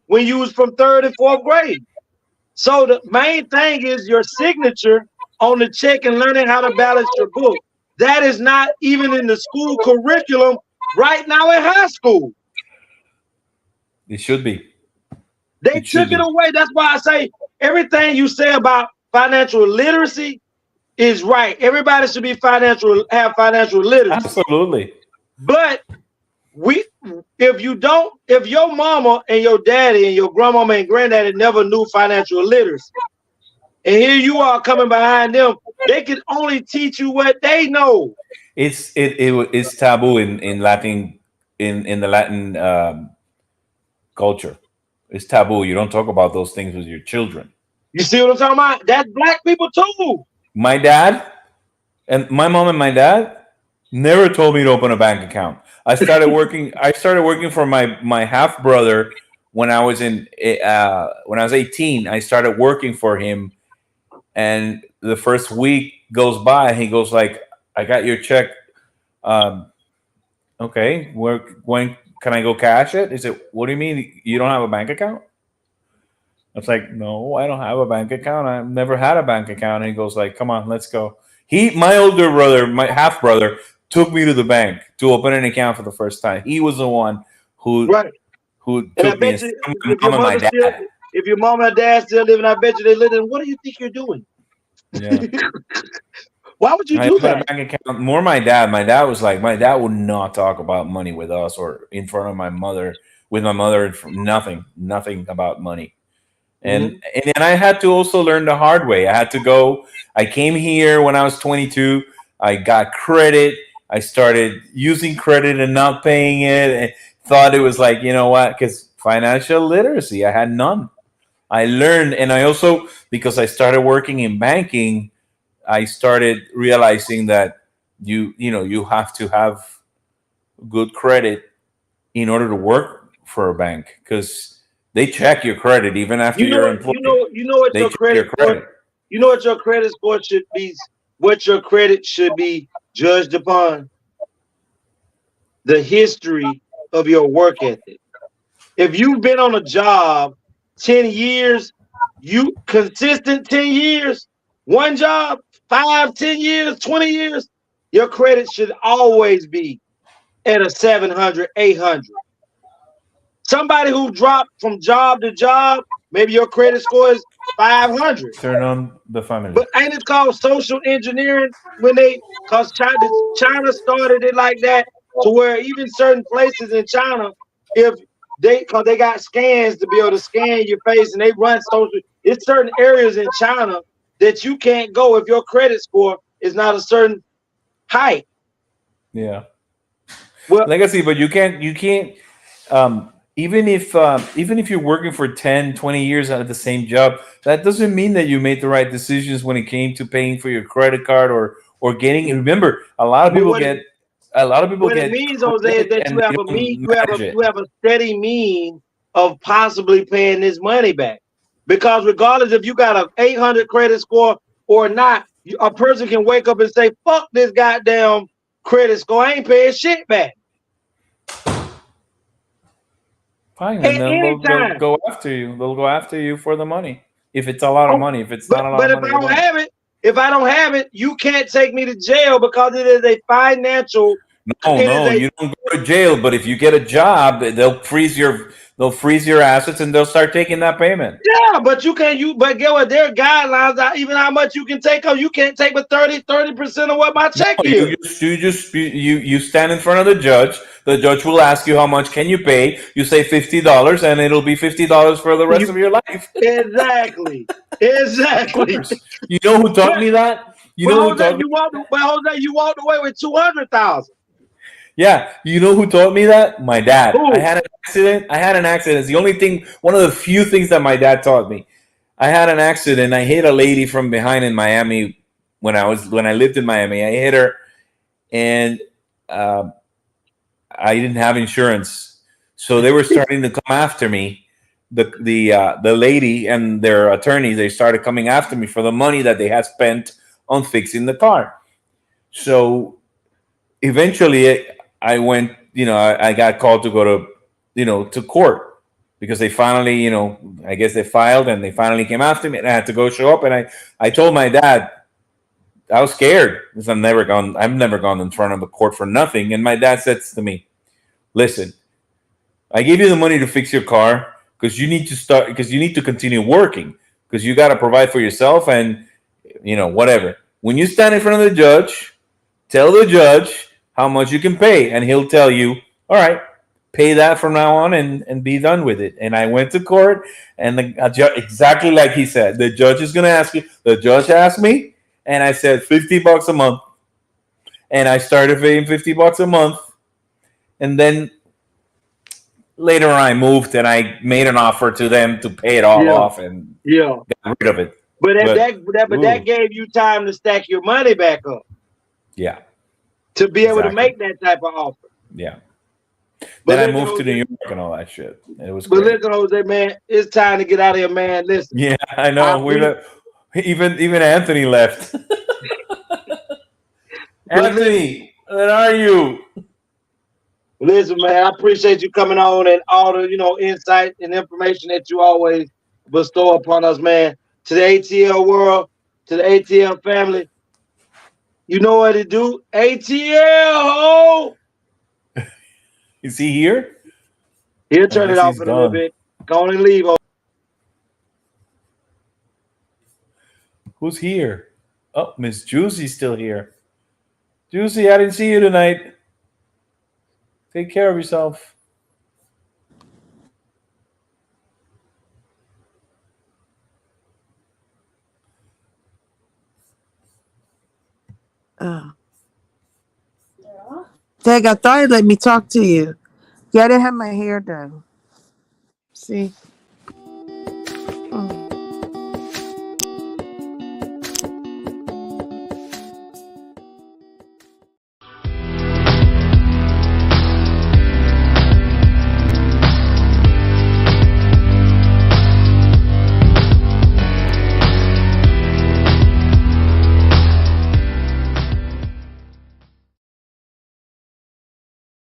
when you was from 3rd and 4th grade. So the main thing is your signature on the check and learning how to balance your book. That is not even in the school curriculum right now in high school. It should be. They took it away. That's why I say everything you say about financial literacy is right. Everybody should be have financial literacy. Absolutely. But if your mama and your daddy and your grandmama and granddaddy never knew financial literacy, and here you are coming behind them, they can only teach you what they know. It's taboo in Latin in the Latin culture. It's taboo. You don't talk about those things with your children. You see what I'm talking about? That's black people too. My dad and my mom and my dad never told me to open a bank account. I started working for my half brother when I was 18. I started working for him, and the first week goes by, he goes like, "I got your check. Okay, when can I go cash it?" He said, "What do you mean you don't have a bank account?" I was like, "No, I don't have a bank account. I've never had a bank account." And he goes like, "Come on, let's go." My older brother, my half brother, took me to the bank to open an account for the first time. He was the one who took me. If your mom and dad still living, I bet you they live in. What do you think you're doing? Yeah. Why would you do that? Bank account. More my dad. My dad was like, my dad would not talk about money with us or in front of my mother. With my mother, nothing about money. And and I had to also learn the hard way. I came here when I was 22. I got credit, I started using credit and not paying it, and thought it was like, you know what? Because financial literacy, I had none. I learned, and I also, because I started working in banking, I started realizing that you have to have good credit in order to work for a bank, because they check your credit even after You know you're what? employed. You know what They your check your credit score. credit. You know what your credit score should be. What your credit should be judged upon: the history of your work ethic. If you've been on a job 10 years, you consistent 10 years, one job, 5, 10 years, 20 years, your credit should always be at a 700, 800. Somebody who dropped from job to job, maybe your credit score is 500. Turn on the family. But ain't it called social engineering cause China started it like that, to where even certain places in China, if cause they got scans to be able to scan your face, and they run social, it's certain areas in China that you can't go if your credit score is not a certain height. Yeah. Well, Legacy, but you can't even if you're working for 10, 20 years at the same job, that doesn't mean that you made the right decisions when it came to paying for your credit card, or getting, remember, a lot of but people get what it means, Jose, is credit that and they don't manage it. you have a steady mean of possibly paying this money back. Because regardless if you got a 800 credit score or not, a person can wake up and say, "Fuck this goddamn credit score, I ain't paying shit back." Fine, and At then any they'll time. go after you. They'll go after you for the money. If it's a lot of Oh, money, if it's not a lot but of money, they won't. if I don't have it, you can't take me to jail, because it is a financial. No, It is no, a you don't go to jail. But if you get a job, they'll freeze your assets, and they'll start taking that payment. Yeah, but you can't. But get what? There are guidelines. Even how much you can take. You can't take but 30% of what my No, check is. you stand in front of the judge. The judge will ask you how much can you pay. You say $50, and it'll be $50 for the rest of your life. Exactly. Of Exactly. course. You know who taught But me that? You but know who Jose, taught me? you walked away with 200,000. Yeah, you know who taught me that? My dad. I Who? had an accident. I had an accident. It's the only thing, one of the few things that my dad taught me. I had an accident. I hit a lady from behind in Miami when I lived in Miami. I hit her, and uh, I didn't have insurance, so they were starting to come after me. The lady and their attorneys, they started coming after me for the money that they had spent on fixing the car. So eventually, I went. I got called to go to court, because they finally, I guess they filed, and they finally came after me, and I had to go show up. And I told my dad, I was scared, because I've never gone in front of a court for nothing. And my dad says to me, "Listen, I gave you the money to fix your car because you need to continue working, because you got to provide for yourself, and whatever. When you stand in front of the judge, tell the judge how much you can pay, and he'll tell you, all right, pay that from now on, and be done with it." And I went to court, and exactly like he said, the judge is going to ask you. The judge asked me, and I said $50 a month, and I started paying $50 a month, and then later on, I moved, and I made an offer to them to pay it all Yeah, off and yeah. got rid of it. But But that ooh, gave you time to stack your money back up yeah, to be able to exactly. make that type of offer. Yeah. Then But I listen, moved to New Jose. York and all that shit. It was But great. listen, Jose, man, it's time to get out of here, man. Listen, Yeah, I I know. pre- Even Anthony left. but listen, Anthony, where are you? listen, man. I appreciate you coming on and all the insight and information that you always bestow upon us, man. To the ATL world, to the ATL family, you know what to do. ATL, ho! Is he here? He'll I turn it guess off he's in a little gone. bit. Go on and leave. Who's here? Oh, Miss Juicy's still here. Juicy, I didn't see you tonight. Take care of yourself. Oh. Tag, I thought he'd let me talk to you. Yeah, I didn't have my hair done. See?